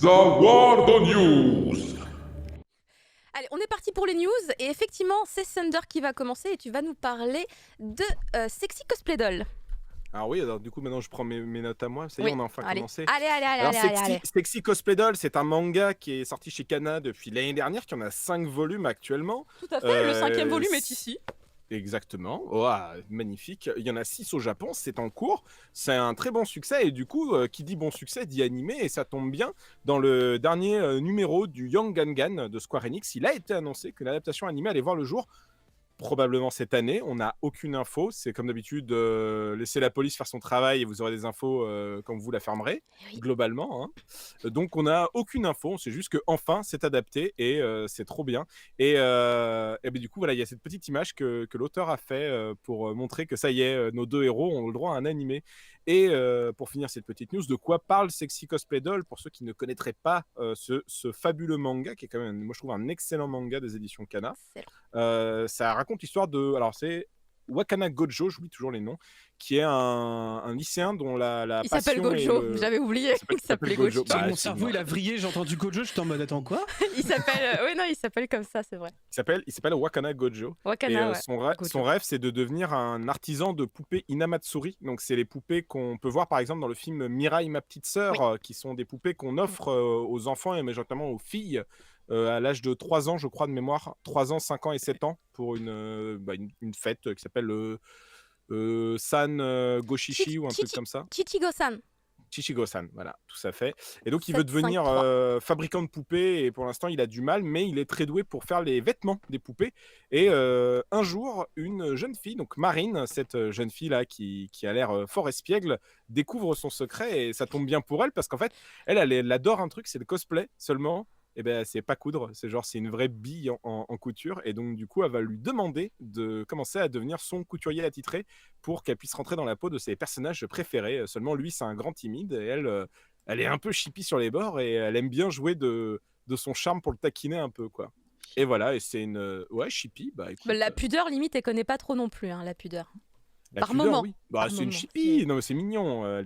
The World News. Allez, on est parti pour les news et effectivement, c'est Thunder qui va commencer et tu vas nous parler de Sexy Cosplay Doll. Alors oui, alors du coup maintenant je prends mes notes à moi, ça y est, Oui. on a enfin Allez. commencé. Allez, Alors allez. Sexy Cosplay Doll, c'est un manga qui est sorti chez Kana depuis l'année dernière, qui en a 5 volumes actuellement. Tout à fait, le 5e volume est ici. Exactement, oh, magnifique. Il y en a 6 au Japon, c'est en cours, c'est un très bon succès et du coup, qui dit bon succès dit animé et ça tombe bien. Dans le dernier numéro du Young Gangan de Square Enix, il a été annoncé que l'adaptation animée allait voir le jour. Probablement cette année, on n'a aucune info. C'est comme d'habitude, laissez la police faire son travail et vous aurez des infos quand vous la fermerez, Oui. globalement. Hein. Donc on n'a aucune info, on sait juste qu'enfin c'est adapté et c'est trop bien. Et ben, du coup, voilà, il y a cette petite image que l'auteur a fait pour montrer que ça y est, nos deux héros ont le droit à un animé. Et pour finir cette petite news, de quoi parle Sexy Cosplay Doll pour ceux qui ne connaîtraient pas ce fabuleux manga, qui est quand même, moi je trouve, un excellent manga des éditions Kana. Ça raconte l'histoire de... Alors c'est Wakana Gojo, j'oublie toujours les noms, qui est un lycéen dont la Il passion s'appelle Gojo, j'avais oublié. Il s'appelait Gojo. Bah, Mon cerveau il a vrillé, j'ai entendu Gojo, j'étais en mode attends quoi. Il s'appelle... Oui, non, il s'appelle comme ça, c'est vrai. Il s'appelle Wakana Gojo. Wakana, Et ouais. son rêve, c'est de devenir un artisan de poupées Inamatsuri. Donc, c'est les poupées qu'on peut voir, par exemple, dans le film Mirai, ma petite sœur, qui sont des poupées qu'on offre aux enfants et majoritairement aux filles à l'âge de 3 ans, je crois, de mémoire. 3 ans, 5 ans et 7 ans pour une fête qui s'appelle San Goshishi ou un truc comme ça. Chichigo-san. Chichigo-san, voilà, tout à fait. Et donc, il 7, veut devenir 5, 3. fabricant de poupées, et pour l'instant, il a du mal, mais il est très doué pour faire les vêtements des poupées. Et un jour, une jeune fille, donc Marine, cette jeune fille-là qui a l'air fort espiègle, découvre son secret, et ça tombe bien pour elle, parce qu'en fait, elle adore un truc, c'est le cosplay seulement. Et ben, c'est pas coudre, c'est une vraie bille en couture, et donc du coup, elle va lui demander de commencer à devenir son couturier attitré pour qu'elle puisse rentrer dans la peau de ses personnages préférés. Seulement, lui, c'est un grand timide, et elle est un peu chippie sur les bords, et elle aime bien jouer de son charme pour le taquiner un peu, quoi. Et voilà, et c'est une... Ouais, chippie, bah écoute... La pudeur, limite, elle connaît pas trop non plus, hein, la pudeur. La Par pudeur, moment. oui. Bah, Par c'est une moment. chippie. Non, mais c'est mignon. Elle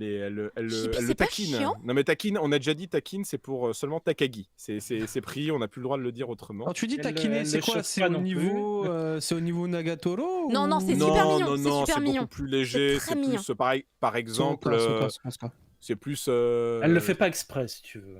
Chippie, le c'est pas taquine. chiant. Non, mais taquine, on a déjà dit taquine, c'est pour seulement Takagi. C'est pris, on n'a plus le droit de le dire autrement. Alors tu dis Elle taquiner, c'est le quoi? chauffe C'est pas au non niveau, c'est au niveau Nagatoro Non, non, ou- c'est super mignon. Non, c'est non, super c'est mignon. beaucoup plus léger. C'est très C'est mignon. plus, par exemple, C'est quoi c'est plus... Elle le fait pas exprès, si tu veux.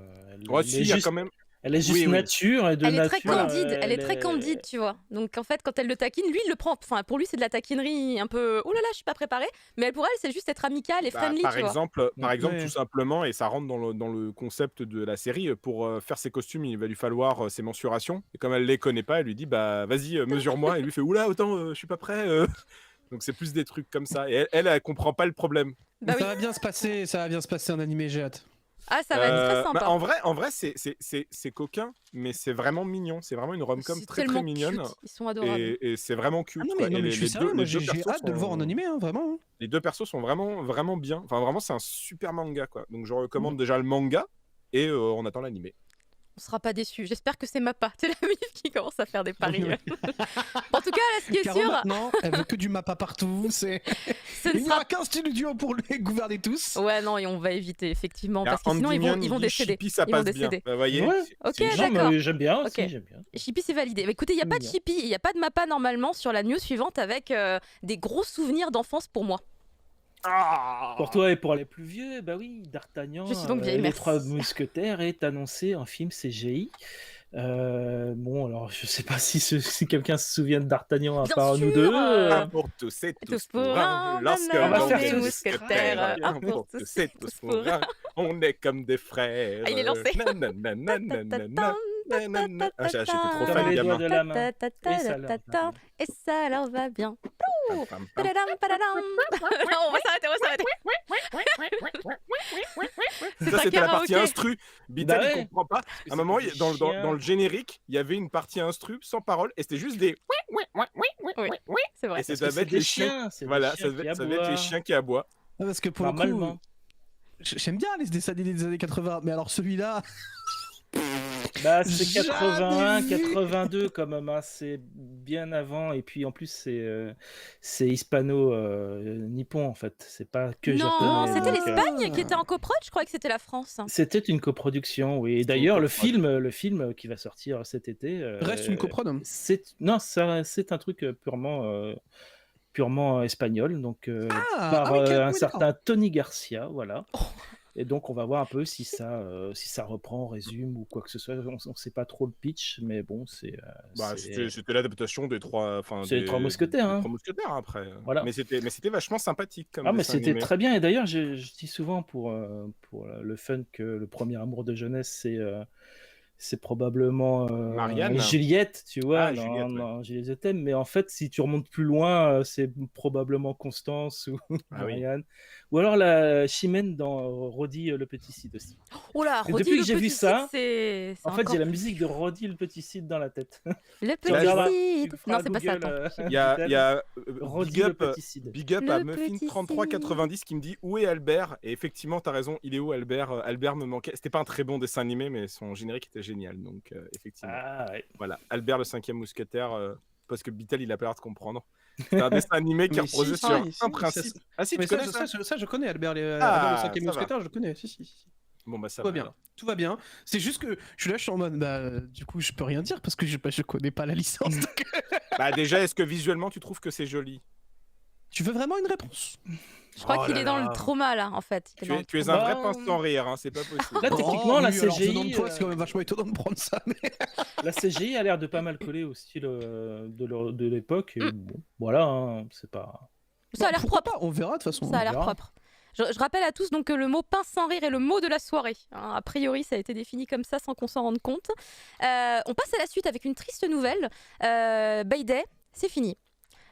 Ouais, si, il y a quand même... Elle est juste Oui, oui. nature et de Elle est très nature. candide, elle est très candide, tu vois. Donc en fait, quand elle le taquine, lui, il le prend. Enfin, pour lui, c'est de la taquinerie un peu. Oh là là, je suis pas préparée. Mais pour elle, c'est juste être amicale et friendly, par tu vois. exemple, Ouais. tout simplement, et ça rentre dans le concept de la série, pour faire ses costumes, il va lui falloir ses mensurations. Et comme elle les connaît pas, elle lui dit bah vas-y, mesure-moi. Et lui fait oula, autant, je suis pas prêt. Donc c'est plus des trucs comme ça. Et elle comprend pas le problème. Bah Ça oui. va bien se passer, ça va bien se passer en animé, j'ai hâte. Ah, ça va être très sympa. Bah, en vrai, c'est coquin, mais c'est vraiment mignon. C'est vraiment une rom-com C'est très tellement très mignonne. cute. Ils sont adorables. Et c'est vraiment cute. Ah non quoi. mais, Et je suis sérieux, moi j'ai persos hâte de le voir en sont- animé, hein, vraiment. Les deux persos sont vraiment vraiment bien. Enfin vraiment, c'est un super manga, quoi. Donc je recommande déjà le manga et on attend l'animé. On sera pas déçus. J'espère que c'est Mappa. C'est la mif qui commence à faire des paris. Oui, En tout cas, là, ce qui est Caro sûr, maintenant, elle veut que du mappa partout. ce Il ne n'y sera aura qu'un studio pour les gouverner tous. Ouais, non, et on va éviter, effectivement, Il y a parce que sinon, Andy ils Mian, vont il dit décéder. Chippy, ça Ils vont passe bien. décéder. Bah, vous voyez, Ouais. Ok, c'est Non, d'accord. mais j'aime bien aussi, Ok. j'aime bien. Chippy, c'est validé. Bah, écoutez, il n'y a pas de Mignon. Chippy, il n'y a pas de Mappa normalement sur la news suivante avec des gros souvenirs d'enfance pour moi. Pour toi et pour les plus vieux, bah oui, D'Artagnan, Je suis donc vieille, les merci. 3 mousquetaires est annoncé en film CGI. Bon, alors je sais pas si quelqu'un se souvient de D'Artagnan à Bien part sûr, nous deux. Un pour tous et tous pour un. Lorsque nanana, on va faire l'on est tous mousquetaires, un un pour tous et tous pour un. On est comme des frères. Ah, il est lancé. Nanananananana. Ah, j'étais trop Comme fan, les gamin. doigts de la main. Et ça leur va bien. Pam, pam, pam. Padadam, padadam. On va s'arrêter, C'est Ça, un c'était la partie karaoké. instru. Bital, Bah il ouais. comprend pas. À un moment, C'était des dans chiens. le générique, il y avait une partie instru sans parole et c'était juste des. C'est vrai. Et ça Parce que devait être les chiens. c'est des Voilà, chiens ça devait qui être les aboient. chiens qui aboient. Ah, parce que pour le coup, Normalement. j'aime bien les dessins animés des années 80, mais alors celui-là, Bah, c'est Jamais 81, vu. 82 quand même, hein, c'est bien avant. Et puis en plus, c'est hispano-nippon en fait. C'est pas que Non, japonais. c'était donc, l'Espagne qui était en coprod, je croyais que c'était la France. c'était une coproduction, oui. Et C'était une d'ailleurs, le coprod. film qui va sortir cet été, Reste une coprod. non, c'est un truc purement espagnol, donc par oui, un d'accord. certain Tony Garcia, voilà. Et donc, on va voir un peu si ça reprend, résume ou quoi que ce soit. On ne sait pas trop le pitch, mais bon, Bah, c'était l'adaptation des trois, enfin c'est les Trois Mousquetaires, des hein. Trois Mousquetaires après. Voilà. Mais c'était vachement sympathique comme Ah, mais dessin c'était animé. très bien. Et d'ailleurs, je dis souvent pour le fun que le premier amour de jeunesse, c'est probablement Marianne. Juliette, tu vois, Ah, Juliette, ouais. dans Juliette je t'aime. Mais en fait, si tu remontes plus loin, c'est probablement Constance ou Ah oui. Marianne. Ou alors la Chimène dans Roddy le Petit Cid aussi. Oh là, Et Roddy depuis le que j'ai vu Petit ça, Cid, c'est En fait, encore j'ai la plus musique de Roddy le Petit Cid dans la tête. Le Tu Petit regarderas, Cid. tu feras Non, c'est pas ça, Google, attends. Il y a, Roddy big le up, Petit Cid. big up à Le Muffin petit 3390 qui me dit où est Albert. Et effectivement, t'as raison, il est où Albert? Albert me manquait. C'était pas un très bon dessin animé, mais son générique était génial. Donc effectivement, Ah ouais. voilà, Albert le cinquième mousquetaire. Parce que Beatle, il a pas l'air de comprendre. C'est un dessin animé qui Mais reposait si, sur si, un si, principe. Ah si, Mais tu connais ça? ça, je connais Albert, Albert Ah, le cinquième ça va. mousquetaire, je le connais. Si. Bon bah ça Tout va va. bien. alors. Tout va bien. C'est juste que je suis là, je suis en mode, du coup, je peux rien dire parce que je connais pas la licence. donc- Bah déjà, est-ce que visuellement tu trouves que c'est joli? Tu veux vraiment une réponse? Je crois Oh qu'il là est dans là. le trauma là, en fait. Il est dans le Tu es un trauma. vrai pince sans rire, hein, c'est pas possible. Là, techniquement, la oui, alors, CGI, venant de toi, c'est quand même vachement étonnant de prendre ça. Mais... La CGI a l'air de pas mal coller au style de l'époque. Et bon, voilà, hein, c'est pas. Ça a l'air Pourquoi propre. pas? On verra de toute façon. Ça a l'air verra. propre. Je rappelle à tous donc que le mot pince sans rire est le mot de la soirée. Hein. A priori, ça a été défini comme ça sans qu'on s'en rende compte. On passe à la suite avec une triste nouvelle. Bayday, c'est fini.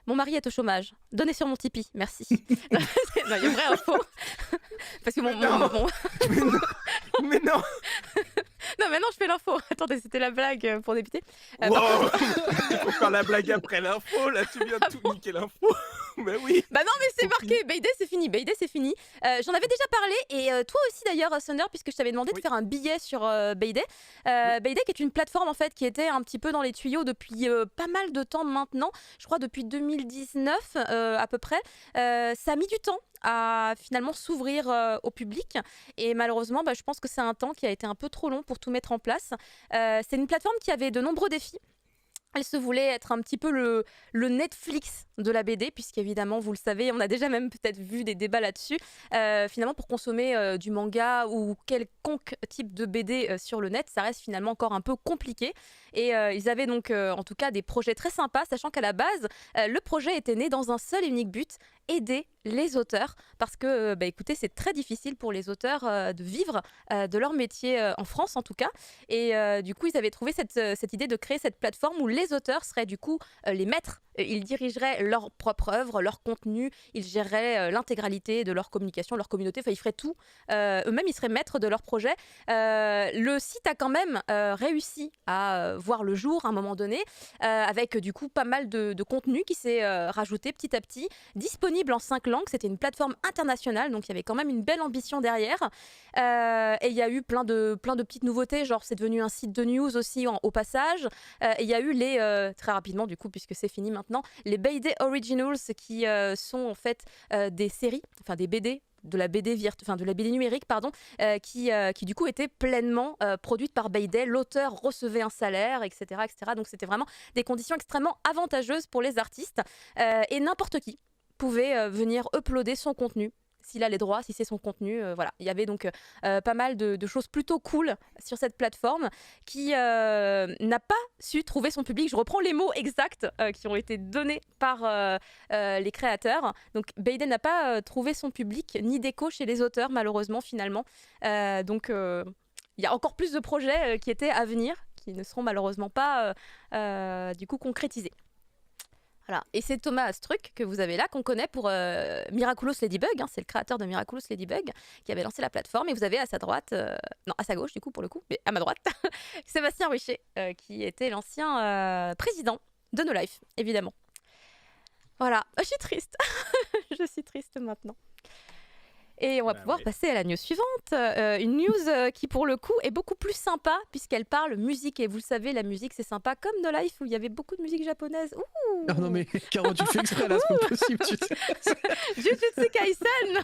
Mon mari est au chômage. Donnez sur mon Tipeee, merci. Non, il y a une vraie info. Parce que mon... Mais non. Non, mais non, je fais l'info. Attendez, c'était la blague pour débuter. Wow. Il faut faire la blague après l'info, là tu viens de tout niquer l'info. Mais oui. Bah non, mais c'est marqué. Bayday, c'est fini. Bayday, c'est fini. J'en avais déjà parlé. Et toi aussi, d'ailleurs, Thunder, puisque je t'avais demandé de faire un billet sur Bayday. Bayday, qui est une plateforme, en fait, qui était un petit peu dans les tuyaux depuis pas mal de temps maintenant. Je crois depuis 2019, à peu près. Ça a mis du temps à finalement s'ouvrir au public. Et malheureusement, je pense que c'est un temps qui a été un peu trop long pour tout mettre en place. C'est une plateforme qui avait de nombreux défis. Elle se voulait être un petit peu le Netflix de la BD, puisqu'évidemment, vous le savez, on a déjà même peut-être vu des débats là-dessus. Finalement, pour consommer du manga ou quelconque type de BD sur le net, ça reste finalement encore un peu compliqué. Et ils avaient donc en tout cas des projets très sympas, sachant qu'à la base, le projet était né dans un seul et unique but, aider les auteurs, parce que écoutez, c'est très difficile pour les auteurs de vivre de leur métier en France en tout cas. Et du coup, ils avaient trouvé cette idée de créer cette plateforme où les auteurs seraient du coup les maîtres. Ils dirigeraient leur propre œuvre, leur contenu, ils géreraient l'intégralité de leur communication, leur communauté, enfin ils feraient tout. Eux-mêmes, ils seraient maîtres de leur projet. Le site a quand même réussi à voir le jour à un moment donné, avec du coup pas mal de contenu qui s'est rajouté petit à petit, disponible en 5 langues. C'était une plateforme internationale, donc il y avait quand même une belle ambition derrière. Et il y a eu plein de petites nouveautés, genre c'est devenu un site de news aussi au passage. Et il y a eu très rapidement du coup, puisque c'est fini maintenant, les Bayday Originals qui sont en fait des séries, enfin des BD, de la BD numérique, qui du coup était pleinement produite par Bayday. L'auteur recevait un salaire, etc. Donc c'était vraiment des conditions extrêmement avantageuses pour les artistes. Et n'importe qui pouvait venir uploader son contenu s'il a les droits, si c'est son contenu. Voilà. Il y avait donc pas mal de choses plutôt cool sur cette plateforme qui n'a pas su trouver son public. Je reprends les mots exacts qui ont été donnés par les créateurs. Donc Bayday n'a pas trouvé son public ni d'écho chez les auteurs, malheureusement, finalement. Donc il y a encore plus de projets qui étaient à venir, qui ne seront malheureusement pas du coup concrétisés. Voilà. Et c'est Thomas Struck que vous avez là, qu'on connaît pour Miraculous Ladybug, hein, c'est le créateur de Miraculous Ladybug qui avait lancé la plateforme. Et vous avez à sa droite, non à sa gauche du coup pour le coup, mais à ma droite, Sébastien Ruchet qui était l'ancien président de No Life, évidemment. Voilà, je suis triste, je suis triste maintenant. Et on va Bah pouvoir oui. passer à la news suivante. Une news qui, pour le coup, est beaucoup plus sympa puisqu'elle parle musique. Et vous le savez, la musique, c'est sympa comme No Life où il y avait beaucoup de musique japonaise. Ouh. Ah non mais Caro, tu fais exprès là, c'est pas possible. Tu sais. Jujutsu Kaisen.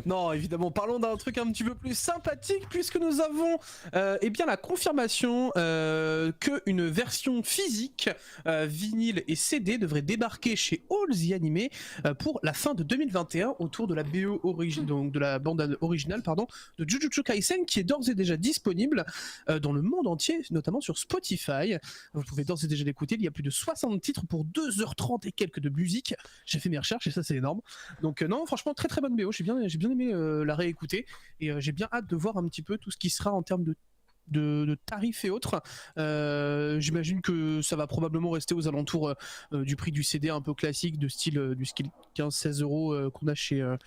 Non, évidemment, parlons d'un truc un petit peu plus sympathique puisque nous avons eh bien la confirmation qu'une version physique vinyle et CD devrait débarquer chez All the Anime pour la fin de 2021 autour de la BO donc de la bande originale pardon, de Jujutsu Kaisen qui est d'ores et déjà disponible dans le monde entier, notamment sur Spotify. Vous pouvez d'ores et déjà l'écouter, il y a plus de 60 titres pour 2h30 et quelques de musique. J'ai fait mes recherches et ça c'est énorme. Donc non, franchement très très bonne BO, j'ai bien aimé la réécouter et j'ai bien hâte de voir un petit peu tout ce qui sera en termes de tarifs et autres. J'imagine que ça va probablement rester aux alentours du prix du CD un peu classique de style 15-16 euros qu'on a chez All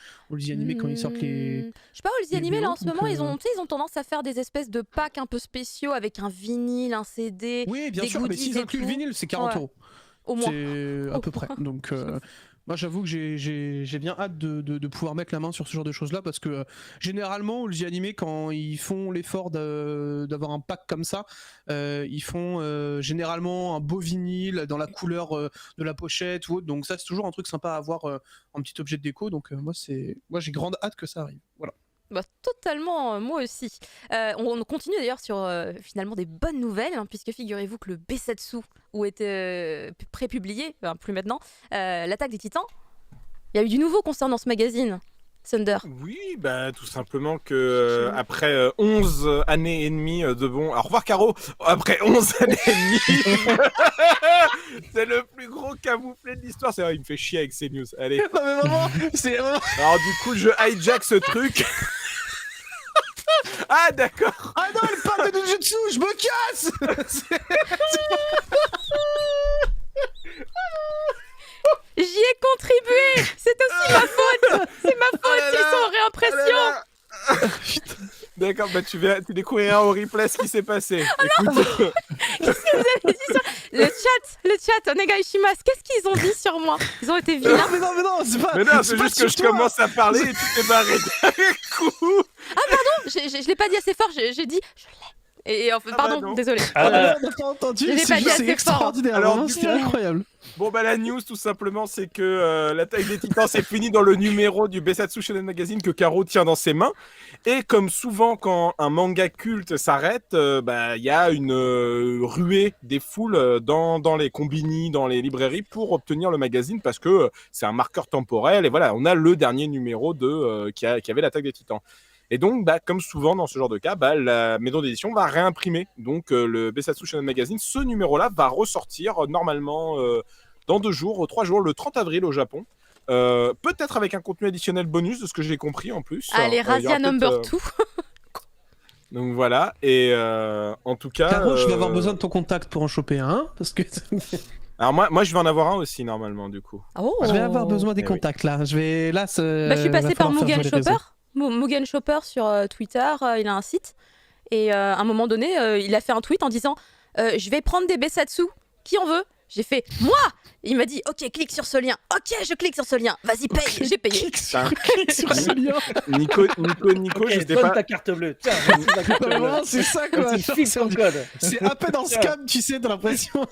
the Anime quand ils sortent les... Je sais pas, All the les Anime là BO, en ce donc, moment, ils ont tendance à faire des espèces de packs un peu spéciaux avec un vinyle, un CD, Oui, bien des sûr, mais goodies s'ils et incluent le tout. vinyle, c'est 40 Ouais. euros. Au moins. C'est à peu près. Donc, moi, j'avoue que j'ai bien hâte de pouvoir mettre la main sur ce genre de choses-là parce que généralement, les animés, quand ils font l'effort d'avoir un pack comme ça, ils font généralement un beau vinyle dans la couleur de la pochette ou autre. Donc, ça, c'est toujours un truc sympa à avoir en petit objet de déco. Donc, moi, j'ai grande hâte que ça arrive. Voilà. Bah, totalement, moi aussi. On continue d'ailleurs sur finalement des bonnes nouvelles, hein, puisque figurez-vous que le Bessetsu, où était prépublié, enfin, plus maintenant, l'attaque des titans, il y a eu du nouveau concernant ce magazine, Thunder. Oui, bah tout simplement que après 11 années et demie de bon... Au revoir Caro. Après 11 années et demie, c'est le plus gros camouflet de l'histoire. C'est vrai, il me fait chier avec ces news. Allez. Non, mais vraiment, c'est vraiment... Alors du coup, je hijack ce truc. Ah d'accord. Ah non, elle parle de Jujutsu, je me casse. J'y ai contribué. C'est aussi ma faute. C'est ma faute là s'ils là. sont en réimpression. D'accord, bah tu découvriras au replay ce qui s'est passé. Écoute, Qu'est-ce que vous avez dit sur le chat, Onegaishimasu, qu'est-ce qu'ils ont dit sur moi? Ils ont été vilains. Non, mais non, c'est pas... mais non, c'est c'est pas juste que sur je toi. commence à parler et tu t'es barré d'un coup. Je l'ai pas dit assez fort, j'ai dit je l'ai. Et enfin, Ah pardon, bah non. désolé. Ah, On n'a pas entendu, Je l'ai pas dit c'est assez fort. extraordinaire. Alors, Alors, du c'était coup- incroyable. Bon bah la news tout simplement c'est que l'attaque des titans c'est fini dans le numéro du Besatsu Shonen Magazine que Karo tient dans ses mains et comme souvent quand un manga culte s'arrête bah il y a une ruée des foules dans les combini, dans les librairies pour obtenir le magazine parce que c'est un marqueur temporel et voilà on a le dernier numéro qui avait l'attaque des titans. Et donc, bah, comme souvent dans ce genre de cas, bah, la maison d'édition va réimprimer donc le Besatsu Shonen Magazine. Ce numéro-là va ressortir normalement dans 2 jours, 3 jours, le 30 avril au Japon. Peut-être avec un contenu additionnel bonus, de ce que j'ai compris en plus. Allez, Il y aura Razia peut-être, number 2. Donc voilà, et en tout cas... Caro, je vais avoir besoin de ton contact pour en choper un, parce que Alors moi, je vais en avoir un aussi normalement du coup. Oh. je vais avoir besoin des Eh oui. contacts là. Je vais là. Bah, je suis passée par Mugen Chopper. Mugen Chopper sur Twitter, il a un site. Et à un moment donné, il a fait un tweet en disant je vais prendre des Besatsu. Qui en veut? J'ai fait moi. Il m'a dit ok, clique sur ce lien. Ok, je clique sur ce lien. Vas-y, paye. Ok, J'ai payé. Clique sur ce lien. Nico, Ok, je sais donne pas... ta carte bleue. Tiens, voici ta carte Non, mais bleue. vraiment, c'est ça quoi. Vas-y, file ton code. C'est à peine en scam, tu sais, t'as l'impression.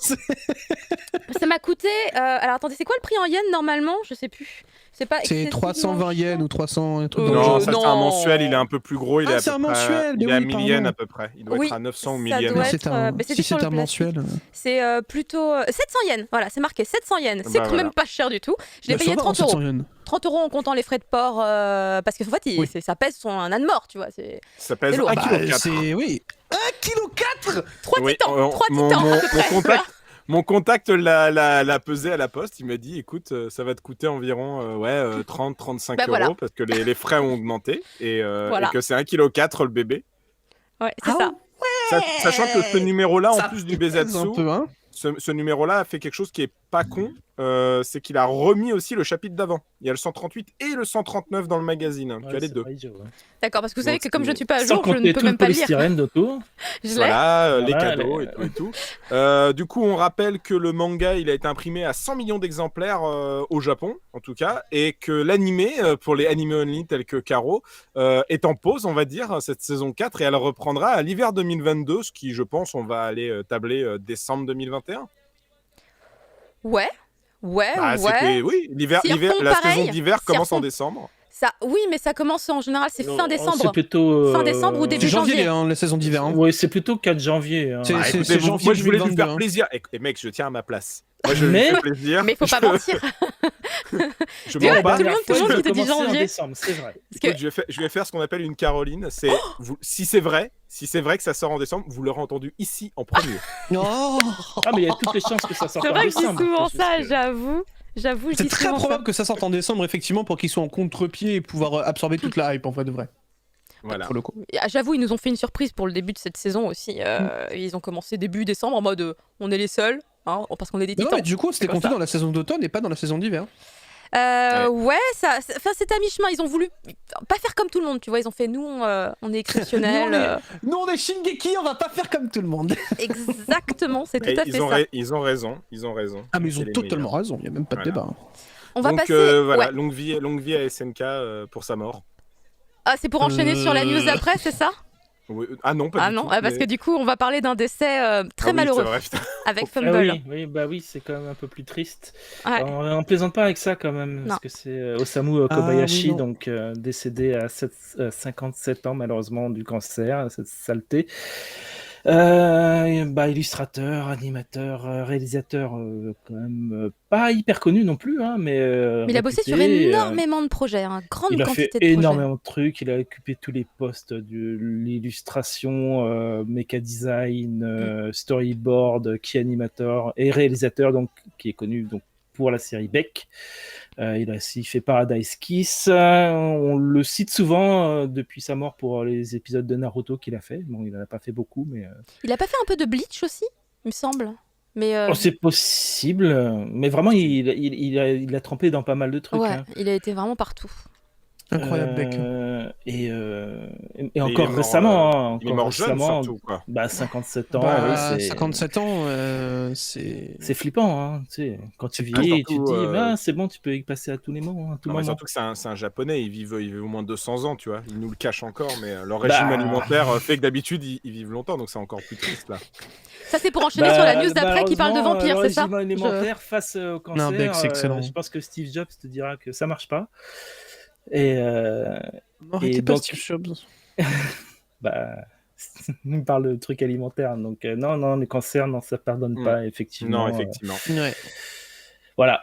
Ça m'a coûté. Alors attendez, c'est quoi le prix en yens normalement? Je sais plus. C'est pas. C'est excessivement 320 yens cher. ou 300 un truc dans le Non, genre. ça c'est non. un mensuel, il est un peu plus gros, il Ah, est à c'est peu un près- mensuel, il mais est à oui, 1000 pardon. yens à peu près. Il doit Oui, être à 900 ou 1000 ça yens. doit Mais être, c'est un, mais c'est si sur c'est le un plastique. mensuel. C'est plutôt 700 yens. Voilà, c'est marqué 700 yens. C'est Bah, quand voilà. même pas cher du tout. Je l'ai Bah, payé ça va, 30 euros. 700 yens. 30 euros en comptant les frais de port parce qu'en fait, Oui. ça pèse un âne mort, tu vois. Ça pèse C'est lourd. 1,4 Bah, kg. c'est oui. 1,4 kg. 3 Oui, titans, 3 titans à peu près. Mon contact l'a pesé à la poste. Il m'a dit écoute, ça va te coûter environ 30-35 Bah, euros voilà. parce que les frais ont augmenté et Voilà. que c'est 1,4 kg le bébé. Ouais, c'est Ah ça. Sachant que ce numéro-là, en Ça plus du pèse Besatsu, un peu, hein. ce numéro-là a fait quelque chose qui est pas con, c'est qu'il a remis aussi le chapitre d'avant. Il y a le 138 et le 139 dans le magazine. Tu as les deux. D'accord, parce que vous savez Donc, que comme je ne suis pas à Sans jour, je ne compter peux tout le même pas lire. polystyrène d'autour. Je l'ai. Voilà, les Voilà, cadeaux les- et tout. Du coup, on rappelle que le manga, il a été imprimé à 100 millions d'exemplaires au Japon, en tout cas, et que l'animé, pour les animés only tels que Caro, est en pause, on va dire, cette saison 4, et elle reprendra à l'hiver 2022, ce qui, je pense, on va aller tabler décembre 2021. Ouais, Bah, ouais. c'était, oui, S'ils refont la pareil, saison d'hiver s'ils commence en refont- décembre. Ça, oui, mais ça commence en général, c'est fin C'est décembre. plutôt. Fin décembre ou C'est début janvier, janvier. hein, la saison d'hiver. Hein. Oui, c'est plutôt 4 janvier. Hein. C'est- Bah, c'est- écoutez, janvier moi, je voulais lui 2022, faire hein. plaisir. Et mec, je tiens à ma place. Moi, je Mais- lui fais plaisir. Mais il faut pas mentir. Je Tu vois, mens pas. tout le monde Dernière fois, qui te dit il a commencé en janvier. décembre, c'est vrai. Parce que- Écoute, je vais faire ce qu'on appelle une Caroline. C'est si c'est vrai que ça sort en décembre, vous l'aurez entendu ici en premier. Oh Ah, mais il y a toutes les chances que ça sorte C'est en vrai que je dis décembre. souvent parce ça, que- j'avoue. J'avoue, je c'est dis très souvent ça. probable que ça sorte en décembre, effectivement, pour qu'ils soient en contre-pied et pouvoir absorber toute la hype, en vrai de vrai. Voilà. Pour le coup. J'avoue, ils nous ont fait une surprise pour le début de cette saison aussi. Ils ont commencé début décembre en mode on est les seuls, hein, parce qu'on est des Mais non, titans. mais du coup, c'était comme compté ça. dans la saison d'automne et pas dans la saison d'hiver. Ouais, c'était à mi-chemin. Ils ont voulu pas faire comme tout le monde, tu vois. Ils ont fait nous, on est exceptionnels. Nous, on est Shingeki, on va pas faire comme tout le monde. Exactement, c'est tout Et à fait ça. ils ont raison. Ah, mais ils C'est ont les totalement raison, il n'y a même pas de Voilà. débat. On va Donc passer. voilà, Ouais. longue vie à SNK pour sa mort. Ah, c'est pour enchaîner sur la news après, c'est ça? Oui, ah non, pas Ah du non, tout. parce mais- que du coup, on va parler d'un décès très Ah oui, malheureux c'est vrai, putain. avec Ah Fumble. oui, c'est quand même un peu plus triste. Ouais. On plaisante pas avec ça quand même, Non. parce que c'est Osamu Kobayashi, oui, non. donc décédé à 57 ans malheureusement du cancer, cette saleté. Illustrateur, animateur, réalisateur, quand même pas hyper connu non plus, hein, mais Mais il a bossé sur réputé, énormément de projets, hein, grande il a fait quantité de projets. énormément de trucs, il a occupé tous les postes de l'illustration, méca design, storyboard, key animator et réalisateur, donc qui est connu donc pour la série Beck. Il a aussi fait Paradise Kiss. On le cite souvent depuis sa mort pour les épisodes de Naruto qu'il a fait. Bon, il n'en a pas fait beaucoup, mais Il a pas fait un peu de Bleach aussi, il me semble. Mais c'est possible. Mais vraiment, il a trempé dans pas mal de trucs. ouais, hein. il a été vraiment partout. Incroyable, Beck. Et il encore est mort, récemment, Il est mort jeune, surtout, quoi. 57 ans, Bah, oui, c'est 57 ans, c'est flippant, hein, tu sais, quand tu C'est vieillis, tu surtout, te dis, c'est bon, tu peux y passer à tous les moments, à tout Non, mais moment. surtout que c'est un japonais, il vit au moins 200 ans, tu vois. Ils nous le cachent encore, mais leur régime Bah. alimentaire fait que d'habitude, ils vivent longtemps, donc c'est encore plus triste, là. Ça, c'est pour enchaîner sur la news d'après qui parle de vampires, c'est ça? Le régime alimentaire face au cancer, Non, Beck, c'est excellent. je pense que Steve Jobs te dira que ça marche pas. Et Arrêtez Et pas donc- Steve Jobs. il parle de trucs alimentaires, donc non, le cancer, non, ça pardonne Mm. pas, effectivement. Non, effectivement. Ouais. Voilà.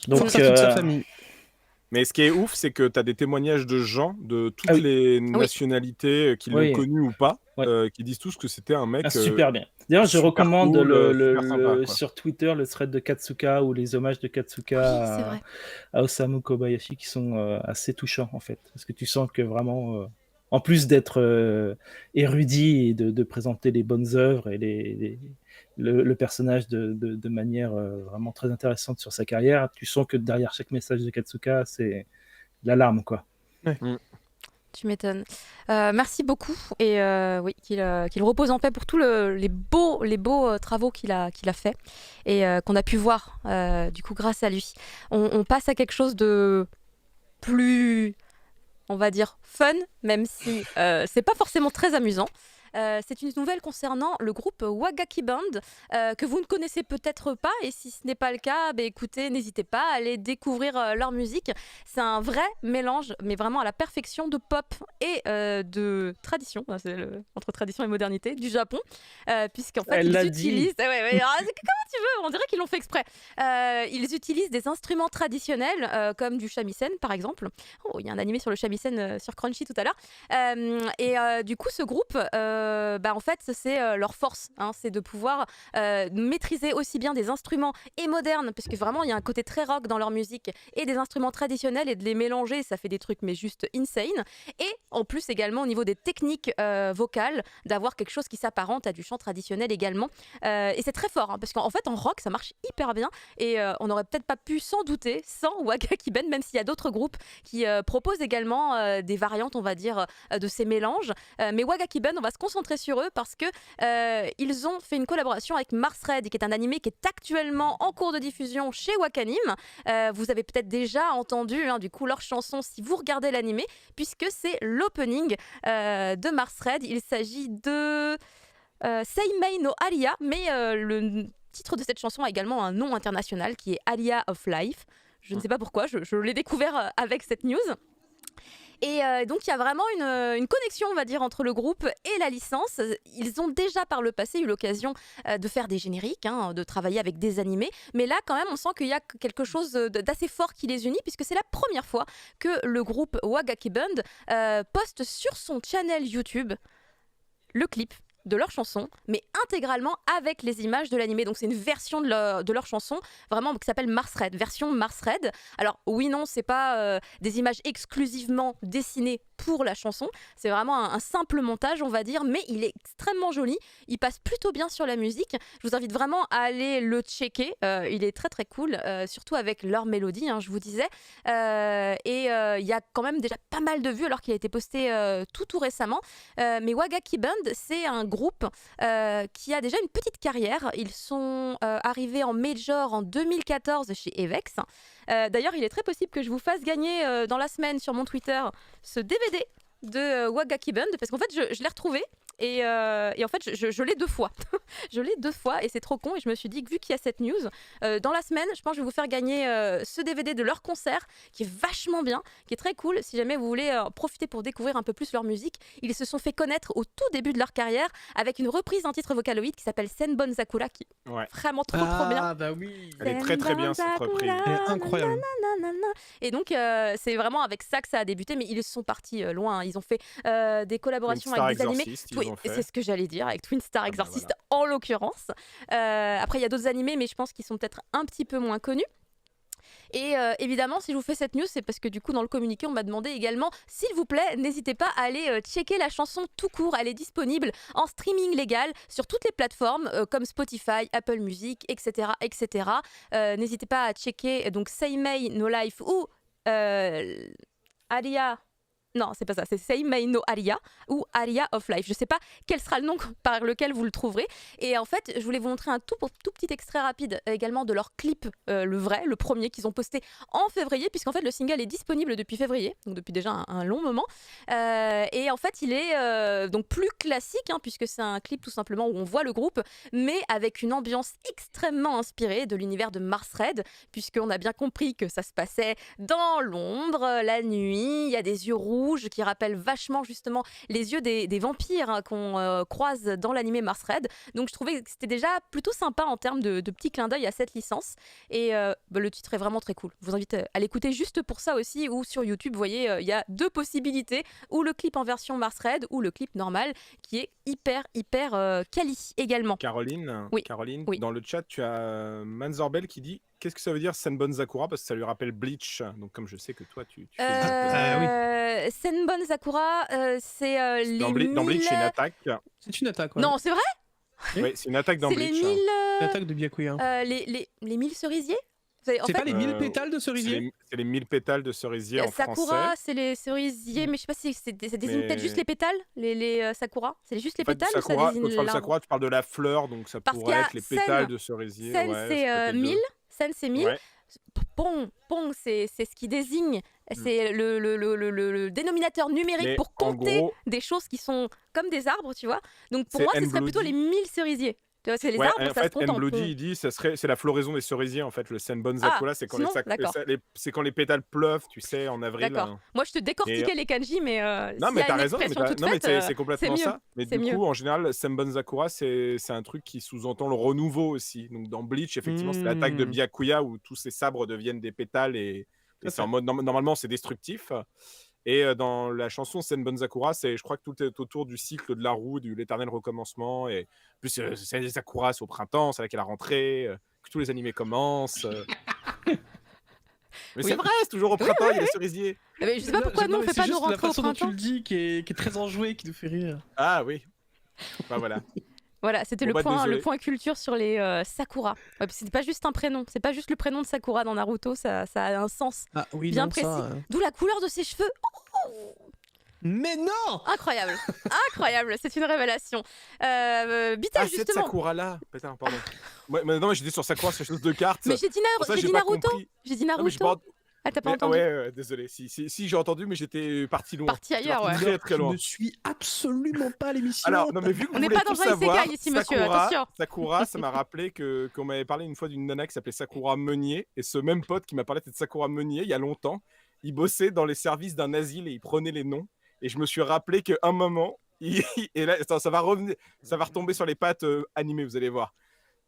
Donc, Force à toute sa famille. Mais ce qui est ouf, c'est que tu as des témoignages de gens de toutes Ah oui. les nationalités qui l'ont Oui. connu ou pas, Ouais. qui disent tous que c'était un mec super bien. D'ailleurs, je super recommande cool, super sympa, quoi. sur Twitter le thread de Katsuka ou les hommages de Katsuka Oui, c'est vrai. à Osamu Kobayashi qui sont assez touchants en fait. Parce que tu sens que vraiment, en plus d'être érudit et de présenter les bonnes œuvres et le personnage de manière vraiment très intéressante sur sa carrière, tu sens que derrière chaque message de Katsuka, c'est l'alarme quoi. Tu m'étonnes. Merci beaucoup et oui, qu'il repose en paix pour tous les beaux travaux qu'il a fait et qu'on a pu voir du coup grâce à lui. On passe à quelque chose de plus, on va dire, fun, même si c'est pas forcément très amusant. C'est une nouvelle concernant le groupe Wagaki Band que vous ne connaissez peut-être pas et si ce n'est pas le cas, écoutez, n'hésitez pas à aller découvrir leur musique. C'est un vrai mélange, mais vraiment à la perfection de pop et de tradition, entre tradition et modernité du Japon, puisqu'en fait Elle ils l'a dit. utilisent, comment tu veux, on dirait qu'ils l'ont fait exprès. Ils utilisent des instruments traditionnels comme du shamisen par exemple. Oh, il y a un animé sur le shamisen sur Crunchy tout à l'heure. Du coup, ce groupe en fait, c'est leur force, hein, c'est de pouvoir maîtriser aussi bien des instruments et modernes, parce que vraiment il y a un côté très rock dans leur musique, et des instruments traditionnels, et de les mélanger, ça fait des trucs mais juste insane. Et en plus également au niveau des techniques vocales, d'avoir quelque chose qui s'apparente à du chant traditionnel également. Et c'est très fort, hein, parce qu'en fait en rock ça marche hyper bien, et on n'aurait peut-être pas pu s'en douter sans Waka Kiben, même s'il y a d'autres groupes qui proposent également des variantes, on va dire, de ces mélanges. Mais Waka Kiben, on va se concentrer sur eux parce que ils ont fait une collaboration avec Mars Red, qui est un animé qui est actuellement en cours de diffusion chez Wakanim. Vous avez peut-être déjà entendu du coup leur chanson si vous regardez l'animé, puisque c'est l'opening de Mars Red. Il s'agit de Seimei no Aria, mais le titre de cette chanson a également un nom international qui est Aria of Life. Je ne sais pas pourquoi, je l'ai découvert avec cette news. Et donc il y a vraiment une connexion, on va dire, entre le groupe et la licence. Ils ont déjà par le passé eu l'occasion de faire des génériques, de travailler avec des animés, mais là quand même on sent qu'il y a quelque chose d'assez fort qui les unit, puisque c'est la première fois que le groupe Waka Kiben poste sur son channel YouTube le clip de leur chanson, mais intégralement avec les images de l'animé. Donc c'est une version de leur chanson, vraiment, qui s'appelle Mars Red, version Mars Red. Alors oui, non, c'est pas des images exclusivement dessinées pour la chanson, c'est vraiment un simple montage, on va dire, mais il est extrêmement joli, il passe plutôt bien sur la musique. Je vous invite vraiment à aller le checker, il est très très cool, surtout avec leur mélodie, je vous disais. Et il y a quand même déjà pas mal de vues alors qu'il a été posté tout récemment. Mais Waka Kiben, c'est un groupe qui a déjà une petite carrière. Ils sont arrivés en major en 2014 chez Avex. D'ailleurs, il est très possible que je vous fasse gagner dans la semaine sur mon Twitter ce DVD de Waka Kiben, parce qu'en fait je l'ai retrouvé et en fait je l'ai 2 fois. Je l'ai 2 fois et c'est trop con, et je me suis dit que vu qu'il y a cette news dans la semaine, je pense que je vais vous faire gagner ce DVD de leur concert qui est vachement bien, qui est très cool si jamais vous voulez profiter pour découvrir un peu plus leur musique. Ils se sont fait connaître au tout début de leur carrière avec une reprise d'un titre Vocaloid qui s'appelle Senbon Sakura, qui est vraiment trop bien. Ah bah oui, Elle est très très bien cette reprise. elle est incroyable. Et donc c'est vraiment avec ça que ça a débuté, mais ils sont partis loin. Ils ont fait des collaborations avec des animés. Oui, c'est ce que j'allais dire, avec Twin Star Exorcist en l'occurrence. Après, il y a d'autres animés, mais je pense qu'ils sont peut-être un petit peu moins connus. Et évidemment, si je vous fais cette news, c'est parce que du coup, dans le communiqué, on m'a demandé également, s'il vous plaît, n'hésitez pas à aller checker la chanson tout court. Elle est disponible en streaming légal sur toutes les plateformes comme Spotify, Apple Music, etc. etc. N'hésitez pas à checker donc Seimei no Life ou Aria. Non, c'est pas ça, c'est Seimei no Aria ou Aria of Life. Je sais pas quel sera le nom par lequel vous le trouverez. Et en fait, je voulais vous montrer un tout petit extrait rapide également de leur clip, le vrai, le premier qu'ils ont posté en février, puisqu'en fait le single est disponible depuis février, donc depuis déjà un long moment. Et en fait, il est donc plus classique, puisque c'est un clip tout simplement où on voit le groupe, mais avec une ambiance extrêmement inspirée de l'univers de Mars Red, puisqu'on a bien compris que ça se passait dans l'ombre, la nuit, il y a des yeux rouges qui rappellent vachement justement les yeux des vampires qu'on croise dans l'animé Mars Red. Donc je trouvais que c'était déjà plutôt sympa en termes de petits clins d'œil à cette licence. Et le titre est vraiment très cool. Je vous invite à l'écouter juste pour ça aussi, ou sur YouTube, vous voyez, il y a 2 possibilités, ou le clip en version Mars Red, ou le clip normal, qui est hyper quali également. Caroline, Oui. Dans le chat, tu as Manzorbel qui dit: qu'est-ce que ça veut dire Senbon Sakura? Parce que ça lui rappelle Bleach. Donc, comme je sais que toi, tu fais Senbon Sakura, c'est les dans Bleach, c'est une attaque. C'est une attaque. Ouais. Non, c'est vrai. Oui, c'est une attaque dans C'est Bleach. les 1000... L'attaque de Byakuya. les 1000 cerisiers. C'est pas les 1000 pétales de cerisier? C'est les 1000 pétales de cerisier en Sakura, français. c'est les cerisiers, mais je sais pas si ça désigne peut-être juste les pétales, les Sakura. C'est juste les pétales ou ça Sakura, désigne quand tu parles de l'arbre? Sakura, tu parles de la fleur, donc ça Parce pourrait qu'il y a être les Sen. pétales de cerisier. Sen, c'est 1000. Sen, c'est 1000. Ouais. Pong, c'est ce qui désigne, c'est le dénominateur numérique Mais pour en compter gros, des choses qui sont comme des arbres, tu vois. Donc pour c'est moi, ce serait N-Bloody. plutôt les 1000 cerisiers. Tu vois, c'est les Ouais, arbres, en ça se fait, compte en N-Bloody, pont. il dit c'est la floraison des cerisiers, en fait. Le Senbon Ah, Sakura, c'est quand, sinon, d'accord. c'est quand les pétales pleuvent, tu sais, en avril. D'accord. Moi, je te décortiquais les kanji, mais Non, s'il mais y a t'as une raison, expression toute faite, c'est complètement mieux. ça. Mais C'est du mieux. coup, en général, Senbon Sakura, c'est un truc qui sous-entend le renouveau aussi. Donc dans Bleach, effectivement, c'est l'attaque de Byakuya où tous ces sabres deviennent des pétales et Tout à c'est en fait. mode normalement c'est destructif. Et dans la chanson Senbon Sakura, je crois que tout est autour du cycle de la roue, de l'éternel recommencement. Et en plus, Sakura, c'est au printemps, c'est là qu'elle a rentré, que tous les animés commencent. Mais Oui. c'est vrai, c'est toujours au printemps, il y a les cerisiers. Mais je sais pas pourquoi nous on mais fait c'est pas nos juste la rentrées au façon dont tu printemps. le dis qui est très enjouée, qui nous fait rire. Ah oui. Bah voilà. Voilà, c'était Bon, bah, le désolé. point culture sur les Sakura. Ouais, c'est pas juste un prénom, c'est pas juste le prénom de Sakura dans Naruto, ça a un sens Ah oui, bien non, précis. ça, D'où la couleur de ses cheveux. Mais non. Incroyable, incroyable, c'est une révélation. Bital Ah, cette justement. Sakura là. Putain, pardon. Non, mais j'étais sur Sakura, sur chose de cartes. Mais j'ai dit, Pour ça, j'ai j'ai dit pas Naruto. compris. J'ai dit Non, mais j'ai Naruto. pas... Ah t'as pas Mais- entendu. ouais, désolé. Si, j'ai entendu, mais j'étais parti loin. Parti J'étais ailleurs, parti ouais. Très très Je loin. ne suis absolument pas à l'émission. Alors, non, mais vu que On vous n'est voulez pas dans tout un isekai savoir, ici, monsieur, Sakura, attention. Sakura, ça m'a rappelé qu'on m'avait parlé une fois d'une nana qui s'appelait Sakura Meunier, et ce même pote qui m'a parlé de cette Sakura Meunier il y a longtemps, il bossait dans les services d'un asile et il prenait les noms, et je me suis rappelé qu'à un moment, et là, attends, ça va retomber sur les pattes animées, vous allez voir.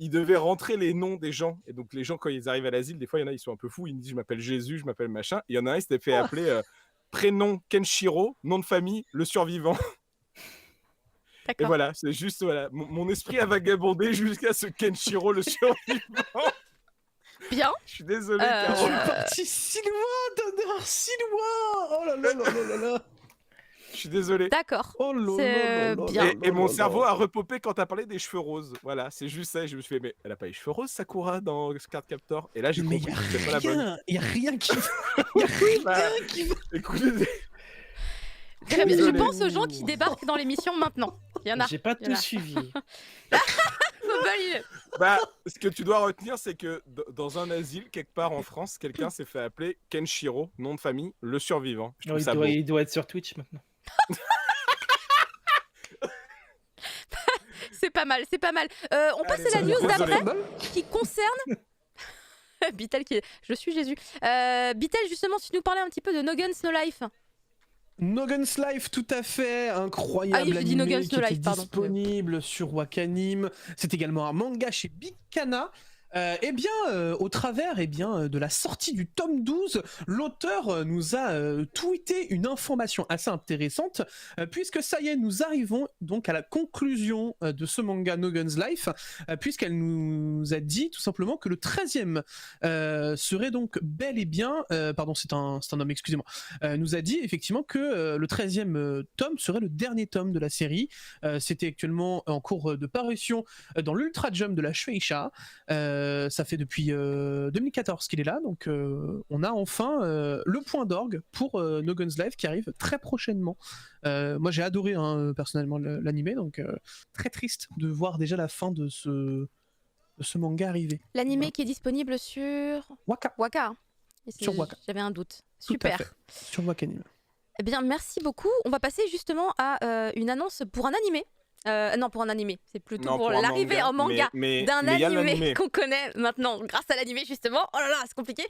Il devait rentrer les noms des gens, et donc les gens quand ils arrivent à l'asile, des fois il y en a ils sont un peu fous, ils me disent je m'appelle Jésus, je m'appelle machin, et il y en a un il s'était fait appeler prénom Kenshiro, nom de famille le survivant. Et D'accord. voilà, c'est juste voilà, mon esprit a vagabondé jusqu'à ce Kenshiro le survivant. Bien. Je suis désolé, Euh, Je suis Caro. parti si loin, Donner, si loin. Oh là là là là là là. Je suis désolé. D'accord. Oh là C'est, là là là bien. là Et mon là cerveau là. a repopé quand t'as parlé des cheveux roses. Voilà, c'est juste ça. Et je me suis fait, mais elle a pas les cheveux roses, Sakura, dans Card Captor. Et là, j'ai Mais compris y que c'était pas la bonne. a rien qui y a Bah, rien qui va. écoutez, Très bien. Je Désolé. pense aux gens qui débarquent dans l'émission maintenant. Il y en a. J'ai pas Il y en a. tout suivi. bah, ce que tu dois retenir, c'est que dans un asile, quelque part en France, quelqu'un s'est fait appeler Kenshiro, nom de famille, le survivant. Je trouve ça beau. Il doit être sur Twitch maintenant. C'est pas mal, c'est pas mal. On passe Allez, à la news désolé. d'après qui concerne. Bitel qui est. Je suis Jésus. Bitel, justement, si tu nous parlais un petit peu de No Guns No Life. No Guns Life, tout à fait, incroyable Ah oui, j'ai dit No animé Guns qui No était Life, pardon. disponible sur Wakanim. C'est également un manga chez Big Kana. Au travers de la sortie du tome 12, l'auteur nous a tweeté une information assez intéressante, puisque ça y est, nous arrivons donc à la conclusion de ce manga No Guns Life, puisqu'elle nous a dit tout simplement que le 13e serait donc bel et bien, pardon, c'est un homme, excusez-moi, nous a dit effectivement que le 13e tome serait le dernier tome de la série. C'était actuellement en cours de parution dans l'Ultra Jump de la Shueisha. Ça fait depuis 2014 qu'il est là, donc on a enfin le point d'orgue pour No Guns Live qui arrive très prochainement. Moi j'ai adoré personnellement l'animé, donc très triste de voir déjà la fin de ce manga arriver. L'animé qui est disponible sur Waka, Waka. Sur Waka. J'avais un doute. Tout à Super. fait, sur Wakanim. Eh bien, merci beaucoup. On va passer justement à une annonce pour un animé. Non, pour un animé. C'est plutôt Non, pour un l'arrivée en manga mais d'un il y a animé l'animé. qu'on connaît maintenant grâce à l'animé justement. Oh là là, c'est compliqué.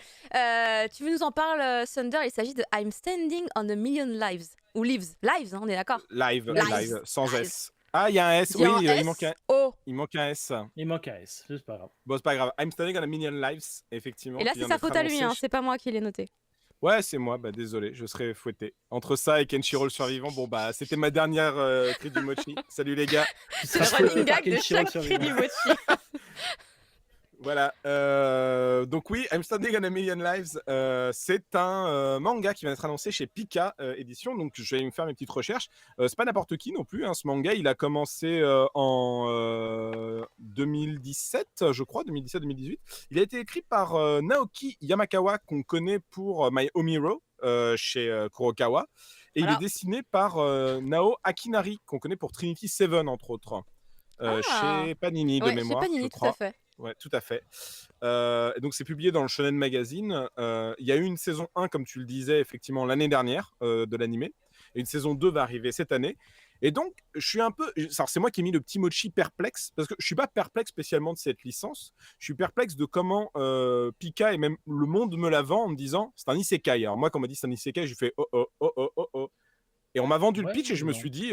Tu nous en parles, Thunder. Il s'agit de I'm Standing on a Million Lives. Ou Lives. Lives, hein, on est d'accord. Live, Live. sans Live. S. Ah, il y a un S, Il y a oui, un il S. manque un, Oh. il manque un S. Il manque un S, c'est pas grave. Bon, c'est pas grave. I'm standing on a million lives, effectivement. Et là, qui c'est vient sa d'être faute à lui, annoncé hein, chez- c'est pas moi qui l'ai noté. Ouais, c'est moi, bah désolé, je serai fouetté. Entre ça et Kenshiro le survivant, bon bah c'était ma dernière cri du mochi. Salut les gars. Tu Le seras running fouetté par gag de Kenshiro chaque le cri du survivant. mochi. Voilà. Donc oui, I'm Standing on a Million Lives, c'est un manga qui vient d'être annoncé chez Pika Édition. Donc je vais me faire mes petites recherches. C'est pas n'importe qui non plus. Hein, ce manga, il a commencé en 2017, je crois, 2017-2018. Il a été écrit par Naoki Yamakawa, qu'on connaît pour My Home Hero chez Kurokawa. Et Voilà. il est dessiné par Nao Akinari, qu'on connaît pour Trinity Seven, entre autres. Ah. Chez Panini de Ouais, mémoire, c'est Panini, je tout crois. à fait. Ouais, tout à fait. Et donc, c'est publié dans le Shonen Magazine. Il y a eu une saison 1, comme tu le disais, effectivement, l'année dernière de l'animé. Et une saison 2 va arriver cette année. Et donc, je suis un peu... Alors, c'est moi qui ai mis le petit mochi perplexe, parce que je suis pas perplexe spécialement de cette licence. Je suis perplexe de comment Pika et même le monde me la vend en me disant, c'est un isekai. Alors moi, quand on m'a dit c'est un isekai, j'ai fait oh, oh, oh, oh, oh, oh. Et on m'a vendu le Ouais, pitch et je me non. suis dit,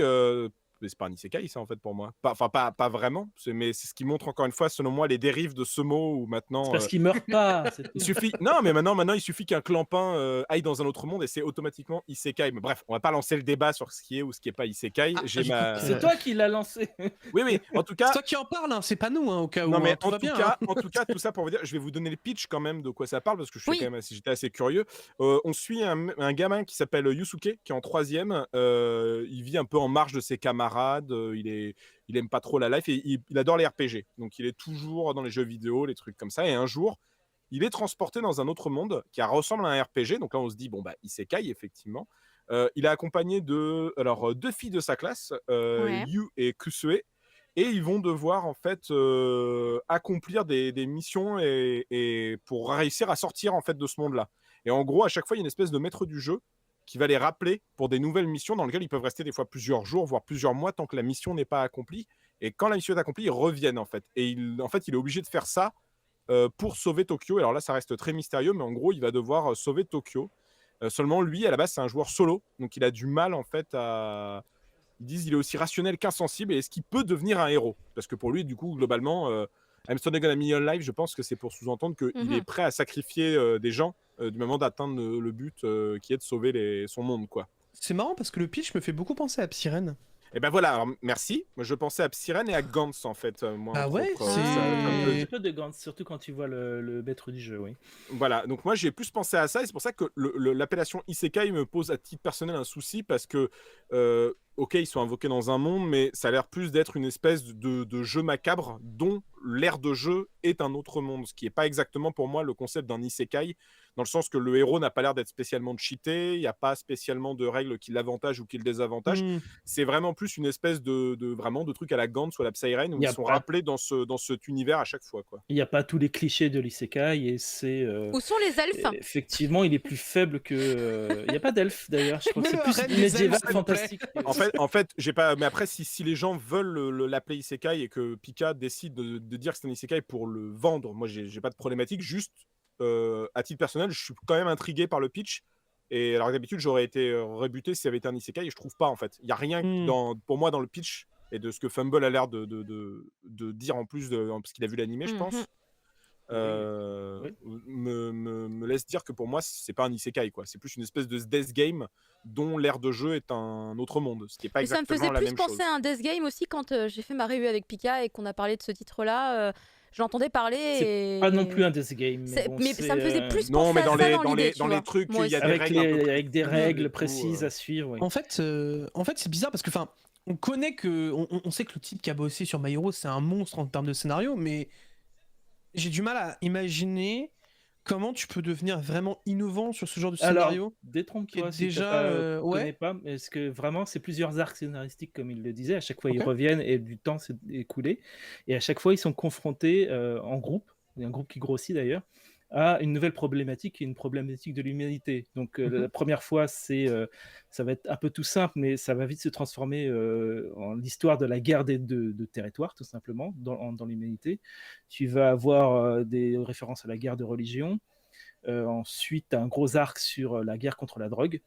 Mais c'est pas un isekai, ça, en fait, pour moi. Enfin, pas vraiment, mais c'est ce qui montre, encore une fois, selon moi, les dérives de ce mot où C'est maintenant... parce qu'ils meurent pas. C'est il tout. suffit... Non, mais maintenant, il suffit qu'un clampin aille dans un autre monde et c'est automatiquement isekai. Mais bref, on va pas lancer le débat sur ce qui est ou ce qui est pas isekai. Ah, J'ai j'ai ma... compris. C'est toi qui l'as lancé. Oui, en tout C'est cas... toi qui en parle, hein, c'est pas nous, hein, au cas où. Non, mais hein, tout va bien. Hein. en tout cas, tout ça pour vous dire, je vais vous donner le pitch quand même de quoi ça parle parce que Oui. j'étais assez curieux. On suit un gamin qui s'appelle Yusuke, qui est en 3e. Il vit un peu en marge de ses camarades. Il aime pas trop la life et il adore les RPG. Donc, il est toujours dans les jeux vidéo, les trucs comme ça. Et un jour, il est transporté dans un autre monde qui ressemble à un RPG. Donc là, on se dit, bon, bah, isekai, effectivement. Il est accompagné de deux filles de sa classe, Ouais. Yu et Kusue. Et ils vont devoir en fait accomplir des missions et pour réussir à sortir en fait de ce monde-là. Et en gros, à chaque fois, il y a une espèce de maître du jeu qui va les rappeler pour des nouvelles missions dans lesquelles ils peuvent rester des fois plusieurs jours, voire plusieurs mois tant que la mission n'est pas accomplie. Et quand la mission est accomplie, ils reviennent en fait. Et il est obligé de faire ça pour sauver Tokyo. Et alors là, ça reste très mystérieux, mais en gros, il va devoir sauver Tokyo. Seulement, lui, à la base, c'est un joueur solo, donc il a du mal en fait à... Ils disent qu'il est aussi rationnel qu'insensible et est-ce qu'il peut devenir un héros? Parce que pour lui, du coup, globalement, I'm Starting a Million Life, je pense que c'est pour sous-entendre qu'il est prêt à sacrifier des gens du moment d'atteindre le but qui est de sauver son monde, quoi. C'est marrant parce que le pitch me fait beaucoup penser à Psyrène. Et ben voilà, alors merci. Moi, je pensais à Psyrène et à Gantz, en fait. Moi, Ah entre ouais, autres, c'est- ça me Un petit peu de Gantz, surtout quand tu vois le maître du jeu, oui. Voilà, donc moi j'ai plus pensé à ça et c'est pour ça que l'appellation Isekai me pose à titre personnel un souci parce que, ok, ils sont invoqués dans un monde, mais ça a l'air plus d'être une espèce de jeu macabre dont l'aire de jeu est un autre monde, ce qui n'est pas exactement pour moi le concept d'un Isekai, dans le sens que le héros n'a pas l'air d'être spécialement cheaté, il n'y a pas spécialement de règles qui l'avantagent ou qui le désavantagent. Hmm. C'est vraiment plus une espèce de truc à la Gantz ou à la Psyrene où Y ils a sont pas- rappelés dans cet univers à chaque fois, quoi. Il n'y a pas tous les clichés de l'isekai et c'est Où sont les elfes? effectivement il est plus faible que. Il n'y a pas d'elfes d'ailleurs. Je crois que c'est Le plus reine des médiéval elfes, s'il vous plaît. fantastique. En fait, j'ai pas. Mais après, si les gens veulent l'appeler Isekai et que Pika décide de dire que c'est un Isekai pour le vendre, moi j'ai pas de problématique. Juste à titre personnel, je suis quand même intrigué par le pitch. Et alors que d'habitude, j'aurais été rebuté s'il y avait été un Isekai et je trouve pas en fait. Il y a rien pour moi dans le pitch et de ce que Fumble a l'air de dire en plus parce qu'il a vu l'animé, je pense. Oui. Me laisse dire que pour moi c'est pas un isekai, quoi. C'est plus une espèce de death game dont l'ère de jeu est un autre monde, ce qui est pas Mais ça me exactement faisait la plus même penser chose. à un Death Game aussi quand j'ai fait ma review avec Pika et qu'on a parlé de ce titre-là. Je l'entendais parler et... Pas non plus un death game. Mais, bon, mais ça me faisait plus Non, penser mais à dans ça les dans l'idée, tu dans vois. les trucs, Moi il y a aussi. des avec, règles un peu avec des précises et règles tout, précises à suivre. Oui. En fait, c'est bizarre parce que, enfin, on connaît que, on sait que le type qui a bossé sur My Hero, c'est un monstre en termes de scénario, mais j'ai du mal à imaginer comment tu peux devenir vraiment innovant sur ce genre de scénario. Alors, détrompe-toi qui est si déjà, tu ouais. connais pas, parce que vraiment, c'est plusieurs arcs scénaristiques, comme il le disait. À chaque fois, ils Ok. reviennent et du temps s'est écoulé. Et à chaque fois, ils sont confrontés en groupe, il y a un groupe qui grossit d'ailleurs, à une nouvelle problématique, qui est une problématique de l'humanité. Donc, la première fois, ça va être un peu tout simple, mais ça va vite se transformer en l'histoire de la guerre de territoire, tout simplement, dans l'humanité. Tu vas avoir des références à la guerre de religion. Ensuite, un gros arc sur la guerre contre la drogue,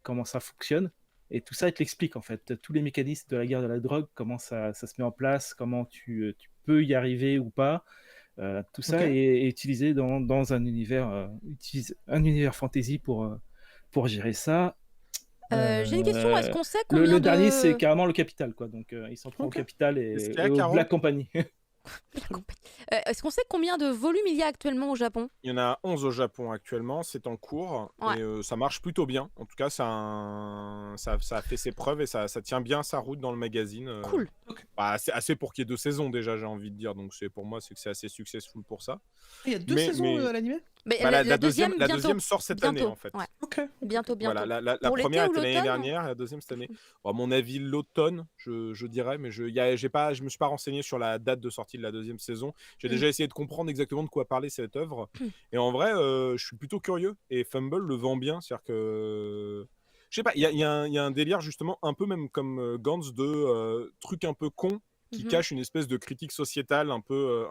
comment ça fonctionne. Et tout ça, il te l'explique en fait. Tous les mécanismes de la guerre de la drogue, comment ça se met en place, comment tu peux y arriver ou pas. Tout ça Ok. est utilisé dans un univers, fantasy pour gérer ça. J'ai une question, est-ce qu'on sait Le combien dernier, de... c'est carrément le Capital, quoi. Donc, ils s'en prend Ok. au Capital Est-ce et, qu'il y a, et au Caro Black Company. Est-ce qu'on sait combien de volumes il y a actuellement au Japon? Il y en a 11 au Japon actuellement, c'est en cours Ouais. et ça marche plutôt bien. En tout cas, ça a fait ses preuves et ça tient bien sa route dans le magazine. Cool. Bah, c'est assez pour qu'il y ait 2 saisons déjà, j'ai envie de dire. Donc pour moi, c'est que c'est assez successful pour ça. Il y a 2 Mais- saisons mais- à l'animé. Mais Bah, la deuxième, la bientôt. deuxième sort cette année Bientôt, en fait. ouais. Ok. Bientôt. Voilà, la Pour l'été première ou était l'année l'automne dernière, la deuxième cette année. Bon, à mon avis, l'automne, je dirais, mais je me suis pas renseigné sur la date de sortie de la deuxième saison. J'ai déjà essayé de comprendre exactement de quoi parlait cette œuvre. Et en vrai, je suis plutôt curieux. Et Fumble le vend bien, c'est-à-dire que... Je sais pas, il y a un délire justement, un peu même comme Gantz, de trucs un peu cons qui cachent une espèce de critique sociétale un peu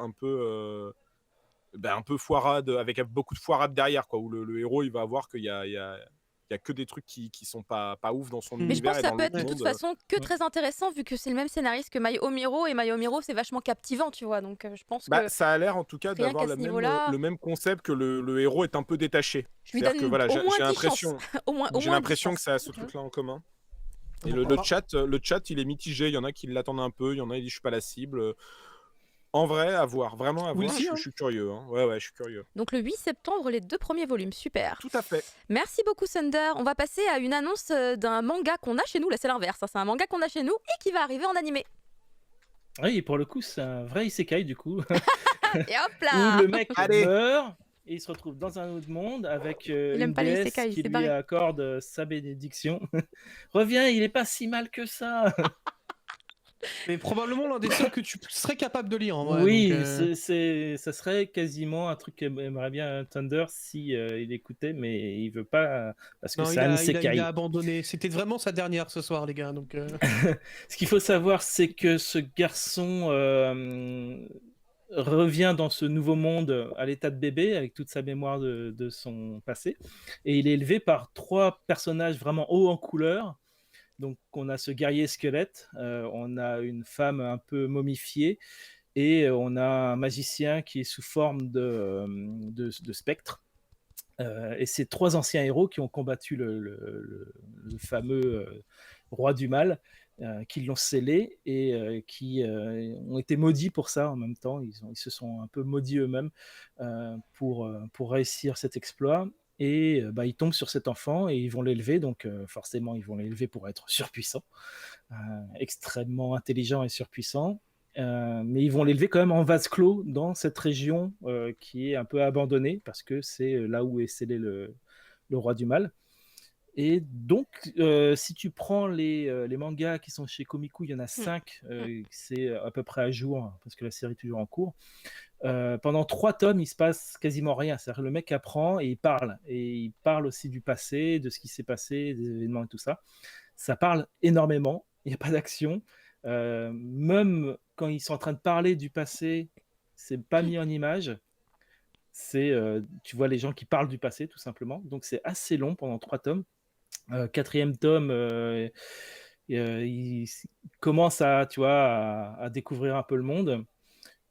foirade, avec beaucoup de foirade derrière, quoi, où le héros il va voir qu'il y a y a que des trucs qui sont pas ouf dans son Mais je univers pense et que ça dans peut l'autre être de toute monde. façon que très intéressant vu que c'est le même scénariste que My Hero et My Hero c'est vachement captivant, tu vois. Donc je pense Bah, que ça a l'air en tout cas rien d'avoir qu'à ce le niveau-là, même concept que le héros est un peu détaché. je lui C'est-à-dire que donne voilà, au moins j'ai 10 chances. l'impression Au moins 10 que ça a chances. ce truc-là en commun. Et Bon, le voilà. chat, il est mitigé. Il y en a qui l'attendent un peu, il y en a qui disent je suis pas la cible. En vrai, à voir, vraiment à We'll voir. see, Je hein. suis curieux. Hein. Ouais, je suis curieux. Donc le 8 septembre, les 2 premiers volumes, super. Tout à fait. Merci beaucoup Thunder. On va passer à une annonce d'un manga qu'on a chez nous. Là c'est l'inverse, hein. C'est un manga qu'on a chez nous et qui va arriver en animé. Oui, pour le coup, c'est un vrai isekai du coup, Et hop où là. le mec Allez. meurt et il se retrouve dans un autre monde avec Il aime une pas les déesse isekai, il qui s'est lui barré. accorde sa bénédiction. Reviens, il est pas si mal que ça. Mais probablement l'un des seuls que tu serais capable de lire en vrai. Oui, donc, ça serait quasiment un truc qu'aimerait bien Thunder si il écoutait, mais il veut pas parce que non, c'est il un a isekai. abandonné. C'était vraiment sa dernière ce soir, les gars. Donc, Ce qu'il faut savoir, c'est que ce garçon revient dans ce nouveau monde à l'état de bébé, avec toute sa mémoire de son passé. Et il est élevé par 3 personnages vraiment hauts en couleur. Donc, on a ce guerrier squelette, on a une femme un peu momifiée, et on a un magicien qui est sous forme de spectre. Et c'est 3 anciens héros qui ont combattu le fameux roi du mal, qui l'ont scellé et qui ont été maudits pour ça en même temps. Ils se sont un peu maudits eux-mêmes pour réussir cet exploit. Et ils tombent sur cet enfant et ils vont l'élever. Donc forcément, ils vont l'élever pour être surpuissant, extrêmement intelligent et surpuissant. Mais ils vont l'élever quand même en vase clos dans cette région qui est un peu abandonnée parce que c'est là où est scellé le roi du mal. Et donc, si tu prends les mangas qui sont chez Komiku, il y en a 5, c'est à peu près à jour, hein, parce que la série est toujours en cours. Pendant 3 tomes, il se passe quasiment rien. C'est-à-dire que le mec apprend et il parle. Et il parle aussi du passé, de ce qui s'est passé, des événements et tout ça. Ça parle énormément, il n'y a pas d'action. Même quand ils sont en train de parler du passé, c'est pas mis en image. Tu vois les gens qui parlent du passé, tout simplement. Donc c'est assez long pendant 3 tomes. 4e tome, il commence à découvrir un peu le monde.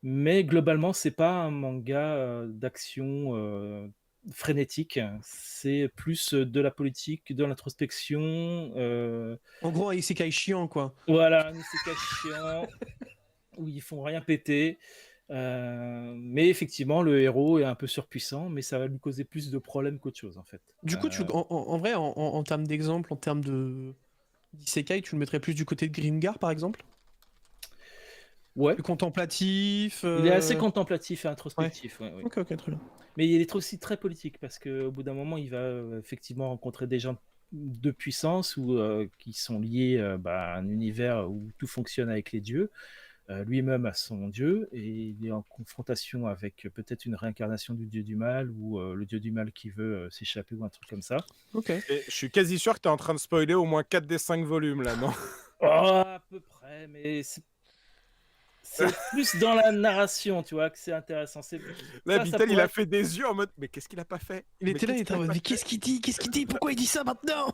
Mais globalement, c'est pas un manga d'action frénétique. C'est plus de la politique, de l'introspection. en gros, un isekai chiant, quoi. Voilà, un isekai chiant où ils font rien péter. Mais effectivement, le héros est un peu surpuissant, mais ça va lui causer plus de problèmes qu'autre chose en fait. Du coup, en vrai, en termes d'exemple, en termes d'isekai, tu le mettrais plus du côté de Grimgar, par exemple? Ouais. Plus contemplatif. Il est assez contemplatif et introspectif. Ouais, ouais. Ok, très bien. Mais il est aussi très politique parce qu'au bout d'un moment, il va effectivement rencontrer des gens de puissance ou qui sont liés à un univers où tout fonctionne avec les dieux. Lui-même a son dieu et il est en confrontation avec peut-être une réincarnation du dieu du mal ou le dieu du mal qui veut s'échapper ou un truc comme ça. Ok. Et je suis quasi sûr que tu es en train de spoiler au moins 4 des 5 volumes là, non? Oh, à peu près, mais c'est plus dans la narration, tu vois, que c'est intéressant. Là, ça Vital, il pourrait a fait des yeux en mode mais qu'est-ce qu'il a pas fait? Il était là, il qu'est-ce était en qu'il a mode, pas mais fait qu'est-ce qu'il dit? Qu'est-ce qu'il dit? Pourquoi il dit ça maintenant?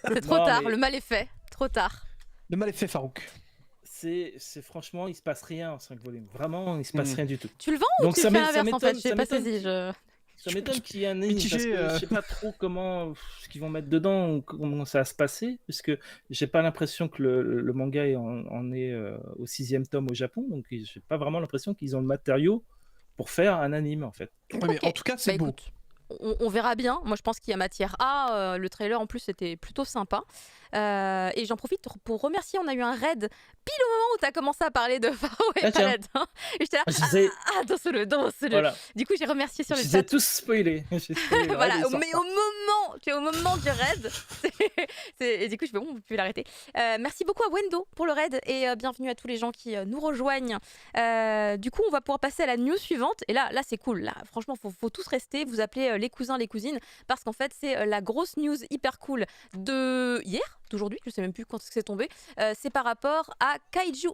C'est trop Non, tard, mais- le mal est fait. Trop tard. Le mal est fait, Farouk. C'est franchement, il se passe rien en 5 volumes. Vraiment, il se passe rien du tout. Tu le vends ou Donc tu ça fais m'é- ça l'inverse en fait? m'étonne- J'ai ça pas m'étonne saisi. qu'il- Ça m'étonne qu'il y ait un anime parce Mitigé, que je sais pas trop ce qu'ils vont mettre dedans ou comment ça va se passer, parce que j'ai pas l'impression que le manga en est au 6e tome au Japon, donc j'ai pas vraiment l'impression qu'ils ont le matériau pour faire un anime en fait. Ouais, mais Ok. en tout cas, c'est beau. Écoute, on verra bien. Moi, je pense qu'il y a matière à. Le trailer, en plus, était plutôt sympa. Et j'en profite pour remercier. On a eu un raid pile au moment où tu as commencé à parler de Faro et Ah, tiens. Palette. Hein. Et j'étais là, Je les ai- danse-le. Voilà. Du coup, j'ai remercié sur Je le les ai chat. tous spoilés. J'ai spoilé le Voilà, raid, ils mais sortent au moment du raid, et du coup, je fais bon, on peut plus l'arrêter. Merci beaucoup à Wendo pour le raid et bienvenue à tous les gens qui nous rejoignent. Du coup, on va pouvoir passer à la news suivante. Et là c'est cool. Là, franchement, faut tous rester. Vous appelez les cousins, les cousines, parce qu'en fait, c'est la grosse news hyper cool de hier, d'aujourd'hui, je sais même plus quand c'est tombé. C'est par rapport à Kaiju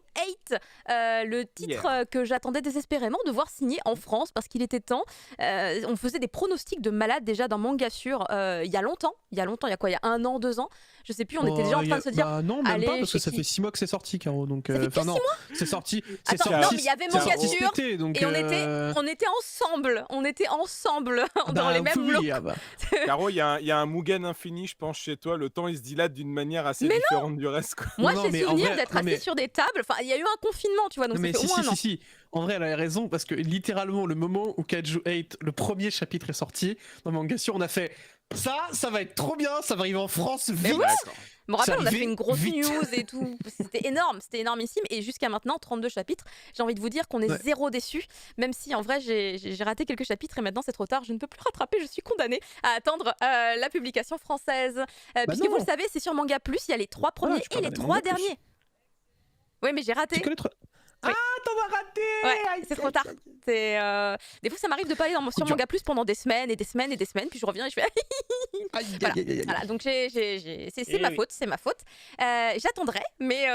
8, le titre que j'attendais désespérément de voir signé en France parce qu'il était temps. On faisait des pronostics de malade déjà dans Mangasure il y a longtemps. Il y a quoi? Il y a 1 an, 2 ans? Je sais plus, on était déjà en train de se dire. Bah non, même allez, pas, parce que chez ça qui fait 6 mois que c'est sorti, Caro. Donc, Ça fait que 6 non, c'est sorti. Attends, non, mais il y avait Mangasure donc, et on était ensemble. On était ensemble dans les mêmes locaux. Caro, il y a un Mugen infini, je pense, chez toi. Le temps, il se dilate d'une manière assez différente du reste. Quoi. Moi, Non, j'ai mais en souvenir vrai- d'être non, assis mais- sur des tables. Enfin, il y a eu un confinement, tu vois, donc Non, ça mais fait au moins un an. si. En vrai, elle a raison, parce que littéralement, le moment où Kaiju 8, le premier chapitre est sorti, dans Mangasure, on a fait ça va être trop bien, ça va arriver en France vite. Mais ouais. Je me rappelle, C'est on a fait arrivé une grosse vite. news et tout. C'était énorme, c'était énormissime. Et jusqu'à maintenant, 32 chapitres. J'ai envie de vous dire qu'on est zéro déçus, même si en vrai, j'ai raté quelques chapitres et maintenant c'est trop tard. Je ne peux plus rattraper, je suis condamnée à attendre la publication française. Puisque non. vous le savez, c'est sur Manga Plus, il y a les 3 premiers tu et peux les regarder 3 Manga Plus. derniers. Oui, mais j'ai raté. Tu connais trop... Oui. Ah, t'en as raté. Ouais, c'est trop tard. Des fois, ça m'arrive de pas aller sur Manga Plus pendant des semaines et des semaines et des semaines, puis je reviens et je fais. Voilà, donc c'est ma faute, c'est ma faute. J'attendrai, mais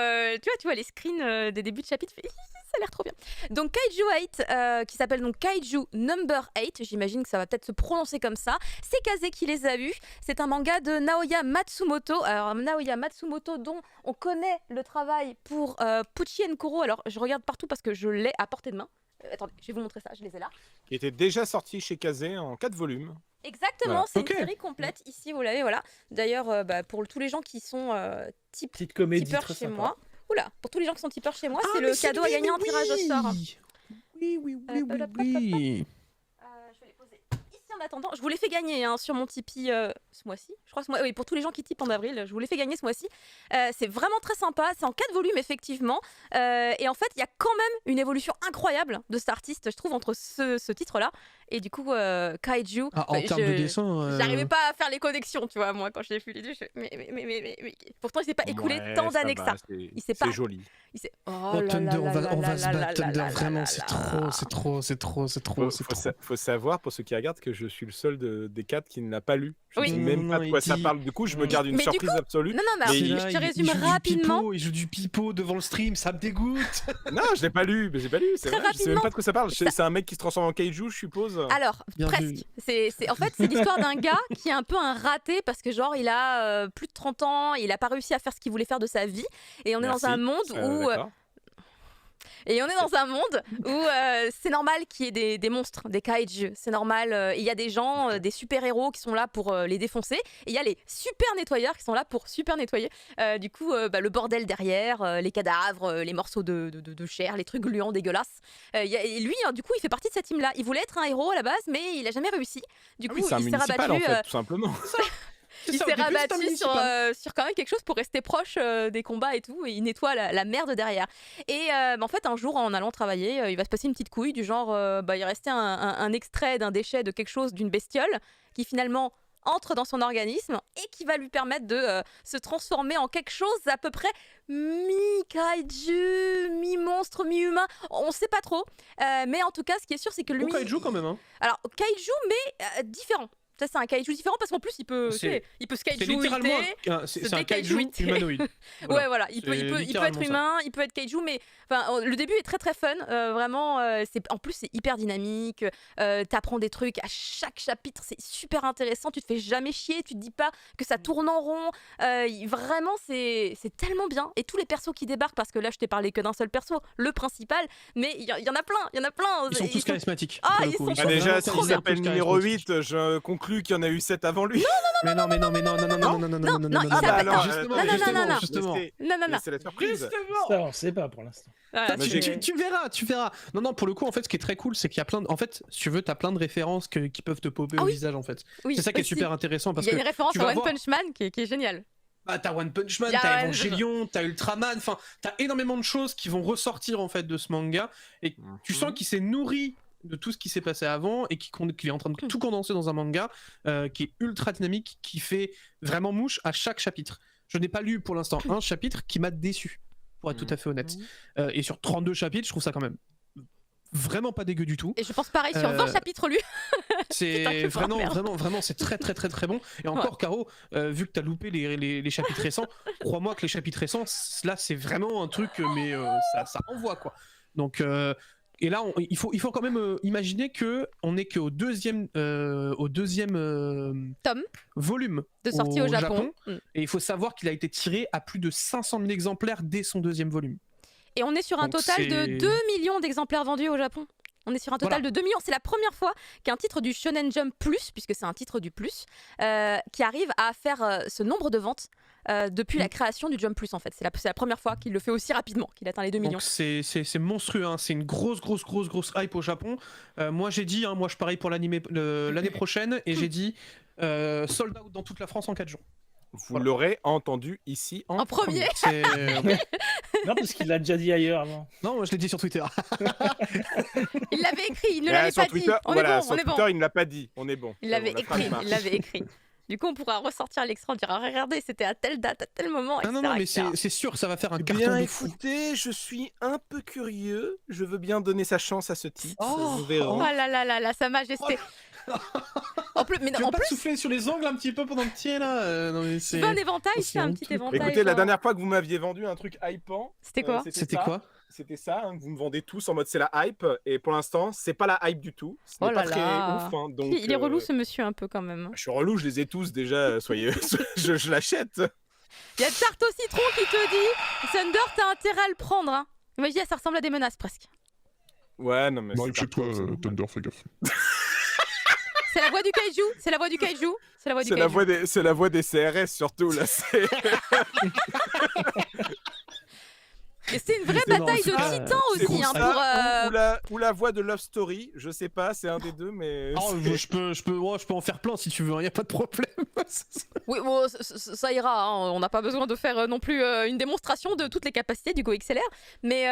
tu vois les screens des débuts de chapitre, ça a l'air trop bien. Donc Kaiju 8, qui s'appelle donc Kaiju Number 8, j'imagine que ça va peut-être se prononcer comme ça. C'est Kazé qui les a eus. C'est un manga de Naoya Matsumoto. Alors Naoya Matsumoto, dont on connaît le travail pour Pucci & Kuro. Alors je regarde partout parce que je l'ai à portée de main. Attendez, je vais vous montrer ça, je les ai là. Qui était déjà sorti chez Kazé en 4 volumes. Exactement, Voilà. c'est Ok. une série complète. Ici, vous l'avez, voilà. D'ailleurs, pour tous les gens qui sont Petite comédie tipeurs très chez sympa. moi, oula, pour tous les gens qui sont tipeurs chez moi, Ah, c'est mais le cadeau à lui, gagner en mais tirage au sort. Oui. Je vais les poser ici en attendant. Je vous les fais gagner une mon Tipeee ce mois-ci. Je crois oui, pour tous les gens qui typent en avril, je vous les fais gagner ce mois-ci. C'est vraiment très sympa. C'est en 4 volumes, effectivement. Et en fait, il y a quand même une évolution incroyable de cet artiste, je trouve, entre ce titre-là et du coup Kaiju. Ah, en termes de dessin. J'arrivais pas à faire les connexions, tu vois, moi, quand je l'ai vu les deux. Mais pourtant, il s'est pas écoulé Ouais, tant d'années que va, ça. C'est Il s'est pas. joli. Oh Oh, là Thunder, là on là va se là battre, là Thunder, là vraiment, là c'est là. trop. Faut savoir, pour ceux qui regardent, que je suis le seul des 4 qui ne l'a pas lu. Je Oui. ne sais même pas de quoi ça il dit- parle. Du coup, je me garde une Mais du surprise absolue. Non, mais Mais alors, je te résume rapidement. Il joue du pipeau devant le stream, ça me dégoûte. Non, je l'ai pas lu. Mais j'ai pas lu. C'est Très vrai, je sais même rapidement. pas de quoi ça parle. Ça- C'est un mec qui se transforme en kaiju, je suppose. Alors, Bien presque. vu. En fait, c'est l'histoire d'un gars qui est un peu un raté parce que, genre, il a plus de 30 ans, il a pas réussi à faire ce qu'il voulait faire de sa vie. Et on est dans un monde où. D'accord. C'est normal qu'il y ait des monstres, des kaiju. C'est normal. Il y a des gens, des super-héros qui sont là pour les défoncer. Et il y a les super nettoyeurs qui sont là pour super nettoyer. Le bordel derrière, les cadavres, les morceaux de chair, les trucs gluants dégueulasses. Et lui, du coup, il fait partie de cette team-là. Il voulait être un héros à la base, mais il a jamais réussi. Du coup, Oui, c'est un il s'est municipal en rabattu. fait, tout simplement. Il s'est rabattu sur quand même quelque chose pour rester proche des combats et tout, et il nettoie la merde derrière. Et en fait, un jour, en allant travailler, il va se passer une petite couille du genre, il restait un extrait d'un déchet de quelque chose, d'une bestiole, qui finalement entre dans son organisme et qui va lui permettre de se transformer en quelque chose à peu près mi-kaiju, mi-monstre, mi-humain. On sait pas trop, mais en tout cas, ce qui est sûr, c'est que lui... Kaiju quand même, hein. Alors, kaiju, mais différent. Ça, c'est un kaiju différent parce qu'en plus, il peut se C'est littéralement kaijuiter. c'est un kaiju humanoïde. Ouais, voilà, il peut être littéralement humain, il peut être kaiju, mais le début est très très fun. Vraiment, en plus, c'est hyper dynamique. T'apprends des trucs à chaque chapitre, c'est super intéressant. Tu te fais jamais chier, tu te dis pas que ça tourne en rond. Vraiment, c'est tellement bien. Et tous les persos qui débarquent, parce que là, je t'ai parlé que d'un seul perso, le principal, mais il y en a plein. Ils sont tous charismatiques. Ah, pour le ils coup. sont Ah, déjà, trop s'il bien. s'appelle numéro 8, je conclus qu'il y en a eu 7 avant lui. Mais non, il s'appelle- justement. C'est la surprise. Ça, on sait pas pour l'instant. Voilà. Mais j'ai- Tu verras. Non, pour le coup, en fait, ce qui est très cool, c'est qu'il y a plein de... En fait, si tu veux, t'as plein de références qui peuvent te popper Ah au oui. visage, en fait. Oui, C'est ça qui est aussi. super intéressant, parce Il y a que une référence tu à vas One voir- Punch Man qui est géniale. t'as One Punch Man, Il y a t'as One- Evangelion, t'as Ultraman, enfin, t'as énormément de choses qui vont ressortir, en fait, de ce manga, et tu sens qu'il s'est nourri de tout ce qui s'est passé avant, et qu'il est en train de tout condenser dans un manga qui est ultra dynamique, qui fait vraiment mouche à chaque chapitre. Je n'ai pas lu, pour l'instant, un chapitre qui m'a déçu, pour être tout à fait honnête. Et sur 32 chapitres, je trouve ça quand même vraiment pas dégueu du tout. Et je pense pareil sur 20 chapitres lus. C'est Putain, vraiment, merde. vraiment, c'est très bon. Et encore, Caro, vu que t'as loupé les chapitres récents, crois-moi que les chapitres récents, là, c'est vraiment un truc, mais ça envoie, quoi. Donc, et là, il faut quand même imaginer que on est qu'au deuxième Tome volume de sortie au Japon. Et il faut savoir qu'il a été tiré à plus de 500 000 exemplaires dès son deuxième volume. Et on est sur un Donc total de c'est- 2 millions d'exemplaires vendus au Japon. On est sur un total de 2 millions. C'est la première fois qu'un titre du Shonen Jump Plus, puisque c'est un titre du Plus, qui arrive à faire ce nombre de ventes depuis la création du Jump Plus, en fait. C'est la première fois qu'il le fait aussi rapidement, qu'il atteint les 2 millions. Donc c'est monstrueux, hein. C'est une grosse hype au Japon. Moi j'ai dit, hein, moi je parie pour l'année prochaine, et j'ai dit sold out dans toute la France en 4 jours. Vous l'aurez entendu ici en En premier. C'est- Non, parce qu'il l'a déjà dit ailleurs avant. Non, moi je l'ai dit sur Twitter. Il l'avait écrit, il ne Mais l'avait sur pas Twitter, dit. On voilà, est bon, sur on est bon. Twitter, il ne l'a pas dit. On est bon. Il l'avait La phrase écrit, marche. il l'avait écrit. Du coup, on pourra ressortir l'extrait, on dira regardez, c'était à telle date, à tel moment, Ah etc. non, mais etc. c'est sûr, ça va faire un Eh carton bien, de fou. écoutez, je suis un peu curieux. Je veux bien donner sa chance à ce titre. Oh, Nous verrons. Oh là là là là, Sa Majesté. En plus, mais Tu veux en pas plus, te souffler sur les ongles un petit peu pendant que tu es là non, mais tu veux un éventail, c'est c'est un honteux. petit éventail. Écoutez, la genre. dernière fois que vous m'aviez vendu un truc hypant, C'était quoi C'était ça. quoi? C'était ça, hein, vous me vendez tous en mode c'est la hype, et pour l'instant, c'est pas la hype du tout. Ce Oh n'est pas là très là. ouf. Hein, donc, Il est relou ce monsieur un peu quand même. Je suis relou, je les ai tous déjà, soyez. je l'achète. Il y a Tarte au citron qui te dit Thunder, t'as intérêt à le prendre. Hein. Imagine, ça ressemble à des menaces presque. Ouais, non, mais. Non, c'est chez toi, pas cool, Thunder, fais gaffe. C'est la voix du kaiju. C'est la voix du kaiju. C'est la voix du C'est kaiju. c'est la voix des CRS surtout là. C'est Et c'est une vraie C'est bataille de marrant, titans c'est aussi. ou Hein, ça, pour, ou la voix de Love Story, je sais pas, c'est un des deux, mais. Oh, c'est- je peux en faire plein si tu veux, y a pas de problème. Oui, bon, ça ira. Hein. On n'a pas besoin de faire non plus une démonstration de toutes les capacités du Go XLR. Mais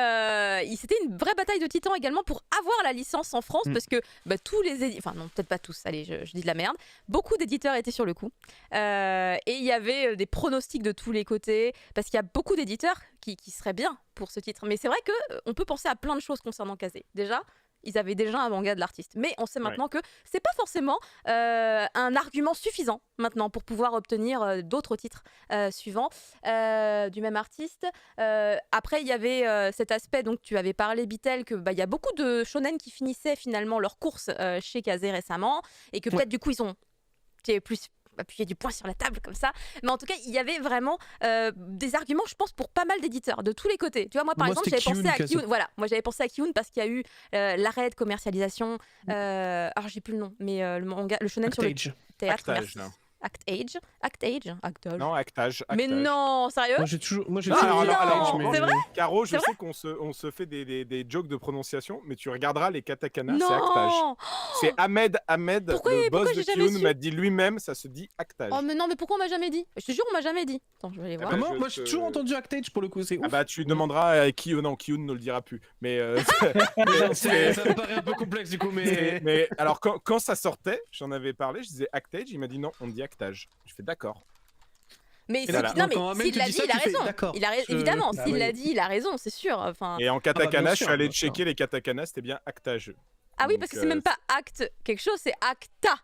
c'était une vraie bataille de titans également pour avoir la licence en France parce que bah, tous les éditeurs, enfin non, peut-être pas tous, allez, je dis de la merde. Beaucoup d'éditeurs étaient sur le coup. Et il y avait des pronostics de tous les côtés parce qu'il y a beaucoup d'éditeurs qui seraient bien pour ce titre. Mais c'est vrai qu'on peut penser à plein de choses concernant Kazé. Déjà, ils avaient déjà un manga de l'artiste. Mais on sait maintenant que c'est pas forcément un argument suffisant maintenant pour pouvoir obtenir d'autres titres suivants du même artiste. Après, il y avait cet aspect, donc tu avais parlé, Bitel, que il y a beaucoup de shonen qui finissaient finalement leur course chez Kazé récemment et que peut-être du coup ils ont plus appuyer du poing sur la table comme ça, mais en tout cas il y avait vraiment des arguments, je pense, pour pas mal d'éditeurs de tous les côtés. Tu vois, moi par exemple j'avais pensé à Kiun, voilà, moi j'avais pensé à Kiun parce qu'il y a eu l'arrêt de commercialisation, alors j'ai plus le nom, mais le manga, le shonen sur le théâtre, Actage, merci. là. Actage. Non, Actage. Mais non, sérieux? Moi j'ai toujours c'est vrai? Caro, je C'est sais qu'on se fait des jokes de prononciation, mais tu regarderas les katakana, Non. c'est Actage. C'est Ahmed, Pourquoi le boss de j'ai jamais Kiun, su m'a dit lui-même, ça se dit Actage. Oh mais non, mais pourquoi on m'a jamais dit? Je te jure, on m'a jamais dit. Attends, je vais aller voir. bah, Moi j'ai toujours entendu Actage pour le coup, c'est ouf. Ah bah tu demanderas à Kiun, non, Kiun ne le dira plus. Mais Ça me paraît un peu complexe du coup, mais alors quand ça sortait, j'en avais parlé, je disais Actage, il m'a dit non, on dit Actage. Je fais d'accord. Mais voilà. non, Donc, quand un mais mec s'il te l'a dit dit, ça, il a tu fais, raison. d'accord. Évidemment, Bah s'il oui. l'a dit, il a raison, c'est sûr. Enfin... Et en bien katakana, je sûr, suis allé bien sûr. checker les katakana, c'était bien Actage. Ah oui, Donc, parce que c'est même pas acte quelque chose, c'est acta.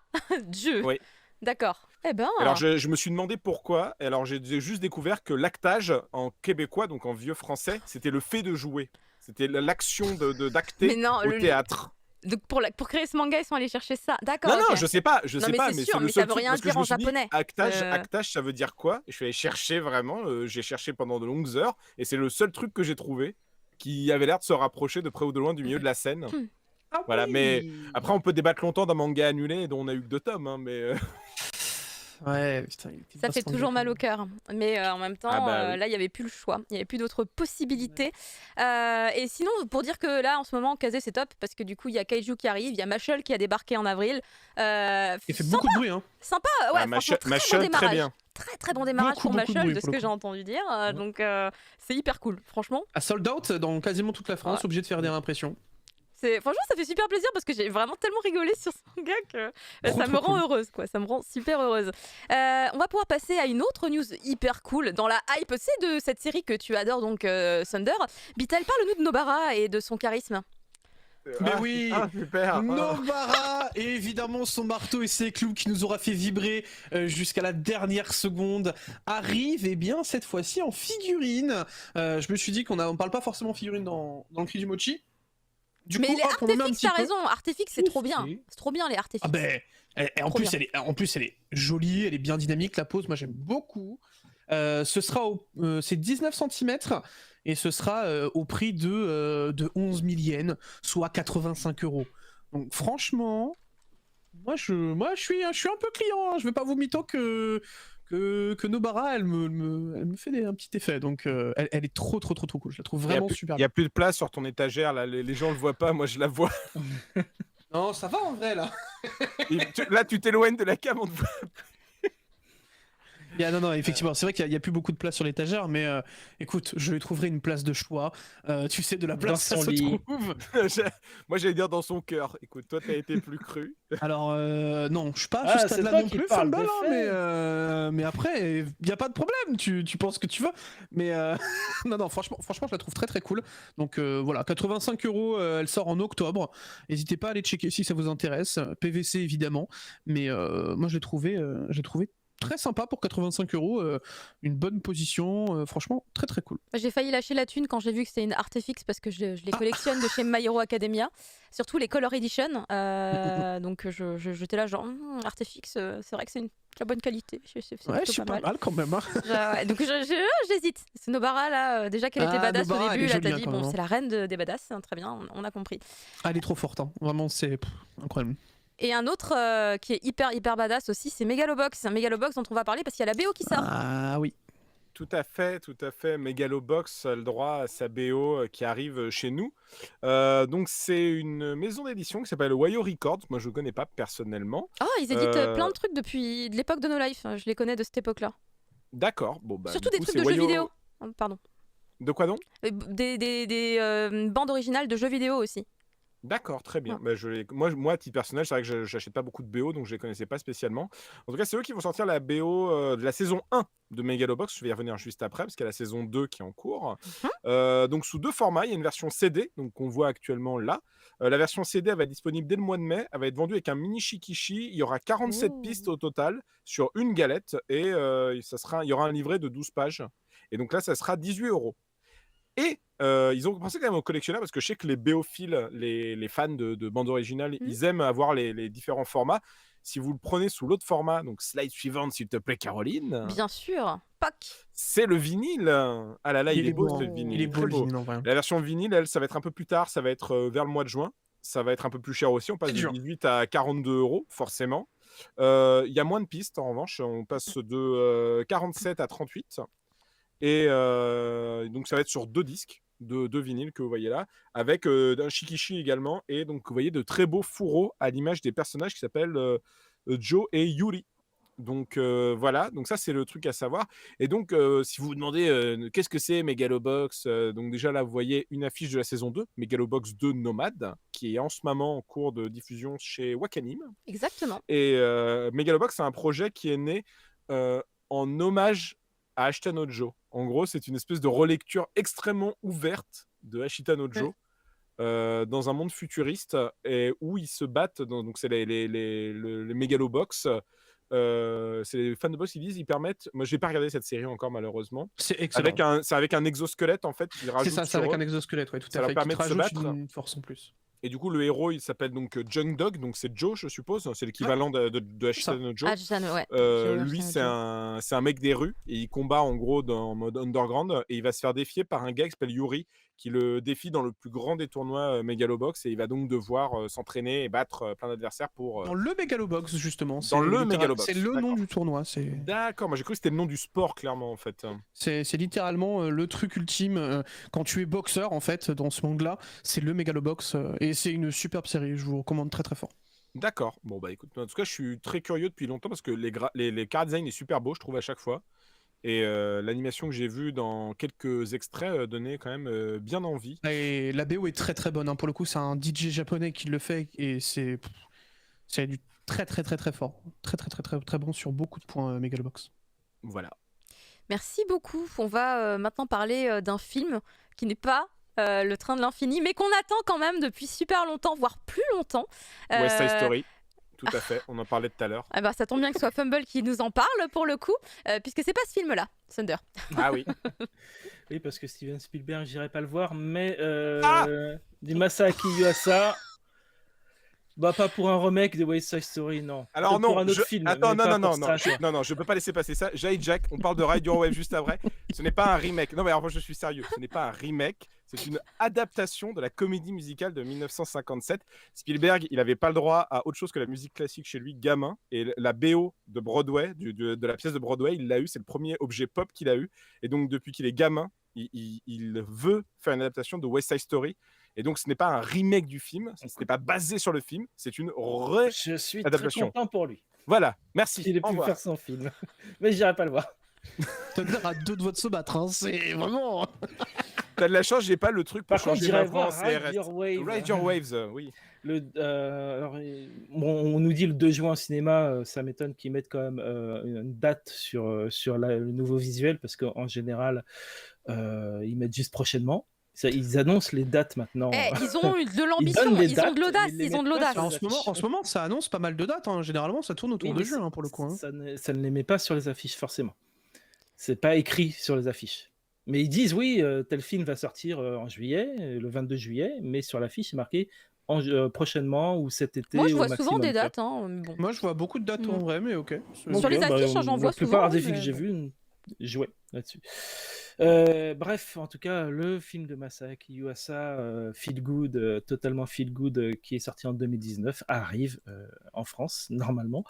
Dieu. Oui. D'accord. Eh ben. Alors je me suis demandé pourquoi, et alors j'ai juste découvert que l'actage en québécois, donc en vieux français, c'était le fait de jouer. C'était l'action Mais d'acter non, au théâtre. Donc pour créer ce manga, ils sont allés chercher ça. D'accord. Non, ok. non, je sais pas, Non, mais c'est c'est sûr, le mais seul ça veut truc, rien parce que dire je me en suis dit, japonais. Actage, ça veut dire quoi? Et je suis allé chercher vraiment, j'ai cherché pendant de longues heures, et c'est le seul truc que j'ai trouvé qui avait l'air de se rapprocher de près ou de loin du milieu de la scène. Ah Voilà, oui. mais après on peut débattre longtemps d'un manga annulé dont on a eu que 2 tomes, hein, mais Ouais, putain, il était Ça fait vachement toujours bien. mal au cœur. Mais en même temps, Ah bah oui. là, il n'y avait plus le choix. Il n'y avait plus d'autres possibilités. Et sinon, pour dire que là, en ce moment, Kazé, c'est top. Parce que du coup, il y a Kaiju qui arrive. Il y a Machel qui a débarqué en avril. Il fait beaucoup de bruit, hein. Sympa, ouais, Ah, franchement, très bon Machel, démarrage. très bien. Très bon démarrage Beaucoup, pour beaucoup de Machel, bruit de pour ce le que j'ai coup. entendu dire. Donc, c'est hyper cool, franchement. À sold out dans quasiment toute la France, Ouais. obligé de faire des réimpressions. Franchement, ça fait super plaisir parce que j'ai vraiment tellement rigolé sur ce manga que Trop, ça me trop rend cool. heureuse, quoi. Ça me rend super heureuse. On va pouvoir passer à une autre news hyper cool dans la hype, c'est de cette série que tu adores, donc Thunder. Bital, parle-nous de Nobara et de son charisme. Mais oui, super. Nobara et évidemment son marteau et ses clous qui nous aura fait vibrer jusqu'à la dernière seconde arrive et bien cette fois-ci en figurine. Je me suis dit on parle pas forcément figurine dans le cri du mochi. Du Mais coup, les hop, on le met un artefixes, petit t'as peu. raison, artefixes c'est trop bien. Si. C'est trop bien les artefixes. Ah ben, en Trop plus, bien. en plus elle est jolie, elle est bien dynamique la pose, moi j'aime beaucoup. Ce sera c'est 19 cm et ce sera au prix de 11 000 yens, soit 85 €. Donc franchement, moi je suis un peu client, hein. Je vais pas vous mytho que Nobara elle me fait un petit effet, donc elle est trop cool, je la trouve vraiment super Il y a plus de place sur ton étagère là, les gens le voient pas, moi je la vois. Non, ça va en vrai là. Là tu t'éloignes de la cam, on te voit. Non, effectivement, c'est vrai qu'il y a plus beaucoup de place sur l'étagère, mais écoute, je lui trouverai une place de choix. Tu sais, de la place Dans ça son se lit. trouve. Moi j'allais dire dans son cœur. Écoute, toi t'as été plus cru. Alors, non, je suis pas à Ah, ce c'est stade-là toi non qui plus, parles Fumble, des hein, mais après, il y a pas de problème, tu penses ce que tu veux, mais non, franchement, je la trouve très cool. Donc voilà, 85 €, elle sort en octobre. N'hésitez pas à aller checker si ça vous intéresse. PVC évidemment, mais moi j'ai trouvé très sympa pour 85 €, une bonne position, franchement très cool. J'ai failli lâcher la thune quand j'ai vu que c'était une artefix parce que je les collectionne de chez My Hero Academia, surtout les Color Edition. Donc j'étais là genre artefix, c'est vrai que c'est de la bonne qualité. C'est Ouais, plutôt c'est pas pas mal. mal quand même. Hein. Ouais, donc j'hésite. C'est Nobara là, déjà qu'elle était badass Nobara, au elle début, est là t'as jolie, dit quand bon même, hein. c'est la reine des badass, hein, très bien, on a compris. Ah, elle est trop forte, hein. Vraiment c'est incroyable. Et un autre qui est hyper badass aussi, c'est Megalobox. C'est un Megalobox dont on va parler parce qu'il y a la BO qui sort. Ah oui. Tout à fait. Megalobox a le droit à sa BO qui arrive chez nous. Donc c'est une maison d'édition qui s'appelle Wayo Records. Moi je ne connais pas personnellement. Ah, ils éditent plein de trucs depuis l'époque de No Life. Je les connais de cette époque-là. D'accord. Bon, bah, Surtout du des coup, trucs de c'est jeux Wayo- vidéo. Pardon. De quoi donc? Des bandes originales de jeux vidéo aussi. D'accord, très bien. Ouais. Bah, moi, à titre personnel, c'est vrai que j'achète pas beaucoup de BO, donc je les connaissais pas spécialement. En tout cas, c'est eux qui vont sortir la BO de la saison 1 de Megalobox. Je vais y revenir juste après, parce qu'il y a la saison 2 qui est en cours. Donc sous deux formats, il y a une version CD, donc qu'on voit actuellement là. La version CD, elle va être disponible dès le mois de mai. Elle va être vendue avec un mini shikishi. Il y aura 47 pistes au total sur une galette, et il y aura un livret de 12 pages. Et donc là, ça sera 18 €. Et ils ont pensé quand même aux collectionneurs, parce que je sais que les BO-philes, les fans de bandes originales, ils aiment avoir les différents formats. Si vous le prenez sous l'autre format, donc slide suivante s'il te plaît Caroline, Bien sûr. Pac. c'est le vinyle. Ah là là, il est beau ce vinyle. Il est beau Très le vinyle en vrai. La version vinyle, elle, ça va être un peu plus tard, ça va être vers le mois de juin. Ça va être un peu plus cher aussi, on passe de dur. 18 à 42 € forcément. Il y a moins de pistes en revanche, on passe de 47 à 38. Et donc ça va être sur deux disques de vinyle que vous voyez là, avec un shikishi également, et donc vous voyez de très beaux fourreaux à l'image des personnages qui s'appellent Joe et Yuri. Donc voilà, donc ça c'est le truc à savoir. Et donc si vous vous demandez qu'est-ce que c'est Megalobox, donc déjà là vous voyez une affiche de la saison 2, Megalobox 2 Nomade, qui est en ce moment en cours de diffusion chez Wakanim. Exactement. Et Megalobox, c'est un projet qui est né en hommage à Ashita no Joe. En gros, c'est une espèce de relecture extrêmement ouverte de Ashita no Joe dans un monde futuriste, et où ils se battent. Donc, c'est les Megalobox. C'est les fans de box qui disent, ils permettent. Moi, je n'ai pas regardé cette série encore, malheureusement. C'est excellent. C'est avec un exosquelette, en fait, qui rajoute C'est ça, c'est sur avec eux. un exosquelette, ouais, tout Ça à leur fait. permet Qui te de se rajoute battre. une force en plus. Et du coup, le héros, il s'appelle donc Junk Dog, donc c'est Joe, je suppose. C'est l'équivalent de Ashita no Joe. Ah, ouais. Lui, c'est un mec des rues, et il combat en gros en mode underground, et il va se faire défier par un gars qui s'appelle Yuri, qui le défie dans le plus grand des tournois Megalobox, et il va donc devoir s'entraîner et battre plein d'adversaires pour... Dans le Megalobox, justement. Dans le Megalobox, C'est le nom d'accord. du tournoi. D'accord, moi j'ai cru que c'était le nom du sport, clairement, en fait. C'est littéralement le truc ultime quand tu es boxeur, en fait, dans ce monde-là. C'est le Megalobox. Et c'est une superbe série, je vous recommande très fort. D'accord, bon bah écoute, en tout cas je suis très curieux depuis longtemps, parce que les car design est super beau, je trouve, à chaque fois. Et l'animation que j'ai vue dans quelques extraits donnait quand même bien envie. Et la BO est très bonne, hein. Pour le coup, c'est un DJ japonais qui le fait, et c'est du très fort. Très bon sur beaucoup de points Megalobox. Voilà. Merci beaucoup. On va maintenant parler d'un film qui n'est pas le train de l'infini, mais qu'on attend quand même depuis super longtemps, voire plus longtemps. West Side Story, tout à fait, on en parlait tout à l'heure. Ah bah, ça tombe bien que ce soit Fumble qui nous en parle pour le coup, puisque c'est pas ce film-là, Thunder. Ah oui. Oui, parce que Steven Spielberg, j'irai pas le voir, mais Ah du Masaaki Yuasa, bah pas pour un remake de West Side Story, non. Alors Peut-être non, pour un autre film. attends, mais pas non, pour Stranger. non, je peux pas laisser passer ça. Jay Jack, on parle de Ride Your Wave juste après. Ce n'est pas un remake. Non mais alors moi je suis sérieux, ce n'est pas un remake, c'est une adaptation de la comédie musicale de 1957. Spielberg, il avait pas le droit à autre chose que la musique classique chez lui, gamin, et la BO de Broadway, de la pièce de Broadway, il l'a eu, c'est le premier objet pop qu'il a eu, et donc depuis qu'il est gamin, il veut faire une adaptation de West Side Story. Et donc, ce n'est pas un remake du film, ce n'est pas basé sur le film, c'est une Je suis très adaptation. content pour lui. Voilà, merci. Il ait Au pu revoir. faire son film. Mais j'irai pas le voir. Thunder a 2 doigts de se battre, hein. C'est vraiment. T'as de la chance, j'ai pas le truc pour Par contre, changer ma j'irai voix en voir Ride CRS. Your Wave. Ride Your Waves, oui. On nous dit le 2 juin au cinéma, ça m'étonne qu'ils mettent quand même une date sur le nouveau visuel, parce qu'en général, ils mettent juste prochainement. Ils annoncent les dates maintenant. Ils ont eu de l'ambition, donnent des ils ont dates, de l'audace, ils les ils ont de mettent pas l'audace. sur En ce moment, ça annonce pas mal de dates. Hein. Généralement, ça tourne autour Oui, de mais juin pour le coup. Hein. ça ne les met pas sur les affiches, forcément. C'est pas écrit sur les affiches. Mais ils disent, oui, tel film va sortir en juillet, le 22 juillet, mais sur l'affiche, c'est marqué prochainement ou cet été. Moi, je au vois souvent maximum, des tu vois. dates. Hein, mais bon. Moi, je vois beaucoup de dates en vrai, mais ok. Sur les affiches, j'en vois La plupart souvent, des films mais que j'ai bon. vus jouaient là-dessus. Bref, en tout cas, le film de Masaaki Yuasa, Feel Good, totalement Feel Good, qui est sorti en 2019, arrive en France, normalement,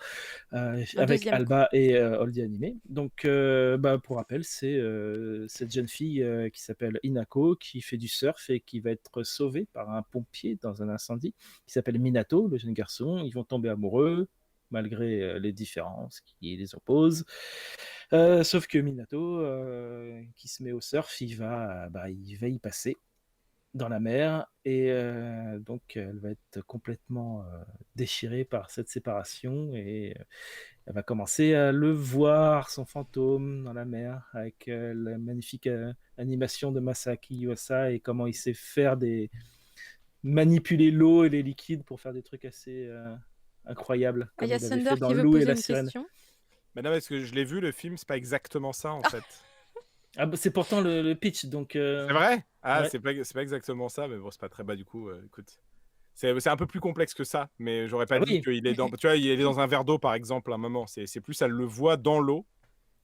avec deuxième Alba et Oldie Animé. Donc, pour rappel, c'est cette jeune fille qui s'appelle Inako, qui fait du surf et qui va être sauvée par un pompier dans un incendie, qui s'appelle Minato, le jeune garçon. Ils vont tomber amoureux, malgré les différences qui les opposent. Sauf que Minato, qui se met au surf, il va y passer dans la mer, et donc elle va être complètement déchirée par cette séparation, et elle va commencer à le voir, son fantôme, dans la mer, avec la magnifique animation de Masaaki Yuasa, et comment il sait manipuler l'eau et les liquides pour faire des trucs assez incroyables, Il comme y a il avait Thunder fait dans qui veut L'eau et poser la une sirène. question. Mais non, parce que je l'ai vu, le film, c'est pas exactement ça en fait. Ah bah, c'est pourtant le pitch, donc... C'est vrai? Ah, ouais. c'est pas exactement ça, mais bon, c'est pas très bas du coup. Écoute, c'est un peu plus complexe que ça, mais j'aurais pas Ah dit oui. qu'il est dans. Tu vois, il est dans un verre d'eau par exemple à un moment. C'est plus, elle le voit dans l'eau.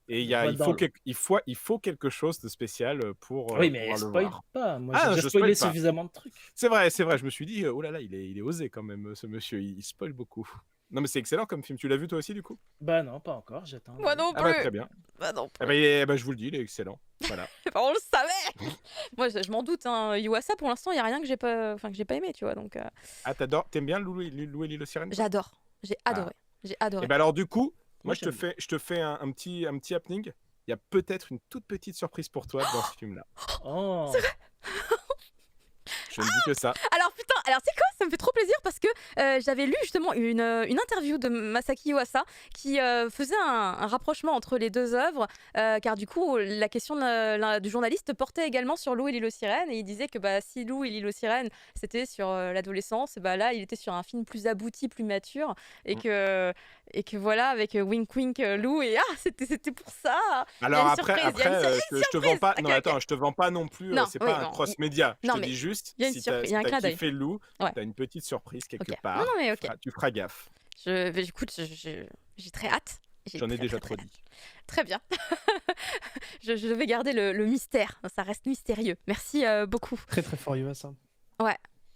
Et il faut quelque chose de spécial pour. Oui, mais pouvoir le spoil voir. pas. Moi, Ah, j'ai je déjà spoilé spoil pas. suffisamment de trucs. C'est vrai. Je me suis dit, oh là là, il est osé quand même, ce monsieur. Il spoil beaucoup. Non, mais c'est excellent comme film. Tu l'as vu toi aussi du coup? Bah non, pas encore, j'attends. Moi non Ah plus. bah très bien. Bah non Eh plus. ben, je vous le dis, il est excellent. Voilà. On le savait. Moi, je m'en doute. Hein. Yuasa, pour l'instant, il y a rien que j'ai pas aimé, tu vois. Donc, Ah, t'aimes bien Lou et l'île aux sirènes? j'adore. J'ai adoré. J'ai adoré. Et ben alors du coup, moi Moi, je te fais un petit happening. Il y a peut-être une toute petite surprise pour toi dans ce film-là. Oh. Je ne dis que ça. Alors putain, c'est quoi? Ça me fait trop plaisir parce que j'avais lu justement une interview de Masaaki Yuasa qui faisait un rapprochement entre les deux œuvres, car du coup la question du journaliste portait également sur Lou et l'île aux sirènes, et il disait que si Lou et l'île aux sirènes c'était sur l'adolescence, là il était sur un film plus abouti, plus mature, et que voilà, avec Wink Wink Lou, et c'était pour ça. Alors une surprise, il y a une je te vends pas. surprise. Non, Ok, attends, ok. je te vends pas non plus. Non, C'est oui, pas un non. cross-média. Je Non, te mais dis juste, il y a une si surprise, il y a un t'as clin d'œil. kiffé Lou, Ouais. t'as une petite surprise quelque Ok. part. Non, mais ok. Tu feras gaffe. Écoute, j'ai très hâte. J'ai J'en ai très, déjà très, trop très dit. hâte. Très bien. je vais garder le mystère. Ça reste mystérieux. Merci beaucoup. Très très fort, Yuasa.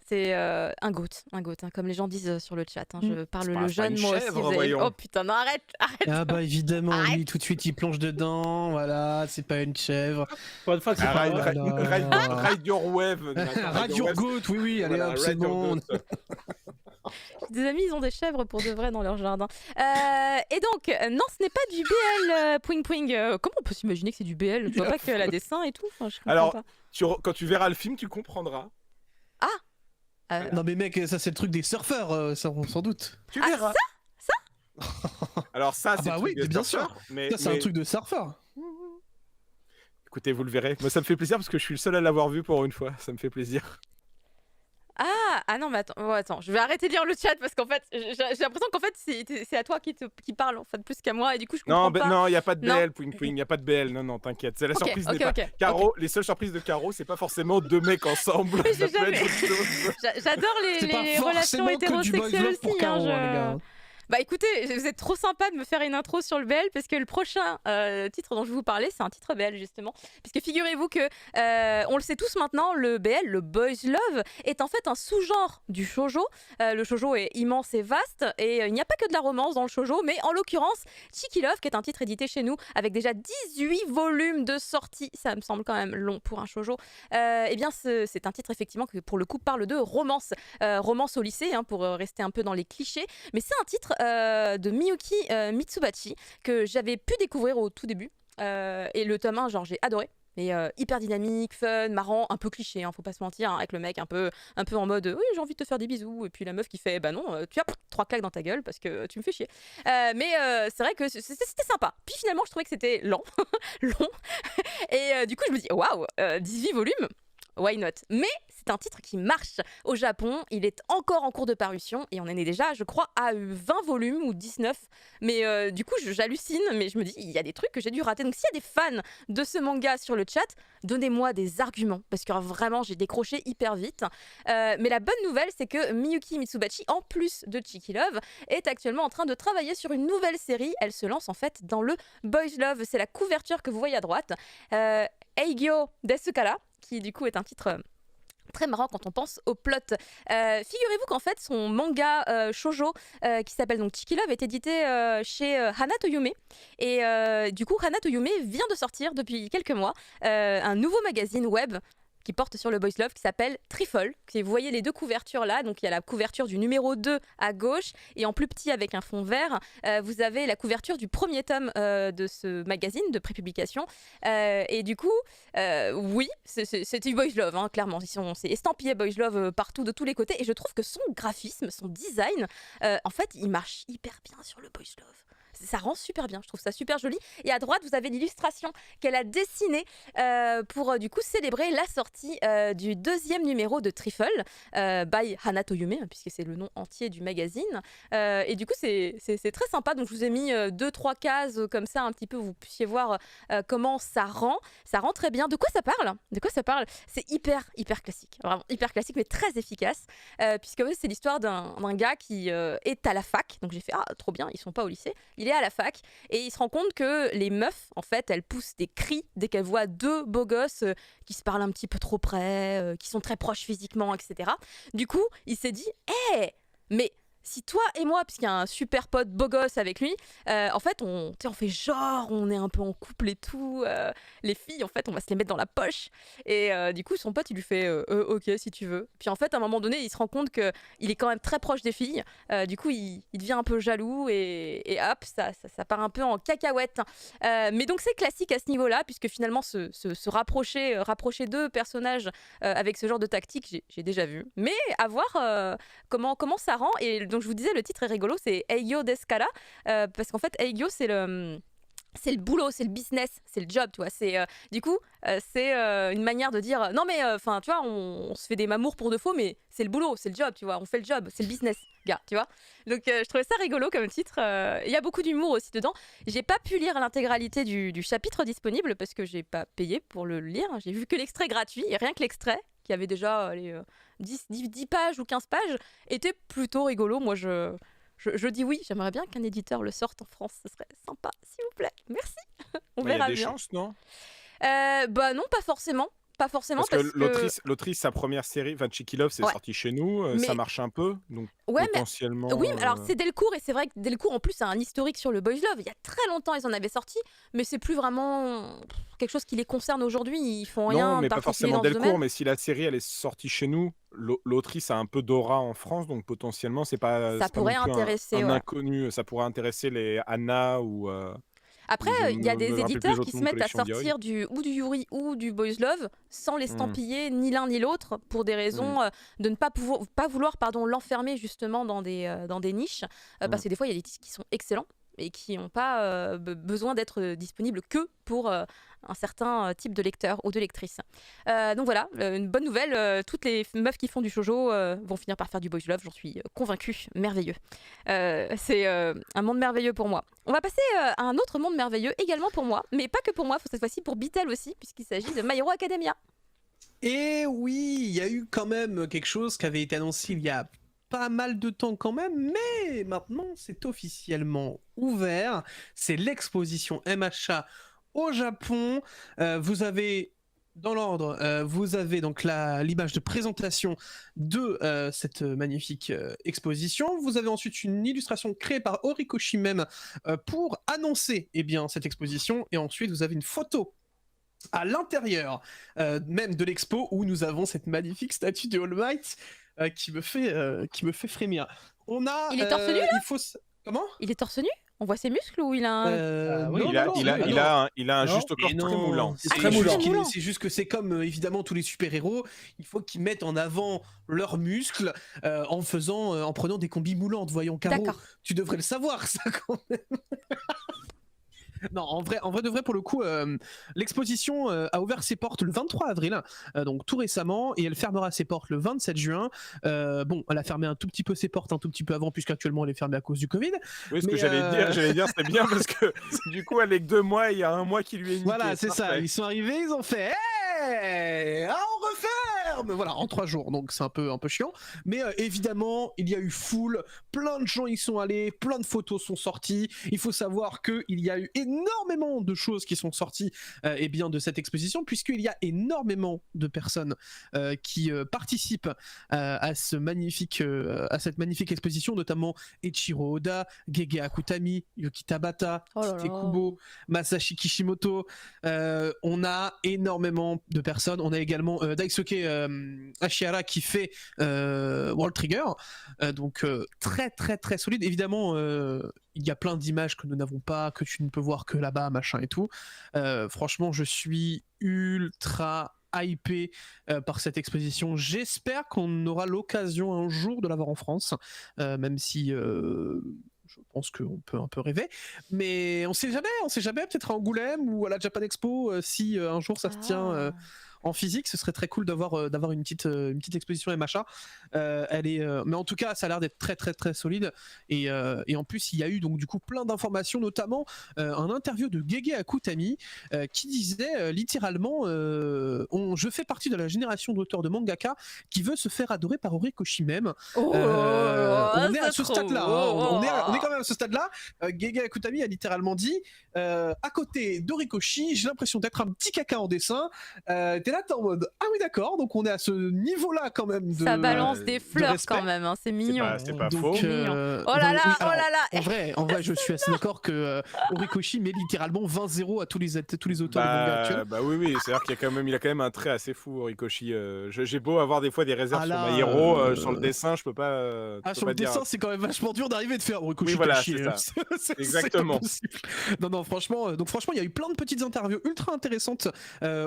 C'est un goat, hein, comme les gens disent sur le chat. Hein. Je parle C'est pas le une jeune, moi aussi. chèvre, Vous avez- voyons. Oh putain, non, arrête. Ah bah évidemment, Arrête. lui tout de suite il plonge dedans, voilà, c'est pas une chèvre. Pour une fois que c'est pas Ah, vrai. Ride your wave. Radio Goat, oui, oui, allez Voilà, hop, c'est Ride your bon. goat. Des amis, ils ont des chèvres pour de vrai dans leur jardin. Et donc, non, ce n'est pas du BL, Pouing Pouing. Comment on peut s'imaginer que c'est du BL? Tu vois pas qu'elle a des seins et tout? Enfin, je comprends Alors, pas. quand tu verras le film, tu comprendras. Non mais mec, ça c'est le truc des surfeurs, ça, on s'en doute. Tu Ah, verras. Alors ça, Ah c'est bah le oui, truc des bien surfeurs, sûr. Mais, Ça c'est un truc de surfeur. Écoute, écoutez, vous le verrez. Moi, ça me fait plaisir parce que je suis le seul à l'avoir vu pour une fois. Ça me fait plaisir. Ah non, mais attends, attends, je vais arrêter de lire le chat parce qu'en fait, j'ai l'impression qu'en fait, c'est à toi qui parle en fait plus qu'à moi et du coup, je comprends pas. Non, il n'y a pas de Non. BL, Pouing Pouing, il n'y a pas de BL. Non, t'inquiète. C'est la Ok, surprise ok, n'est pas. ok, Caro, les seules surprises de Caro, c'est pas forcément deux mecs ensemble. Mais Ça j'ai peut jamais- être autre chose. J'adore C'est pas les relations forcément que du boys hétérosexuelles love pour aussi. Caro, hein, les gars. Bah écoutez, vous êtes trop sympa de me faire une intro sur le BL parce que le prochain titre dont je vais vous parler, c'est un titre BL justement. Puisque figurez-vous que, on le sait tous maintenant, le BL, le Boys Love, est en fait un sous-genre du shoujo. Le shoujo est immense et vaste et il n'y a pas que de la romance dans le shoujo, mais en l'occurrence, Cheeky Love, qui est un titre édité chez nous avec déjà 18 volumes de sortie, ça me semble quand même long pour un shoujo, eh bien c'est un titre effectivement qui pour le coup parle de romance. Romance au lycée, hein, pour rester un peu dans les clichés, mais c'est un titre de Miyuki Mitsubachi que j'avais pu découvrir au tout début et le tome 1 genre j'ai adoré. Mais hyper dynamique, fun, marrant, un peu cliché, hein, faut pas se mentir, hein, avec le mec un peu en mode oui j'ai envie de te faire des bisous et puis la meuf qui fait bah non tu as 3 claques dans ta gueule parce que tu me fais chier. Mais c'est vrai que c'était sympa. Puis finalement je trouvais que c'était lent, long et du coup je me dis waouh 18 volumes. Why not? Mais c'est un titre qui marche au Japon, il est encore en cours de parution et on en est déjà, je crois, à 20 volumes ou 19. Mais du coup, j'hallucine, mais je me dis, il y a des trucs que j'ai dû rater. Donc s'il y a des fans de ce manga sur le chat, donnez-moi des arguments parce que vraiment, j'ai décroché hyper vite. Mais la bonne nouvelle, c'est que Miyuki Mitsubachi, en plus de Cheeky Love, est actuellement en train de travailler sur une nouvelle série. Elle se lance en fait dans le Boys Love. C'est la couverture que vous voyez à droite. Eigyo Desukara, qui du coup est un titre très marrant quand on pense au plot. Figurez-vous qu'en fait son manga shoujo qui s'appelle donc Cheeky Love est édité chez Hana Toyume et du coup Hana Toyume vient de sortir depuis quelques mois un nouveau magazine web qui porte sur le Boys Love qui s'appelle Trifle. Vous voyez les deux couvertures là, donc il y a la couverture du numéro 2 à gauche et en plus petit avec un fond vert, vous avez la couverture du premier tome de ce magazine de prépublication et du coup, oui, c'est du Boys Love, hein, clairement. C'est estampillé Boys Love partout de tous les côtés et je trouve que son graphisme, son design, en fait, il marche hyper bien sur le Boys Love. Ça rend super bien, je trouve ça super joli. Et à droite, vous avez l'illustration qu'elle a dessinée pour du coup célébrer la sortie du deuxième numéro de Trifle by Hana Toyume, puisque c'est le nom entier du magazine. Et du coup, c'est très sympa. Donc, je vous ai mis 2-3 cases comme ça, un petit peu, vous puissiez voir comment ça rend. Ça rend très bien. De quoi ça parle? De quoi ça parle? C'est hyper classique. Vraiment hyper classique, mais très efficace. Puisque c'est l'histoire d'un gars qui est à la fac. Donc, j'ai fait, ah, trop bien, ils sont pas au lycée. Il est à la fac et il se rend compte que les meufs, en fait, elles poussent des cris dès qu'elles voient deux beaux gosses qui se parlent un petit peu trop près, qui sont très proches physiquement, etc. Du coup, il s'est dit, hé, mais si toi et moi, puisqu'il y a un super pote beau gosse avec lui, en fait, on fait genre, on est un peu en couple et tout. Les filles, en fait, on va se les mettre dans la poche. Et du coup, son pote, il lui fait ok, si tu veux. Puis en fait, à un moment donné, il se rend compte qu'il est quand même très proche des filles. Du coup, il devient un peu jaloux et hop, ça part un peu en cacahuète. Mais donc, c'est classique à ce niveau-là, puisque finalement, se rapprocher deux personnages avec ce genre de tactique, j'ai déjà vu. Mais à voir comment ça rend. Et donc je vous disais, le titre est rigolo, c'est Eigyo Desukara, parce qu'en fait Eigyo c'est le boulot, c'est le business, c'est le job, tu vois. C'est du coup c'est une manière de dire non mais enfin tu vois, on se fait des mamours pour de faux, mais c'est le boulot, c'est le job, tu vois. On fait le job, c'est le business, gars, tu vois. Donc je trouvais ça rigolo comme titre. Il y a beaucoup d'humour aussi dedans. J'ai pas pu lire l'intégralité du chapitre disponible parce que j'ai pas payé pour le lire. J'ai vu que l'extrait gratuit et rien que l'extrait qui avait déjà 10 pages ou 15 pages était plutôt rigolo. Moi je dis oui, j'aimerais bien qu'un éditeur le sorte en France, ce serait sympa, s'il vous plaît. Merci. On verra bien. Il y a des chances, non? Bah non, pas forcément. Pas forcément parce que l'autrice, sa première série, enfin Cheeky Love, c'est sorti chez nous, mais ça marche un peu, donc ouais, potentiellement... Oui, alors c'est Delcourt, et c'est vrai que Delcourt, en plus, a un historique sur le Boys Love. Il y a très longtemps, ils en avaient sorti, mais c'est plus vraiment quelque chose qui les concerne aujourd'hui. Ils font rien non, mais de pas particulier forcément dans ce Delcourt, domaine. mais si la série, elle est sortie chez nous, l'autrice a un peu d'aura en France, donc potentiellement, c'est pas... Ça pourrait intéresser, un inconnu, ça pourrait intéresser les Anna ou... Après, il y a des éditeurs qui se mettent à collection sortir du Yuri ou du Boys Love sans l'estampiller ni l'un ni l'autre pour des raisons de ne pas vouloir l'enfermer justement dans des niches parce que des fois il y a des titres qui sont excellents et qui n'ont pas besoin d'être disponibles que pour un certain type de lecteur ou de lectrice. Donc voilà, une bonne nouvelle, toutes les meufs qui font du shoujo vont finir par faire du boys love, j'en suis convaincue, merveilleux. C'est un monde merveilleux pour moi. On va passer à un autre monde merveilleux également pour moi, mais pas que pour moi, cette fois-ci pour Bitel aussi, puisqu'il s'agit de My Hero Academia. Et oui, il y a eu quand même quelque chose qui avait été annoncé il y a pas mal de temps quand même, mais maintenant c'est officiellement ouvert. C'est l'exposition MHA au Japon. Vous avez dans l'ordre, vous avez donc l'image de présentation de cette magnifique exposition. Vous avez ensuite une illustration créée par Horikoshi même pour annoncer cette exposition. Et ensuite, vous avez une photo à l'intérieur même de l'expo où nous avons cette magnifique statue de All Might qui me fait frémir. On a, il est torse nu là Comment? Il est torse nu? On voit ses muscles ou il a un... Oui, il a un juste corps très moulant. C'est très moulant. C'est juste que c'est comme évidemment tous les super-héros, il faut qu'ils mettent en avant leurs muscles en prenant des combis moulantes. Voyons, Caro, tu devrais le savoir ça quand même. Non, en vrai de vrai, pour le coup, l'exposition a ouvert ses portes le 23 avril, donc tout récemment, et elle fermera ses portes le 27 juin. Bon, elle a fermé un tout petit peu ses portes un tout petit peu avant, puisqu'actuellement elle est fermée à cause du Covid. Oui, ce que j'allais dire, c'était bien parce que du coup, elle est que 2 mois, il y a 1 mois qui lui est niqué. Voilà, c'est ça. Ils sont arrivés, ils ont fait hey, on referme, voilà, en 3 jours, donc c'est un peu chiant. Mais évidemment, il y a eu plein de gens y sont allés, plein de photos sont sorties. Il faut savoir qu'il y a eu énormément de choses qui sont sorties de cette exposition, puisqu'il y a énormément de personnes qui participent à cette magnifique exposition, notamment Eiichiro Oda, Gege Akutami, Yuki Tabata, Tite Kubo, Masashi Kishimoto. On a énormément de personnes. On a également Daisuke Ashihara qui fait World Trigger, donc très très très solide. Évidemment, il y a plein d'images que nous n'avons pas, que tu ne peux voir que là-bas, machin et tout. Franchement, je suis ultra hypé par cette exposition. J'espère qu'on aura l'occasion un jour de la voir en France, même si je pense qu'on peut un peu rêver, mais on sait jamais, peut-être à Angoulême ou à la Japan Expo, si un jour ça se tient en physique, ce serait très cool d'avoir une petite exposition MHA. Mais en tout cas, ça a l'air d'être très très très solide. Et en plus, il y a eu donc du coup plein d'informations, notamment un interview de Gege Akutami qui disait littéralement je fais partie de la génération d'auteurs de mangaka qui veut se faire adorer par Horikoshi même. On est à ce stade-là. On est quand même à ce stade-là. Gege Akutami a littéralement dit à côté d'Horikoshi, j'ai l'impression d'être un petit caca en dessin. T'es là, t'es en mode ah oui d'accord, donc on est à ce niveau-là quand même. Ça balance des fleurs quand même, hein, c'est mignon. C'est pas donc, faux. Oh là là. En vrai, je suis assez d'accord que Horikoshi met littéralement 20-0 à tous les auteurs de manga actuels. Bah oui, c'est-à-dire qu'il y a quand même un trait assez fou, Horikoshi. J'ai beau avoir des fois des réserves sur My Hero, sur le dessin, je peux pas. Sur le dessin, c'est quand même vachement dur d'arriver et de faire Horikoshi. Oui, voilà, c'est ça. Exactement. Non, franchement, il y a eu plein de petites interviews ultra intéressantes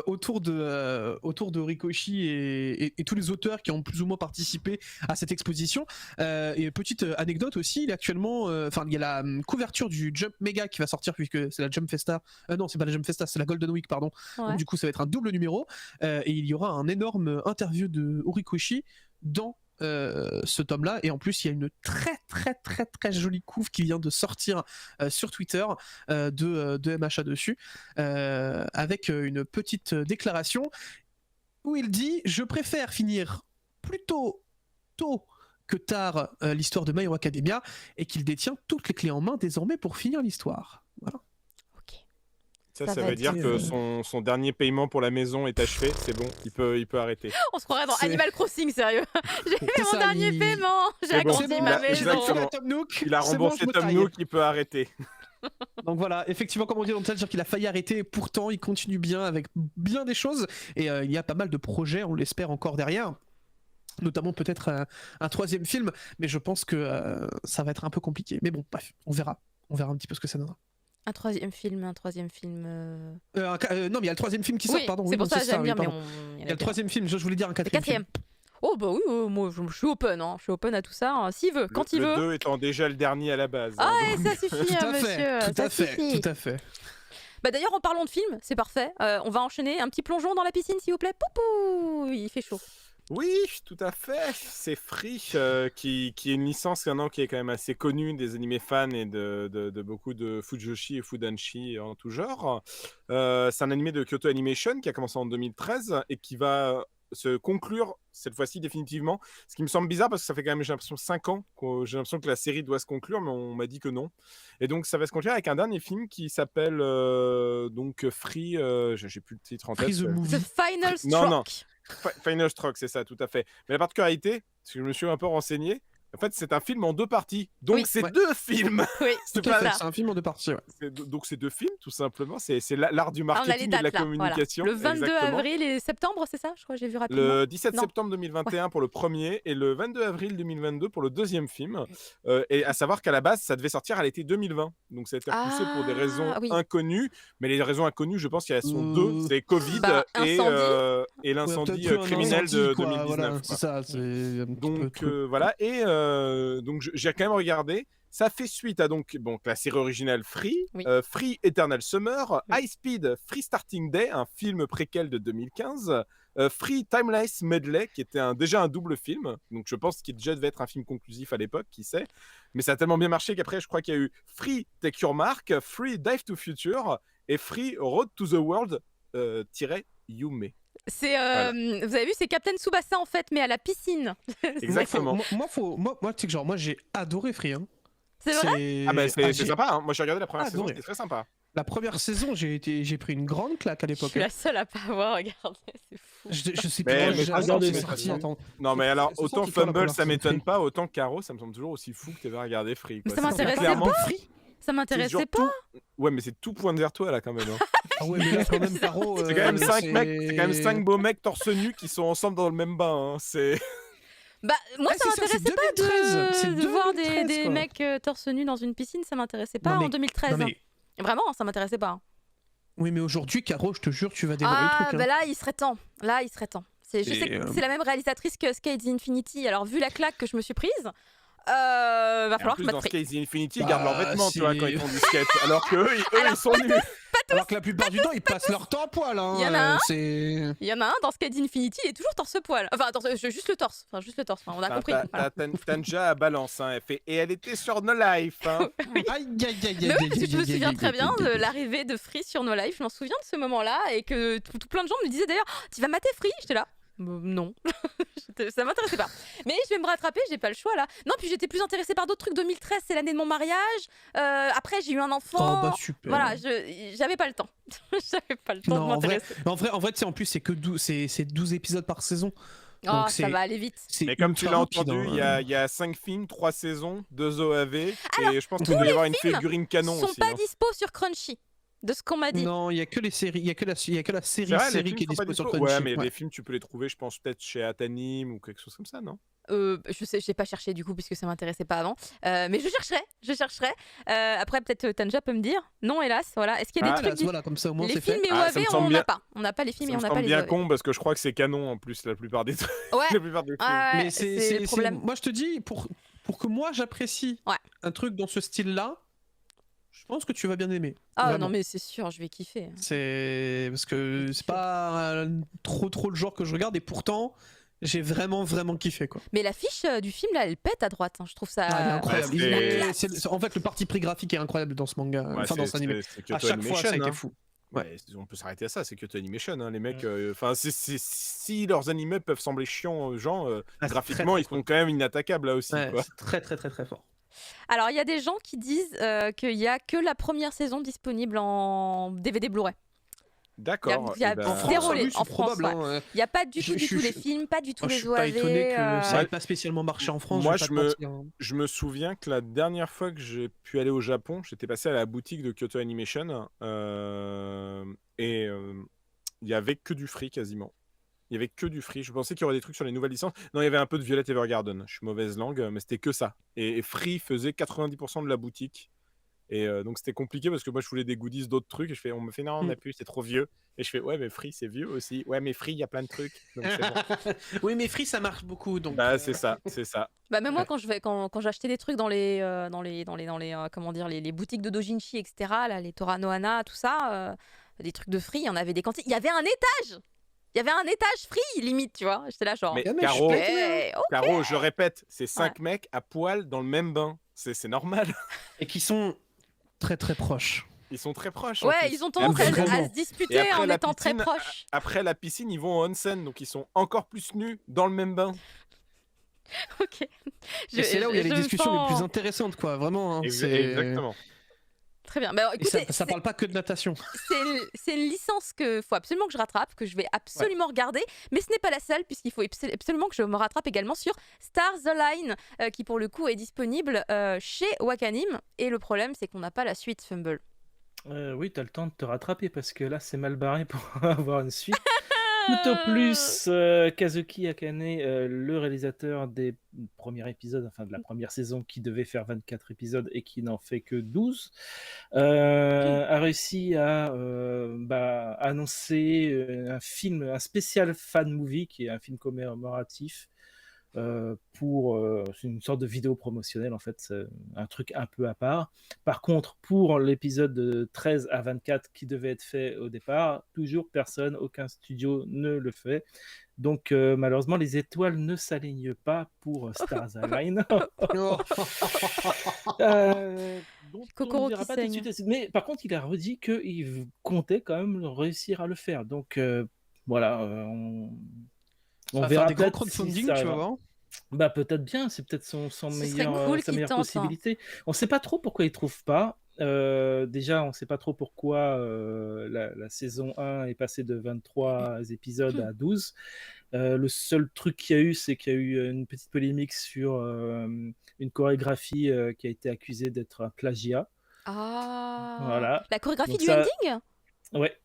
autour de Horikoshi et tous les auteurs qui ont plus ou moins participé à cette exposition. Et petite anecdote aussi, il y a actuellement, il y a la couverture du Jump Mega qui va sortir, puisque c'est la Jump Festa. Non, c'est pas la Jump Festa, c'est la Golden Week, pardon. Ouais. Donc du coup, ça va être un double numéro. Et il y aura un énorme interview de Horikoshi dans ce tome-là, et en plus il y a une très très très très jolie couve qui vient de sortir sur Twitter de MHA dessus, avec une petite déclaration où il dit: je préfère finir plutôt tôt que tard l'histoire de My Hero Academia, et qu'il détient toutes les clés en main désormais pour finir l'histoire. Voilà. Ça veut dire que son dernier paiement pour la maison est achevé, c'est bon, il peut arrêter. On se croirait dans Animal Crossing, sérieux. J'ai fait mon dernier paiement, j'ai agrandi ma maison. Il a remboursé Tom Nook, il peut arrêter. Donc voilà, effectivement, comme on dit dans le chat, c'est-à-dire qu'il a failli arrêter, et pourtant il continue bien avec bien des choses, et il y a pas mal de projets, on l'espère, encore derrière. Notamment peut-être un 3e film, mais je pense que ça va être un peu compliqué. Mais bon, bref, on verra un petit peu ce que ça donnera. Un troisième film. Non, mais il y a le 3e film qui sort, oui, pardon. C'est pour ça que j'aime bien, mais il y a le 3e film, je voulais dire un 4e film. Oh bah oui, moi je suis open, hein. Je suis open à tout ça, hein. S'il veut, quand il Le veut. 2 étant déjà le dernier à la base. Ah hein, ouais, donc- ça suffit, Tout à monsieur, fait, tout ça à fait, suffit. tout à fait. Bah d'ailleurs, en parlant de film, c'est parfait. On va enchaîner un petit plongeon dans la piscine, s'il vous plaît. Poupou, il fait chaud. Oui, tout à fait. C'est Free qui est une licence maintenant qui est quand même assez connue des animés fans et de beaucoup de Fujoshi et Fudanshi en tout genre. C'est un animé de Kyoto Animation qui a commencé en 2013 et qui va se conclure cette fois-ci définitivement. Ce qui me semble bizarre parce que ça fait quand même, j'ai l'impression, 5 ans que j'ai l'impression que la série doit se conclure, mais on m'a dit que non. Et donc ça va se conclure avec un dernier film qui s'appelle donc Free, j'ai plus le titre en tête. Free the Movie. The Final Non, non. Stroke. Final Stroke, c'est ça, tout à fait. Mais la particularité, parce que je me suis un peu renseigné, en fait, c'est un film en 2 parties. Donc, Oui. c'est Ouais. 2 films. Oui, C'est Tout à pas- fait, ça. c'est un film en 2 parties. Ouais. Donc, c'est 2 films, tout simplement. C'est l'art du Ah, on a les marketing et de la dates là. communication. Voilà. Le 22 exactement. avril et septembre, c'est ça? Je crois que j'ai vu rapidement. Le 17 Non. septembre 2021 pour le premier et le 22 avril 2022 pour le deuxième film. Et à savoir qu'à la base, ça devait sortir à l'été 2020. Donc ça a été repoussé pour des raisons oui. inconnues. Mais les raisons inconnues, je pense qu'elles sont 2. C'est Covid Bah, et incendie. l'incendie Ouais, peut-être criminel un de incendie, quoi, 2019. voilà, quoi. c'est ça, c'est un petit peu Donc truc. voilà, et donc j'ai quand même regardé. Ça fait suite à donc la série originale Free, Oui. Free Eternal Summer, Oui. High Speed Free Starting Day, un film préquel de 2015, Free Timeless Medley, qui était déjà un double film, donc je pense qu'il déjà devait être un film conclusif à l'époque, qui sait. Mais ça a tellement bien marché qu'après, je crois qu'il y a eu Free Take Your Mark, Free Dive to Future et Free Road to the World Yume. C'est, vous avez vu, c'est Captain Tsubasa en fait, mais à la piscine. Exactement. Moi, tu sais que genre, moi j'ai adoré Free. Hein. C'est vrai? Ah bah c'est j'ai- sympa, hein. Moi j'ai regardé la première saison, adoré. c'était très sympa. La première saison, j'ai pris une grande claque à Je l'époque. suis la seule à pas avoir regardé, c'est fou. Je sais Mais- pas, mais j'ai regardez, c'est mais sorti, façon- attends. Non mais alors C'est autant sorti quand, la Fumble première ça saison m'étonne Free pas, autant Caro ça me semble toujours aussi fou que tu regardé Free. Mais quoi. ça C'est m'intéressait clairement- pas. Free. Ça c'est m'intéressait genre pas. tout- Ouais mais c'est tout point vers toi là quand même. hein. Ah ouais, mais là quand même, Caro. C'est quand même 5 c'est- mecs, c'est quand même 5 beaux mecs torse nu qui sont ensemble dans le même bain. hein. C'est Bah, moi, Ah, ça c'est ça, c'est m'intéressait pas 2013, c'est de voir 2013, des quoi. mecs torse nu dans une piscine, ça m'intéressait pas Non, mais- en 2013. Non, mais- Vraiment, ça m'intéressait pas. Oui, mais aujourd'hui, Caro, je te jure, tu vas dévorer Ah, le truc. bah Hein. là, il serait temps. Là, il serait temps. Je sais que c'est la même réalisatrice que Skate Infinity. Alors, vu la claque que je me suis prise, va Et en falloir que plus je dans mette Free. Skate Infinity ils Bah, gardent leurs vêtements tu vois c'est- quand ils font du skate alors que eux ils sont nus. Alors que la plupart du temps, ils passent leur temps à poil. Hein. Il y en a un. C'est. Il y en a un dans Skate Infinity, il est toujours torse-poil. Enfin, juste le torse. Enfin, juste le torse. Enfin, on a compris. Voilà. Tanja à balance hein. Elle fait et elle était sur No Life. Hein. Aïe, aïe, aïe, aïe, Mais oui, aïe, parce que je me aïe, souviens aïe, très aïe, bien aïe, de aïe. l'arrivée de Free sur No Life. Je m'en souviens de ce moment-là et que tout plein de gens me disaient d'ailleurs, tu vas mater Free? J'étais là. Non, ça m'intéressait pas. Mais je vais me rattraper, j'ai pas le choix là. Non, puis j'étais plus intéressée par d'autres trucs. 2013, c'est l'année de mon mariage. Après, j'ai eu un Oh, enfant. bah super. Voilà, j'avais pas le temps. J'avais pas le temps Non, de en vrai, m'intéresser. en vrai, tu sais, en plus, c'est que 12 épisodes par saison. Oh, donc ça c'est- va aller vite. C'est Mais comme tu ultra l'as rapide, entendu, hein. il y a 5 films, 3 saisons, 2 OAV. Et je pense tous qu'il doit y avoir une films figurine canon Ils sont aussi. pas hein. dispo sur Crunchy, de ce qu'on m'a dit. Non, il y a que les séries, il y a que la C'est vrai, les série films qui est sont pas dispo sur dispo. Crunchy. Ouais, mais ouais. les films, tu peux les trouver, je pense, peut-être chez Atanim ou quelque chose comme ça, non? Je sais, j'ai pas cherché du coup puisque ça m'intéressait pas avant. Mais je chercherai. Après, peut-être Tanja peut me dire. Non, hélas, voilà. Est-ce qu'il y a Ah, des trucs Voilà, comme ça au moins Les c'est films fait. et Ah, ça OAV, me semble on bien. n'a pas. On n'a pas les films Ça et me on n'a pas semble les bien OAV. con parce que je crois que c'est canon en plus la plupart des trucs. Ouais. La plupart des films. Ouais, Mais c'est le problème. moi je te dis, pour que moi j'apprécie Ouais. un truc dans ce style-là, je pense que tu vas bien aimer. Ah Vraiment. non, mais c'est sûr, je vais kiffer. C'est parce que c'est pas trop le genre que je regarde et pourtant j'ai vraiment kiffé quoi. Mais l'affiche du film là, elle pète à droite. Hein. Je trouve ça. Ah, elle est incroyable. Ouais, En fait, le parti pris graphique est incroyable dans ce manga, Ouais, enfin dans cet animé. c'est À Kyoto chaque fois, ça a Animation, été hein. fou. Ouais, on peut s'arrêter à ça, c'est Kyoto Animation. Hein. Les mecs, enfin, si leurs animés peuvent sembler chiants aux gens, c'est graphiquement, très, ils sont quand même inattaquables là aussi. Ouais, Quoi. c'est très fort. Alors, il y a des gens qui disent qu'il y a que la première saison disponible en DVD Blu-ray. D'accord. Il y a eh ben, En France, zéro oui, les- c'est en France, probable. ouais. Hein. Il n'y a pas du Je- tout je- les je- films, pas du tout Moi, je les suis pas OAV. étonné que ça Ouais. n'ait pas spécialement marché en France. Moi, je vais je pas te me- mentir, hein. Je me souviens que la dernière fois que j'ai pu aller au Japon, j'étais passé à la boutique de Kyoto Animation et il y avait que du free quasiment. Il y avait que du free. Je pensais qu'il y aurait des trucs sur les nouvelles licences. Non, il y avait un peu de Violet Evergarden. Je suis mauvaise langue, mais c'était que ça. Et free faisait 90% de la boutique. Et donc c'était compliqué parce que moi je voulais des goodies, d'autres trucs. Et je fais, on me fait non, on n'a plus, c'est trop vieux. Et je fais ouais, mais Free c'est vieux aussi. Ouais, mais Free il y a plein de trucs. Donc c'est bon. Oui, mais Free ça marche beaucoup. Donc, Bah c'est ça, c'est ça. Bah même moi quand j'achetais des trucs dans les comment dire les boutiques de dojinshi etc là les Tora Nohana tout ça des trucs de Free, il y en avait des quantités. Il y avait un étage Free limite, tu vois. J'étais là genre. Mais mais Caro, ok. Caro, je répète, c'est 5 mecs à poil dans le même bain. C'est normal. Et qui sont très très proches. Ils sont très proches. en Ouais, plus. ils ont Et tendance après, à vraiment. se disputer Et après en la étant très piscine, proches. Après la piscine, ils vont au onsen, donc ils sont encore plus nus dans le même bain. Ok. Et c'est là où il y a les je discussions sens- les plus intéressantes, quoi. Vraiment. Hein, Exactement. Très bien. Bah, Et écoutez, ça parle pas que de natation. c'est une licence que faut absolument que je rattrape, que je vais absolument regarder, mais ce n'est pas la seule puisqu'il faut absolument que je me rattrape également sur Stars Align, qui pour le coup est disponible chez Wakanim. Et le problème, c'est qu'on n'a pas la suite Fumble. Oui, t'as le temps de te rattraper parce que là, c'est mal barré pour avoir une suite. Tout au plus, Kazuki Akane, le réalisateur des premiers épisodes, enfin de la première saison qui devait faire 24 épisodes et qui n'en fait que 12, a réussi à annoncer un film, un spécial fan movie qui est un film commémoratif. C'est une sorte de vidéo promotionnelle en fait, c'est un truc un peu à part. Par contre, pour l'épisode de 13 à 24 qui devait être fait au départ, toujours personne, aucun studio ne le fait. Donc malheureusement, les étoiles ne s'alignent pas pour Stars Align. Donc Kokoro on ne verra qui pas tout de saigne. suite. Mais par contre, il a redit qu'il comptait quand même réussir à le faire. Donc voilà, on va verra faire des gros peut-être crowdfunding, si ça tu vas arrivera. voir. Bah peut-être bien, c'est peut-être son Ce serait meilleur, cool sa qu'il meilleure tente, hein. possibilité. On sait pas trop pourquoi il trouve pas. Déjà, on sait pas trop pourquoi la saison 1 est passée de 23 épisodes à 12. Le seul truc qu'il y a eu, c'est qu'il y a eu une petite polémique sur une chorégraphie qui a été accusée d'être un plagiat. Ah. Voilà. La chorégraphie Donc du ça- ending. Ouais,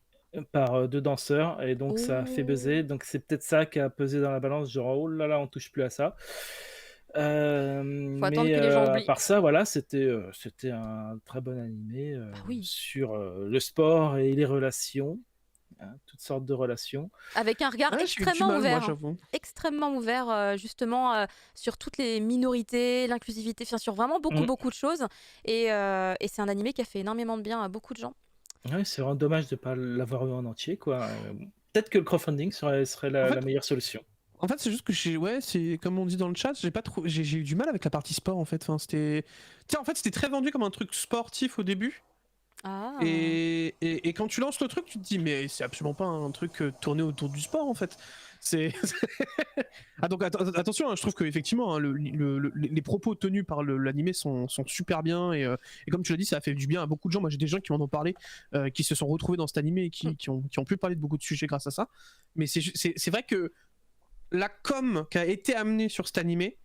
par deux danseurs, et donc ça a fait Oh. buzzer. Donc c'est peut-être ça qui a pesé dans la balance, genre oh là là, on touche plus à ça. Faut attendre que les gens À oublient. part ça, voilà, c'était un très bon animé Bah oui. sur le sport et les relations, hein, toutes sortes de relations. Avec un regard Ouais, j'ai eu du extrêmement mal, moi, ouvert. j'avoue. Extrêmement ouvert justement sur toutes les minorités, l'inclusivité, enfin, sur vraiment beaucoup de choses. Et c'est un animé qui a fait énormément de bien à beaucoup de gens. Ouais, c'est vraiment dommage de ne pas l'avoir eu en entier, quoi. Peut-être que le crowdfunding serait En la fait- meilleure solution. En fait, c'est juste que c'est comme on dit dans le chat, j'ai eu du mal avec la partie sport en fait. Enfin, c'était très vendu comme un truc sportif au début. Ah. Et quand tu lances le truc, tu te dis mais c'est absolument pas un truc tourné autour du sport en fait. C'est ah donc attention, hein, je trouve que effectivement hein, les propos tenus par l'animé sont super bien et comme tu l'as dit, ça a fait du bien à beaucoup de gens. Moi j'ai des gens qui m'en ont parlé, qui se sont retrouvés dans cet animé et qui ont pu parler de beaucoup de sujets grâce à ça. Mais c'est vrai que la com qui a été amenée sur cet animé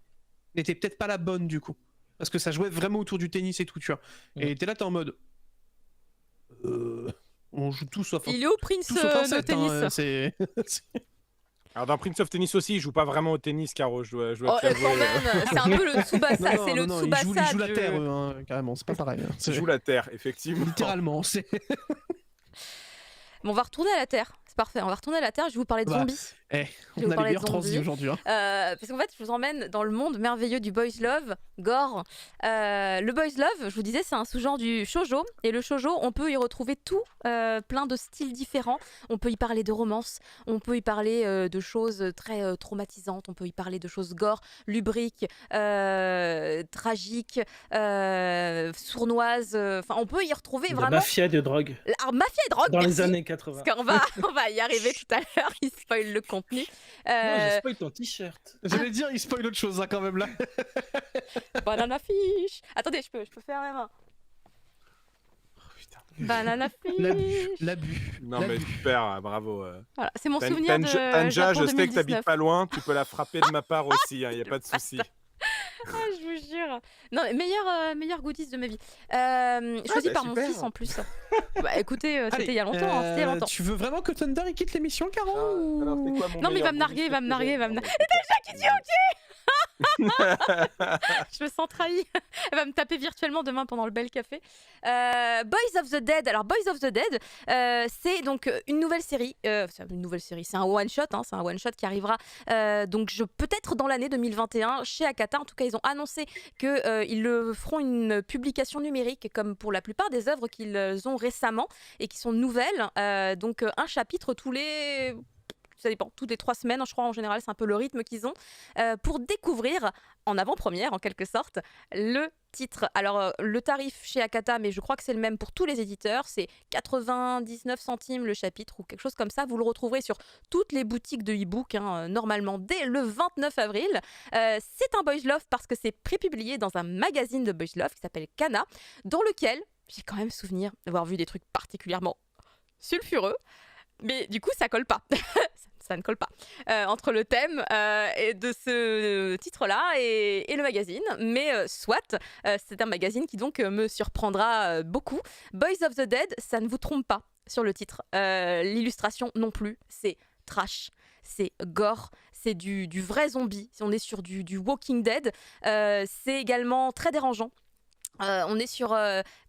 n'était peut-être pas la bonne du coup, parce que ça jouait vraiment autour du tennis et tout, tu vois. Et t'es là, t'es en mode on joue tous sauf Il est où Prince tout sauf un de set, tennis hein, c'est Alors dans Prince of Tennis aussi, il joue pas vraiment au tennis, Caro, je dois Oh, te l'avouer. quand même, c'est un peu le Tsubasa, Non, c'est le non, Tsubasa. ils jouent la du- terre, eux, hein, carrément, c'est pas pareil. Hein. Il joue la terre, effectivement. Littéralement, c'est. Bon, on va retourner à la Terre, c'est parfait, on va retourner à la Terre, je vais vous parler de Bah, zombies. On vais vous a les parler de meilleurs transis zombies. aujourd'hui. Hein. Parce qu'en fait, je vous emmène dans le monde merveilleux du boys love, gore. Le boys love, je vous disais, c'est un sous-genre du shoujo. Et le shoujo, on peut y retrouver tout, plein de styles différents. On peut y parler de romance, on peut y parler de choses très traumatisantes, on peut y parler de choses gore, lubriques, tragiques, sournoises. Enfin, on peut y retrouver La vraiment. mafia de drogue Alors, mafia et drogue, dans les merci. années 80. Parce qu'on on va y arriver tout à l'heure, il spoil le contenu. Non, j'ai spoil ton t-shirt. J'allais dire, il spoil autre chose hein, quand même là. Banana fish. Attendez, je peux faire la main. Putain. Banana fish. L'abus. Non L'abus. mais super, bravo. Voilà, c'est mon souvenir de Tanja, Japon je sais que 2019. t'habites pas loin, tu peux la frapper de ma part aussi, il y a pas de souci. Ah, je vous jure. Non, mais meilleur goodies de ma vie. Choisi bah, par mon super. fils en plus. Bah écoutez, c'était Allez, il y a longtemps. hein, c'était il y a longtemps. Tu veux vraiment que Thunder il quitte l'émission, Caro Alors, c'est quoi mon Non, mais il va meilleur me narguer, goodies il va me narguer, il va me préféré? narguer. Je me sens trahie. Elle va me taper virtuellement demain pendant le bel café. Boys of the Dead. Alors, Boys of the Dead, c'est donc une nouvelle série. C'est un one-shot. C'est un one-shot qui arrivera peut-être dans l'année 2021 chez Akata. En tout cas, ils ont annoncé qu'ils le feront une publication numérique, comme pour la plupart des œuvres qu'ils ont récemment et qui sont nouvelles. Donc, un chapitre ça dépend, toutes les 3 semaines, je crois, en général, c'est un peu le rythme qu'ils ont, pour découvrir, en avant-première, en quelque sorte, le titre. Alors, le tarif chez Akata, mais je crois que c'est le même pour tous les éditeurs, c'est 99 centimes le chapitre, ou quelque chose comme ça. Vous le retrouverez sur toutes les boutiques de e-book, normalement, dès le 29 avril. C'est un Boys Love parce que c'est prépublié dans un magazine de Boys Love qui s'appelle Kana, dans lequel j'ai quand même souvenir d'avoir vu des trucs particulièrement sulfureux, mais du coup, ça colle pas. Ça ne colle pas entre le thème de ce titre-là et le magazine. Mais soit, c'est un magazine qui donc me surprendra beaucoup. Boys of the Dead, ça ne vous trompe pas sur le titre. L'illustration non plus, c'est trash, c'est gore, c'est du vrai zombie. On est sur du Walking Dead. C'est également très dérangeant. On est sur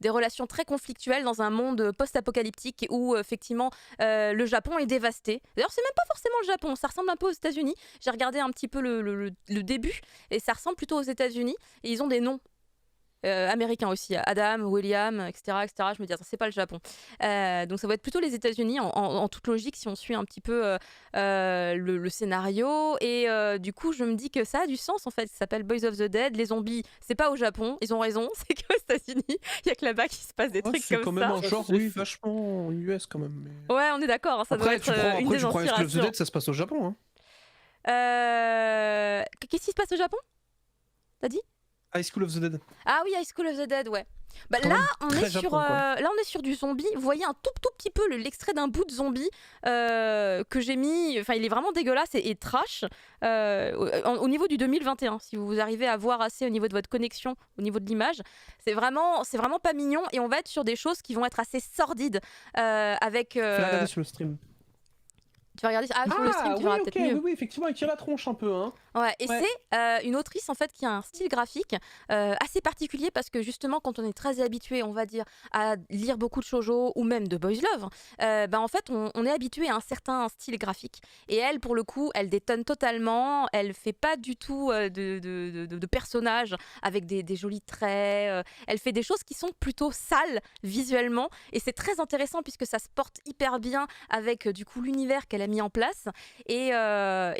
des relations très conflictuelles dans un monde post-apocalyptique où effectivement le Japon est dévasté. D'ailleurs, c'est même pas forcément le Japon, ça ressemble un peu aux États-Unis. J'ai regardé un petit peu le début et ça ressemble plutôt aux États-Unis. Et ils ont des noms américains aussi, Adam, William, etc., etc. Je me dis, attends, c'est pas le Japon. Donc ça va être plutôt les États-Unis en toute logique si on suit un petit peu le scénario. Et du coup, je me dis que ça a du sens en fait. Ça s'appelle Boys of the Dead. Les zombies, c'est pas au Japon. Ils ont raison. C'est qu'aux États-Unis, il y a que là-bas qu'il se passe des trucs c'est comme quand ça. même un genre, oui, vachement US quand même. Mais... Ouais, on est d'accord. Ça Après, doit être une des tu prends High School of the inspirations. Dead, ça se passe au Japon. Hein. Qu'est-ce qui se passe au Japon? T'as dit? High School of the Dead. Ah oui, High School of the Dead, ouais. Bah, Quand là, même on très est sur, Japon, quoi. là, on est sur du zombie. Vous voyez un tout petit peu l'extrait d'un bout de zombie que j'ai mis. Enfin, il est vraiment dégueulasse et trash au niveau du 2021. Si vous arrivez à voir assez au niveau de votre connexion, au niveau de l'image, c'est vraiment pas mignon. Et on va être sur des choses qui vont être assez sordides avec. Fais la regarder sur le stream. Tu vas regarder sur le stream, tu verras peut-être mieux. oui, effectivement, il tire la tronche un peu. Hein. Ouais, et Ouais. c'est une autrice en fait qui a un style graphique assez particulier parce que justement quand on est très habitué, on va dire, à lire beaucoup de shoujo ou même de boys love, en fait on est habitué à un certain style graphique. Et elle, pour le coup, elle détonne totalement. Elle fait pas du tout de personnages avec des jolis traits. Elle fait des choses qui sont plutôt sales visuellement et c'est très intéressant puisque ça se porte hyper bien avec du coup l'univers qu'elle a mis en place. Et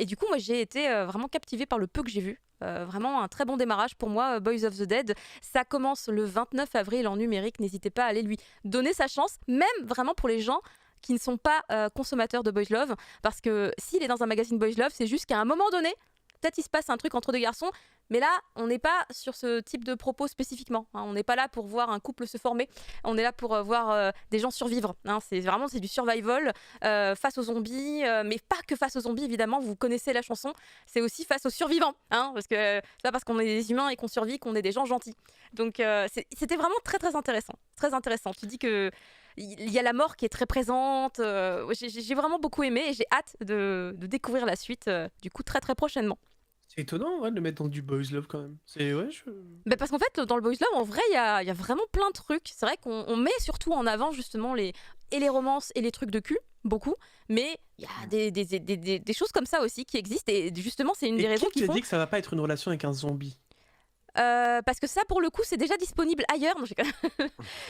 du coup, moi j'ai été vraiment captivée par le peu que j'ai vu. Vraiment un très bon démarrage pour moi, Boys of the Dead. Ça commence le 29 avril en numérique. N'hésitez pas à aller lui donner sa chance, même vraiment pour les gens qui ne sont pas consommateurs de Boys Love. Parce que s'il est dans un magazine Boys Love, c'est juste qu'à un moment donné, peut-être il se passe un truc entre deux garçons, mais là, on n'est pas sur ce type de propos spécifiquement. Hein. On n'est pas là pour voir un couple se former. On est là pour voir des gens survivre. Hein. C'est du survival face aux zombies, mais pas que face aux zombies, évidemment. Vous connaissez la chanson. C'est aussi face aux survivants. Hein, parce que c'est pas parce qu'on est des humains et qu'on survit qu'on est des gens gentils. Donc, c'était vraiment très, très intéressant. Très intéressant. Tu dis que il y a la mort qui est très présente. J'ai vraiment beaucoup aimé et j'ai hâte de découvrir la suite, du coup, très, très prochainement. C'est étonnant ouais, de le mettre dans du boys love quand même. C'est ouais, Mais parce qu'en fait, dans le boys love, en vrai, il y a vraiment plein de trucs. C'est vrai qu'on met surtout en avant justement les romances et les trucs de cul, beaucoup. Mais il y a des choses comme ça aussi qui existent. Et justement, c'est une des raisons qui qui t'a font... dit que ça va pas être une relation avec un zombie? Parce que ça, pour le coup, c'est déjà disponible ailleurs. Non,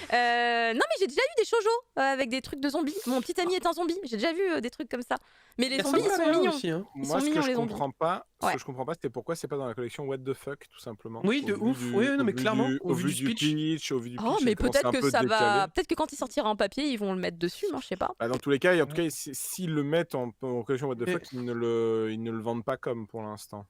mais j'ai déjà eu des shoujo avec des trucs de zombies. Mon petit ami est un zombie. J'ai déjà vu des trucs comme ça. Mais les zombies, ils sont mignons. Aussi, hein. Moi, ce mignons, que je les zombies. comprends pas, Ouais. c'était pourquoi c'est pas dans la collection What the fuck, tout simplement. Oui, de Au vu ouf. du- Oui, non, au mais vu clairement, du- au vu du pitch, au vu du Oh, pitch, mais ça commence peut-être un que peu ça va. décalé. Peut-être que quand il sortira en papier, ils vont le mettre dessus. Hein, je sais pas. Bah, dans tous les cas, en tout cas, s'ils le mettent en collection What the Et- fuck, ils ne le vendent pas comme pour l'instant.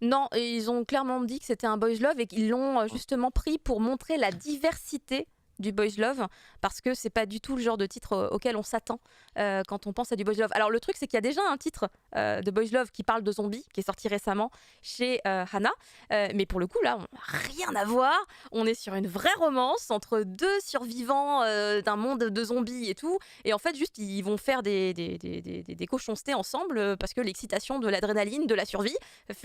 Non, et ils ont clairement dit que c'était un boys love et qu'ils l'ont justement pris pour montrer la diversité du Boys Love parce que c'est pas du tout le genre de titre auquel on s'attend quand on pense à du Boys Love. Alors le truc c'est qu'il y a déjà un titre de Boys Love qui parle de zombies qui est sorti récemment chez Hana, mais pour le coup là on n'a rien à voir. On est sur une vraie romance entre deux survivants d'un monde de zombies et tout, et en fait juste ils vont faire des cochoncetés ensemble parce que l'excitation de l'adrénaline, de la survie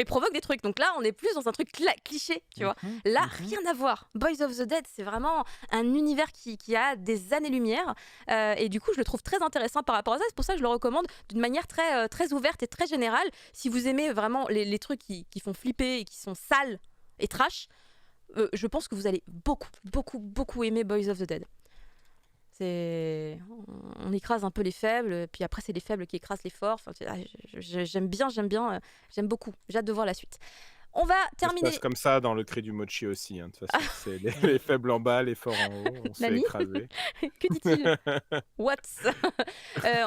provoque des trucs. Donc là on est plus dans un truc cliché, tu vois. Là rien à voir. Boys of the Dead c'est vraiment un univers qui a des années-lumière et du coup je le trouve très intéressant par rapport à ça. C'est pour ça que je le recommande d'une manière très ouverte et très générale. Si vous aimez vraiment les trucs qui font flipper et qui sont sales et trash, je pense que vous allez beaucoup aimer Boys of the Dead. On écrase un peu les faibles, puis après c'est les faibles qui écrasent les forts. Enfin, j'aime bien, j'aime beaucoup. J'ai hâte de voir la suite. On va terminer. Ça se passe comme ça dans le cri du mochi aussi. Hein. De toute façon, c'est les faibles en bas, les forts en haut. On se fait Nani écraser. Que dit-il? What?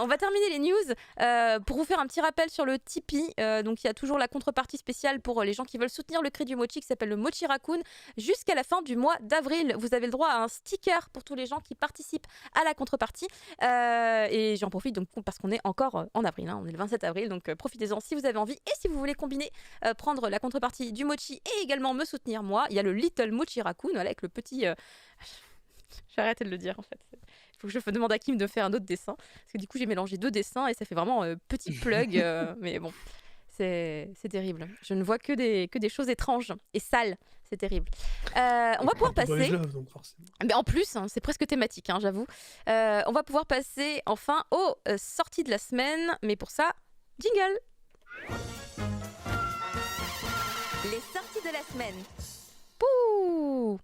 On va terminer les news pour vous faire un petit rappel sur le Tipeee. Donc il y a toujours la contrepartie spéciale pour les gens qui veulent soutenir le cri du mochi qui s'appelle le Mochi Raccoon. Jusqu'à la fin du mois d'avril, vous avez le droit à un sticker pour tous les gens qui participent à la contrepartie. Et j'en profite donc parce qu'on est encore en avril. Hein. On est le 27 avril, donc profitez-en si vous avez envie. Et si vous voulez combiner, prendre la contrepartie du mochi et également me soutenir moi, il y a le Little Mochi Raccoon avec le petit... J'ai arrêté de le dire en fait. Il faut que je demande à Kim de faire un autre dessin. Parce que du coup j'ai mélangé deux dessins et ça fait vraiment petit plug. Mais bon, c'est terrible. Je ne vois que des choses étranges et sales. C'est terrible. On va pouvoir passer... donc forcément. Mais en plus, hein, c'est presque thématique, hein, j'avoue. On va pouvoir passer enfin aux sorties de la semaine. Mais pour ça, jingle. Les sorties de la semaine. Pouh!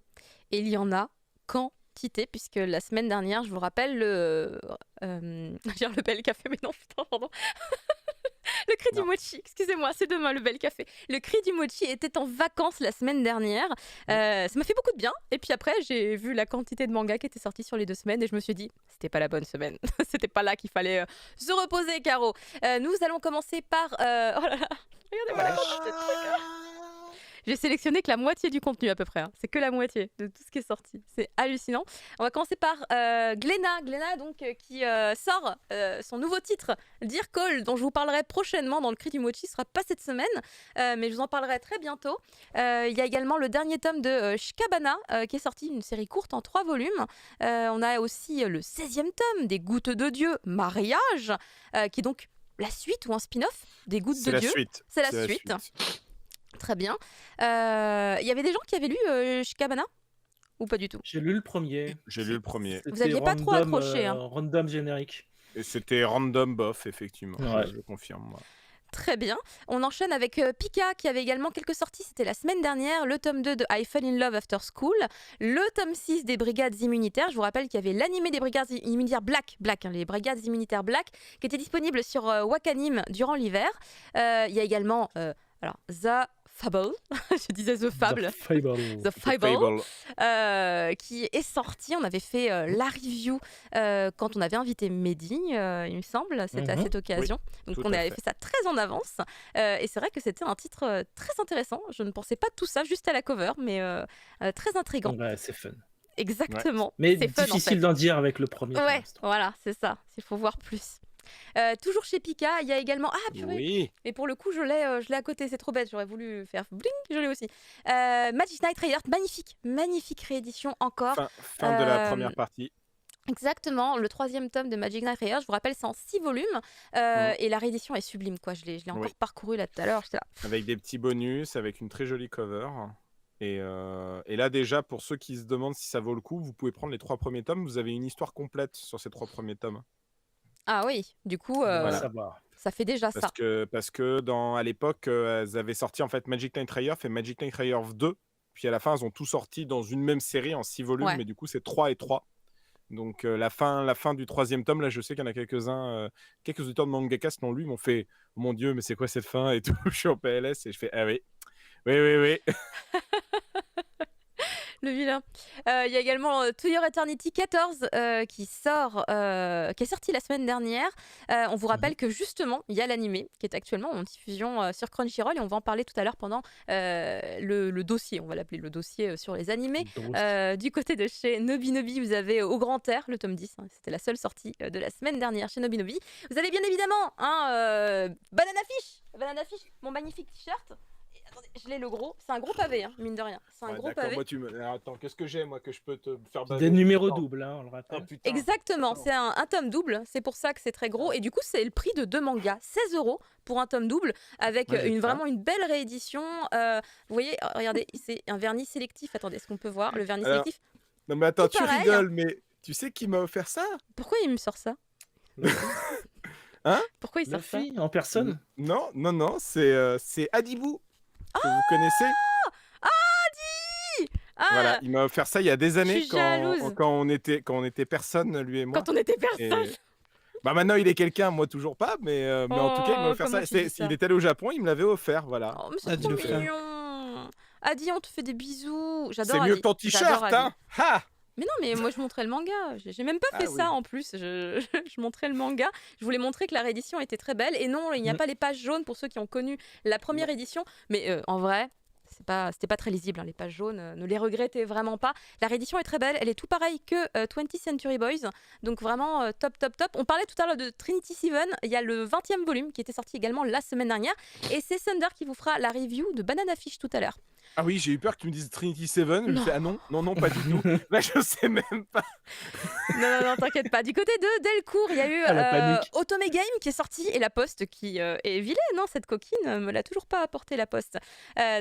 Et il y en a quantité, puisque la semaine dernière, je vous rappelle, dire le bel café, mais non, putain, pardon. Le cri du mochi, excusez-moi, c'est demain le bel café. Le cri du mochi était en vacances la semaine dernière. Ça m'a fait beaucoup de bien. Et puis après, j'ai vu la quantité de mangas qui étaient sortis sur les 2 semaines et je me suis dit, c'était pas la bonne semaine. C'était pas là qu'il fallait se reposer, Caro. Nous allons commencer par... Oh là là, regardez-moi la quantité de trucs. J'ai sélectionné que la moitié du contenu à peu près. Hein. C'est que la moitié de tout ce qui est sorti. C'est hallucinant. On va commencer par Glénat. Glénat donc, qui sort son nouveau titre, Dear Call, dont je vous parlerai prochainement dans le cri du mochi. Ce ne sera pas cette semaine, mais je vous en parlerai très bientôt. Il y a également le dernier tome de Shikabana qui est sorti, une série courte en 3 volumes. On a aussi le 16e tome des Gouttes de Dieu, Mariage, qui est donc la suite ou un spin-off des Gouttes de Dieu. C'est la suite. Très bien. Il y avait des gens qui avaient lu Shikabana ou pas du tout? J'ai lu le premier. J'ai lu le premier. Vous aviez pas trop accroché. Hein. Random générique. Et c'était random bof, effectivement. Ouais. Je confirme. Moi. Très bien. On enchaîne avec Pika qui avait également quelques sorties. C'était la semaine dernière. Le tome 2 de I Fell in Love After School. Le tome 6 des Brigades Immunitaires. Je vous rappelle qu'il y avait l'animé des Brigades Immunitaires Black, hein, les Brigades Immunitaires Black, qui était disponible sur Wakanim durant l'hiver. Il y a également alors, The Fable, je disais The Fable. The Fable. Qui est sorti. On avait fait la review quand on avait invité Mehdi, il me semble, c'était à cette occasion. Oui, donc on avait fait ça très en avance. Et c'est vrai que c'était un titre très intéressant. Je ne pensais pas tout ça juste à la cover, mais très intriguant. Ouais, c'est fun. Exactement. Ouais. Mais c'est difficile fun, en fait. d'en dire avec le premier. Ouais, voilà, c'est ça. Il faut voir plus. Toujours chez Pika, il y a également... Ah, purée. Oui. Mais pour le coup, je l'ai à côté, c'est trop bête. J'aurais voulu faire bling, je l'ai aussi. Magic Knight Raiders, magnifique réédition encore. Fin de la première partie. Exactement, le 3e tome de Magic Knight Raiders, je vous rappelle, c'est en 6 volumes. Et la réédition est sublime, quoi. Je l'ai encore parcouru là tout à l'heure. Là. Avec des petits bonus, avec une très jolie cover. Et là, déjà, pour ceux qui se demandent si ça vaut le coup, vous pouvez prendre les 3 premiers tomes. Vous avez une histoire complète sur ces 3 premiers tomes. Ah oui, du coup, ça fait déjà ça. Parce que à l'époque, elles avaient sorti en fait Magic Knight Raiders et Magic Knight Raiders 2. Puis à la fin, elles ont tout sorti dans une même série en 6 volumes. Ouais. Mais du coup, c'est 3 et 3. Donc la fin du 3e tome, là, je sais qu'il y en a quelques-uns, quelques auteurs de mangaka, selon lui, m'ont fait « Mon Dieu, mais c'est quoi cette fin ?» et tout. Je suis en PLS et je fais « Ah oui, oui. » Le vilain. Il y a également To Your Eternity 14 qui est sorti la semaine dernière. On vous rappelle que justement, il y a l'animé qui est actuellement en diffusion sur Crunchyroll et on va en parler tout à l'heure pendant le dossier. On va l'appeler le dossier sur les animés. Du côté de chez Nobinobi, vous avez Au Grand Air, le tome 10. C'était la seule sortie de la semaine dernière chez Nobinobi. Vous avez bien évidemment Banana Fish, mon magnifique t-shirt. Attendez, je l'ai le gros. C'est un gros pavé, hein, mine de rien. C'est un gros d'accord, pavé. moi, Attends, qu'est-ce que j'ai, moi, que je peux te faire baver? Des numéros Non. doubles, hein, on le rappelle. Oh, putain. Exactement, Putain. c'est un tome double. C'est pour ça que c'est très gros. Et du coup, c'est le prix de 2 mangas. 16 € pour un tome double avec Ouais, j'ai ça. vraiment une belle réédition. Vous voyez, regardez, c'est un vernis sélectif. Attendez, est-ce qu'on peut voir le vernis Alors, sélectif? Non, mais attends, Tout tu pareil. rigoles, mais tu sais qui m'a offert ça? Pourquoi il me sort ça? Hein? Pourquoi il sort ça? Luffy en personne. Non, c'est Adibou, que vous connaissez. Ah, Voilà, il m'a offert ça il y a des années suis jalouse. quand on était personne, lui et moi. quand on était personne. Et- Bah maintenant il est quelqu'un, moi toujours pas, mais en tout cas il m'a Oh, offert comment ça. tu dis ça? Il est allé au Japon, il me l'avait offert, voilà. Oh, mais c'est Ah, trop dis-le, frère. mignon. Adi, on te fait des bisous. J'adore C'est mieux Adi. que ton J'adore t-shirt, Adi. hein. Ha. Mais non, mais moi je montrais le manga. J'ai même pas Ah fait oui. ça en plus. Je montrais le manga. Je voulais montrer que la réédition était très belle. Et non, il n'y a pas les pages jaunes pour ceux qui ont connu la première édition. Mais en vrai, c'était pas très lisible, hein, les pages jaunes. Ne les regrettez vraiment pas. La réédition est très belle. Elle est tout pareille que 20th Century Boys. Donc vraiment top, top, top. On parlait tout à l'heure de Trinity Seven. Il y a le 20e volume qui était sorti également la semaine dernière. Et c'est Thunder qui vous fera la review de Banana Fish tout à l'heure. Ah oui, j'ai eu peur que tu me dises Trinity Seven. Je me Non. fais ah non, pas du tout. Là je sais même pas. Non, t'inquiète pas. Du côté de Delcourt, il y a eu Ah, la panique. Otome Game qui est sorti et la Poste qui est vilaine, hein, cette coquine, me l'a toujours pas apporté la Poste.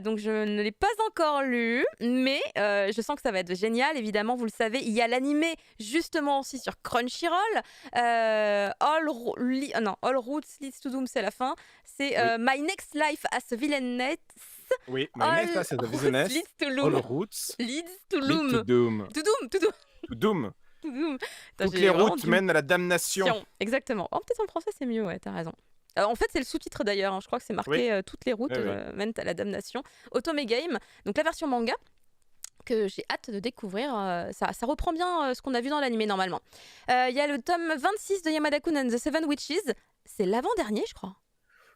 Donc je ne l'ai pas encore lu, mais je sens que ça va être génial. Évidemment, vous le savez, il y a l'animé justement aussi sur Crunchyroll. All Routes Leads to Doom, c'est la fin. C'est My Next Life as a Villainess. Oui, All my next class is a Routes business. Leads to All Loom. routes Leads to lead to Loom. doom. To Doom, to Doom, To doom. to Doom. Putain, Toutes j'ai les vraiment routes du mènent à la damnation. Exactement. Oh, peut-être en français c'est mieux, ouais, t'as raison. En fait, c'est le sous-titre d'ailleurs, hein. Je crois que c'est marqué toutes les routes Oui, oui. mènent à la damnation. Otome Game, donc la version manga que j'ai hâte de découvrir. Ça reprend bien ce qu'on a vu dans l'animé normalement. Il y a le tome 26 de Yamada-kun and the Seven Witches. C'est l'avant-dernier, je crois.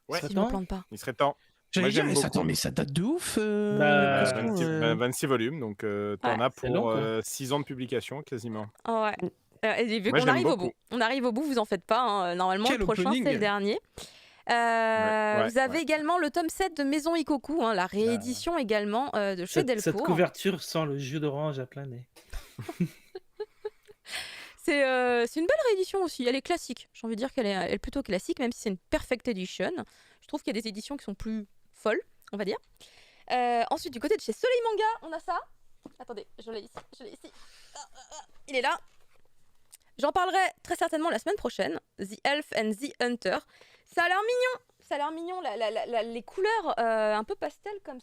Ouais. Si je me plante pas. Il serait temps. J'allais Moi, dire, j'aime mais ça, beaucoup. attends, mais ça date de ouf. Bah, parce que, 26 volumes, donc t'en Ouais. as C'est pour long, quoi. 6 ans de publication quasiment. Ouais. Et vu Moi, qu'on j'aime arrive au beaucoup. bout. On arrive au bout, vous en faites pas. Hein. Normalement, Quel le prochain, opening. c'est le dernier. Ouais, vous avez ouais. également le tome 7 de Maison Ikoku, hein, la réédition également de chez Cette Delcourt. couverture sent le jus d'orange à plein nez. C'est une belle réédition aussi, elle est classique. J'ai envie de dire qu'elle est plutôt classique, même si c'est une perfect edition. Je trouve qu'il y a des éditions qui sont plus folles, on va dire. Ensuite, du côté de chez Soleil Manga, on a ça. Attendez, je l'ai ici. Il est là. J'en parlerai très certainement la semaine prochaine. The Elf and the Hunter. Ça a l'air mignon. Ça a l'air mignon. Les couleurs un peu pastel comme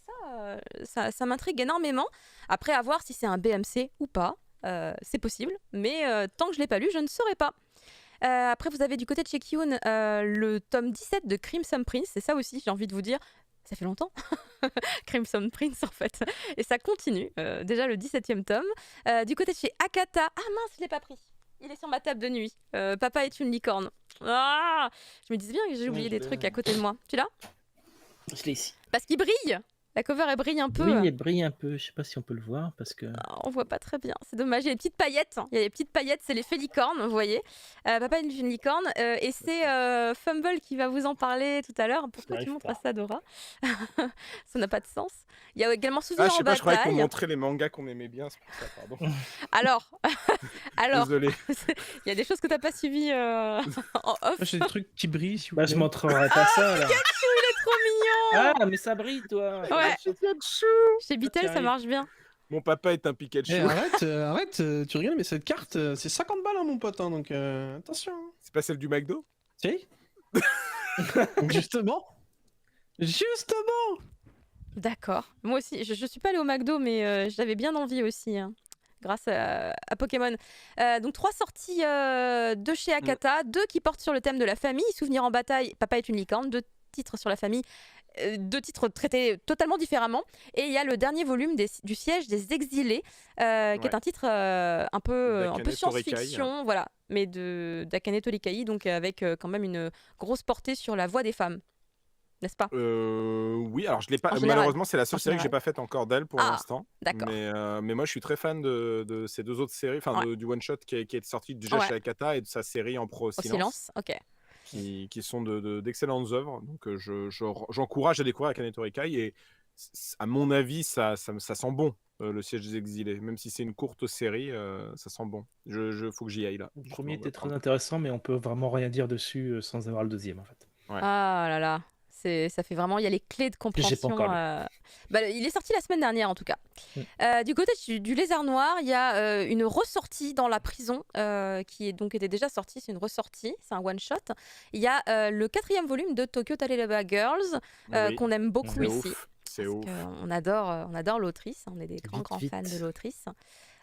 ça, ça m'intrigue énormément. Après, à voir si c'est un BMC ou pas. C'est possible, mais tant que je ne l'ai pas lu, je ne saurais pas. Après, vous avez du côté de chez Kiyun le tome 17 de Crimson Prince. C'est ça aussi, j'ai envie de vous dire. Ça fait longtemps, Crimson Prince en fait. Et ça continue, déjà le 17e tome. Du côté de chez Akata, ah mince, je l'ai pas pris. Il est sur ma table de nuit. Papa est une licorne. Ah, je me disais bien que j'ai oublié des trucs à côté de moi. Tu l'as? Je l'ai ici. Parce qu'il brille. La cover, elle brille un peu. Oui, elle brille un peu. Je sais pas si on peut le voir parce que. On voit pas très bien, c'est dommage. Il y a des petites paillettes. Il y a des petites paillettes, c'est l'effet licorne, vous voyez. Papa est une licorne. Et c'est Fumble qui va vous en parler tout à l'heure. Pourquoi tu J'arrive montres pas. ça, Dora? Ça n'a pas de sens. Il y a également Souvenir Ah, je en sais pas, je croyais qu'on bataille. montrait les mangas qu'on aimait bien, c'est pour ça, pardon. Alors, Désolé. il y a des choses que t'as pas suivies en off. Moi, j'ai des trucs qui brillent, si vous Bah, je voulez. montrerai pas ça là. Trop mignon. Ah, mais ça brille, toi. Ouais. Pikachu. Chez Beatle, T'y ça arrives. marche bien. Mon papa est un Pikachu. Eh, arrête, tu rigoles, mais cette carte, c'est 50 balles, hein, mon pote, hein, donc attention. C'est pas celle du McDo? Si. Donc, justement. D'accord. Moi aussi, je suis pas allée au McDo, mais j'avais bien envie aussi, hein, grâce à Pokémon. Donc 3 sorties de chez Akata, 2 qui portent sur le thème de la famille. Souvenir en bataille, Papa est une licorne. 2 titres sur la famille. deux titres traités totalement différemment. Et il y a le dernier volume du Siège des Exilés, qui est un titre un peu science-fiction, voilà, mais d'Akane Torikai, donc avec quand même une grosse portée sur la voix des femmes. N'est-ce pas? Oui, alors je l'ai pas. En général. Malheureusement, c'est la seule En série que j'ai général. pas faite encore d'elle pour Ah, l'instant. d'accord. Mais moi, je suis très fan de ces deux autres séries, enfin Ouais. du one shot qui est sorti déjà Ouais. chez Akata et de sa série en pro Au silence, ok. qui sont d'excellentes œuvres. Donc j'encourage à découvrir Akane Torikai et à mon avis, ça sent bon. Le Siège des Exilés, même si c'est une courte série, ça sent bon. Faut que j'y aille là. Le premier était très intéressant, mais on peut vraiment rien dire dessus sans avoir le deuxième en fait. Ouais. Ah là là, ça fait vraiment, il y a les clés de compréhension. J'ai pas encore lu. Il est sorti la semaine dernière en tout cas. Du côté du Lézard Noir, il y a une ressortie dans la prison qui était déjà sortie. C'est une ressortie, c'est un one shot. Il y a le 4e volume de Tokyo Tararaba Girls Oui. qu'on aime beaucoup C'est ici. ouf. C'est Parce ouf. on adore l'autrice, on est des grands Vite. fans de l'autrice.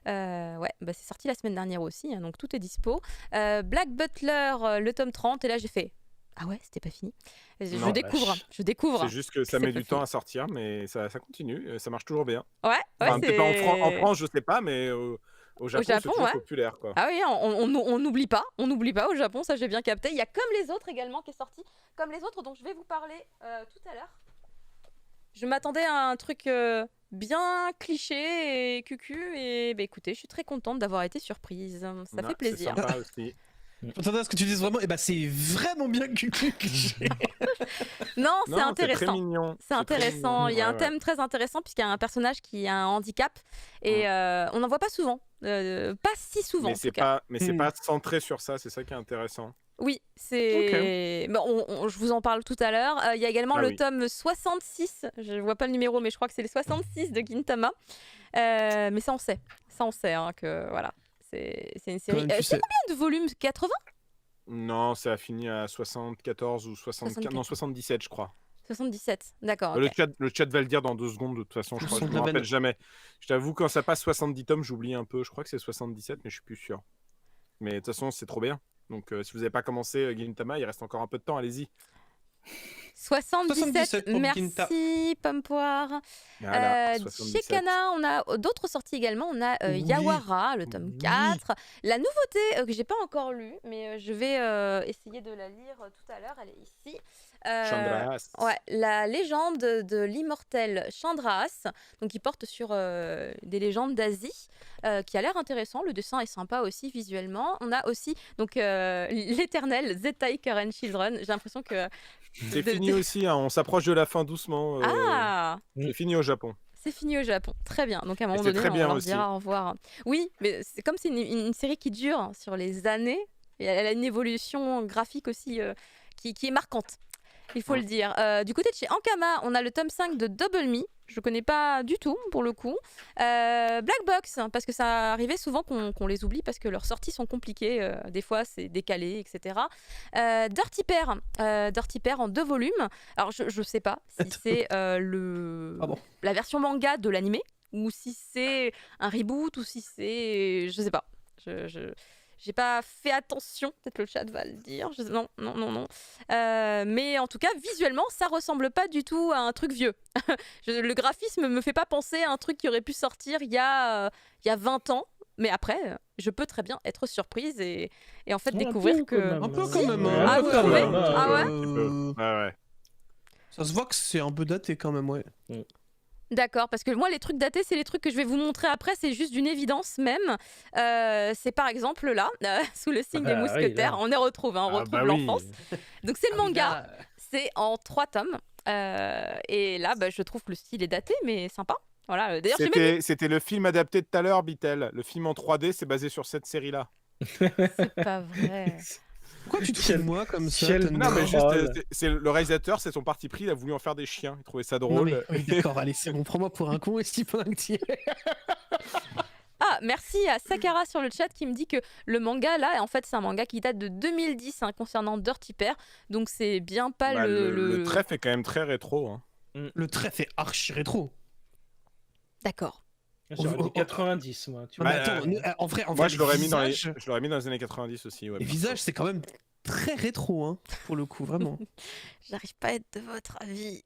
C'est sorti la semaine dernière aussi, hein, donc tout est dispo. Black Butler, le tome 30, et là j'ai fait ah ouais, c'était pas fini. Non, Je découvre. C'est juste que ça C'est met pas du temps fini. à sortir, mais ça continue, ça marche toujours bien. Ouais, Enfin, peut-être pas en c'est. France, je sais pas, mais au Japon, c'est Japon, toujours ouais. populaire, quoi. Ah oui, on n'oublie pas au Japon, ça j'ai bien capté. Il y a Comme les autres également qui est sorti, Comme les autres dont je vais vous parler tout à l'heure. Je m'attendais à un truc bien cliché et cucu et écoutez, je suis très contente d'avoir été surprise. Ça Ouais, fait plaisir. C'est sympa aussi. J'attendais à ce que tu dises vraiment, et bah c'est vraiment bien cliché. Non, c'est Non, C'est intéressant. très mignon. C'est très intéressant. mignon. Il y a un Ouais, thème très intéressant puisqu'il y a un personnage qui a un handicap et on n'en voit pas souvent. Pas si souvent Mais en c'est tout cas. c'est pas centré sur ça, c'est ça qui est intéressant. Oui, c'est. Je vous en parle tout à l'heure. Il y a également Ah le oui. tome 66. Je vois pas le numéro, mais je crois que c'est le 66 de Gintama. Mais ça, on sait. Ça, on sait hein, que voilà. C'est une série. Quand même, tu C'est sais. combien de volumes? 80? Non, ça a fini à 74 ou 75, non 77, je crois. 77. D'accord. Le ok. chat va le dire dans 2 secondes, de toute façon, je Le crois. son Je de me la rappelle veine. jamais. Je t'avoue, quand ça passe 70 tomes, j'oublie un peu. Je crois que c'est 77, mais je suis plus sûr. Mais de toute façon, c'est trop bien. Donc, si vous n'avez pas commencé Gintama, il reste encore un peu de temps, allez-y. 77. 77 pour Ginta. Merci, Pompoire. Voilà, Chez 77. Kana, on a d'autres sorties également. On a Oui. Yawara, le tome Oui. 4. La nouveauté que j'ai pas encore lue, mais je vais essayer de la lire tout à l'heure. Elle est ici. Chandras. Ouais, la légende de l'immortel Chandras, donc qui porte sur des légendes d'Asie, qui a l'air intéressant. Le dessin est sympa aussi visuellement. On a aussi donc l'éternel Zettai Karen Children. J'ai l'impression que C'est fini aussi, hein, on s'approche de la fin doucement. ah, C'est fini au Japon. c'est fini au Japon. Très bien. Donc à un moment c'est donné, très on bien leur aussi. dira au revoir. Oui, mais c'est comme c'est une série qui dure sur les années. Et elle a une évolution graphique aussi qui est marquante. Il faut le dire. Du côté de chez Ankama, on a le tome 5 de Double Me. Je connais pas du tout pour le coup. Black Box, parce que ça arrivait souvent qu'on les oublie parce que leurs sorties sont compliquées. Des fois, c'est décalé, etc. Dirty Pair en 2 volumes. Alors, je sais pas si c'est la version manga de l'animé ou si c'est un reboot ou si c'est... Je sais pas. J'ai pas fait attention, peut-être le chat va le dire. Non. Mais en tout cas, visuellement, ça ressemble pas du tout à un truc vieux. Le graphisme me fait pas penser à un truc qui aurait pu sortir il y a 20 ans. Mais après, je peux très bien être surprise et en fait découvrir que... Un peu Si. quand même. Ah, vous trouvez Ah ouais Ouais. Ça se voit que c'est un peu daté quand même, ouais. D'accord, parce que moi, les trucs datés, c'est les trucs que je vais vous montrer après, c'est juste d'une évidence même. C'est par exemple là, sous le signe des Ah, oui, mousquetaires, là. on y retrouve, hein, on retrouve bah oui. l'enfance. Donc c'est le manga, c'est en 3 tomes. Et là, je trouve que le style est daté, mais sympa. Voilà. D'ailleurs, j'ai même... C'était le film adapté de tout à l'heure, Bitel. Le film en 3D, c'est basé sur cette série-là. C'est pas vrai. Pourquoi tu te fous de moi comme ça Quel- Tony Non, mais juste, Drôle. c'est le réalisateur, c'est son parti pris, il a voulu en faire des chiens. Il trouvait ça Non, drôle. mais, oui, d'accord, allez, c'est bon, prends-moi pour un con et si pendant que tu y es. Ah, merci à Sakara sur le chat qui me dit que le manga là, en fait, c'est un manga qui date de 2010 hein, concernant Dirty Pair. Donc c'est bien pas Bah, le... le trèfle est quand même très rétro. Hein. Le trait fait archi rétro. D'accord. J'aurais dit 90, moi. Tu Non, vois. mais attends, en vrai, Moi, je l'aurais mis, les visages, dans les années 90 aussi. Ouais, les visages, c'est quand même très rétro, hein, pour le coup, vraiment. J'arrive pas à être de votre avis.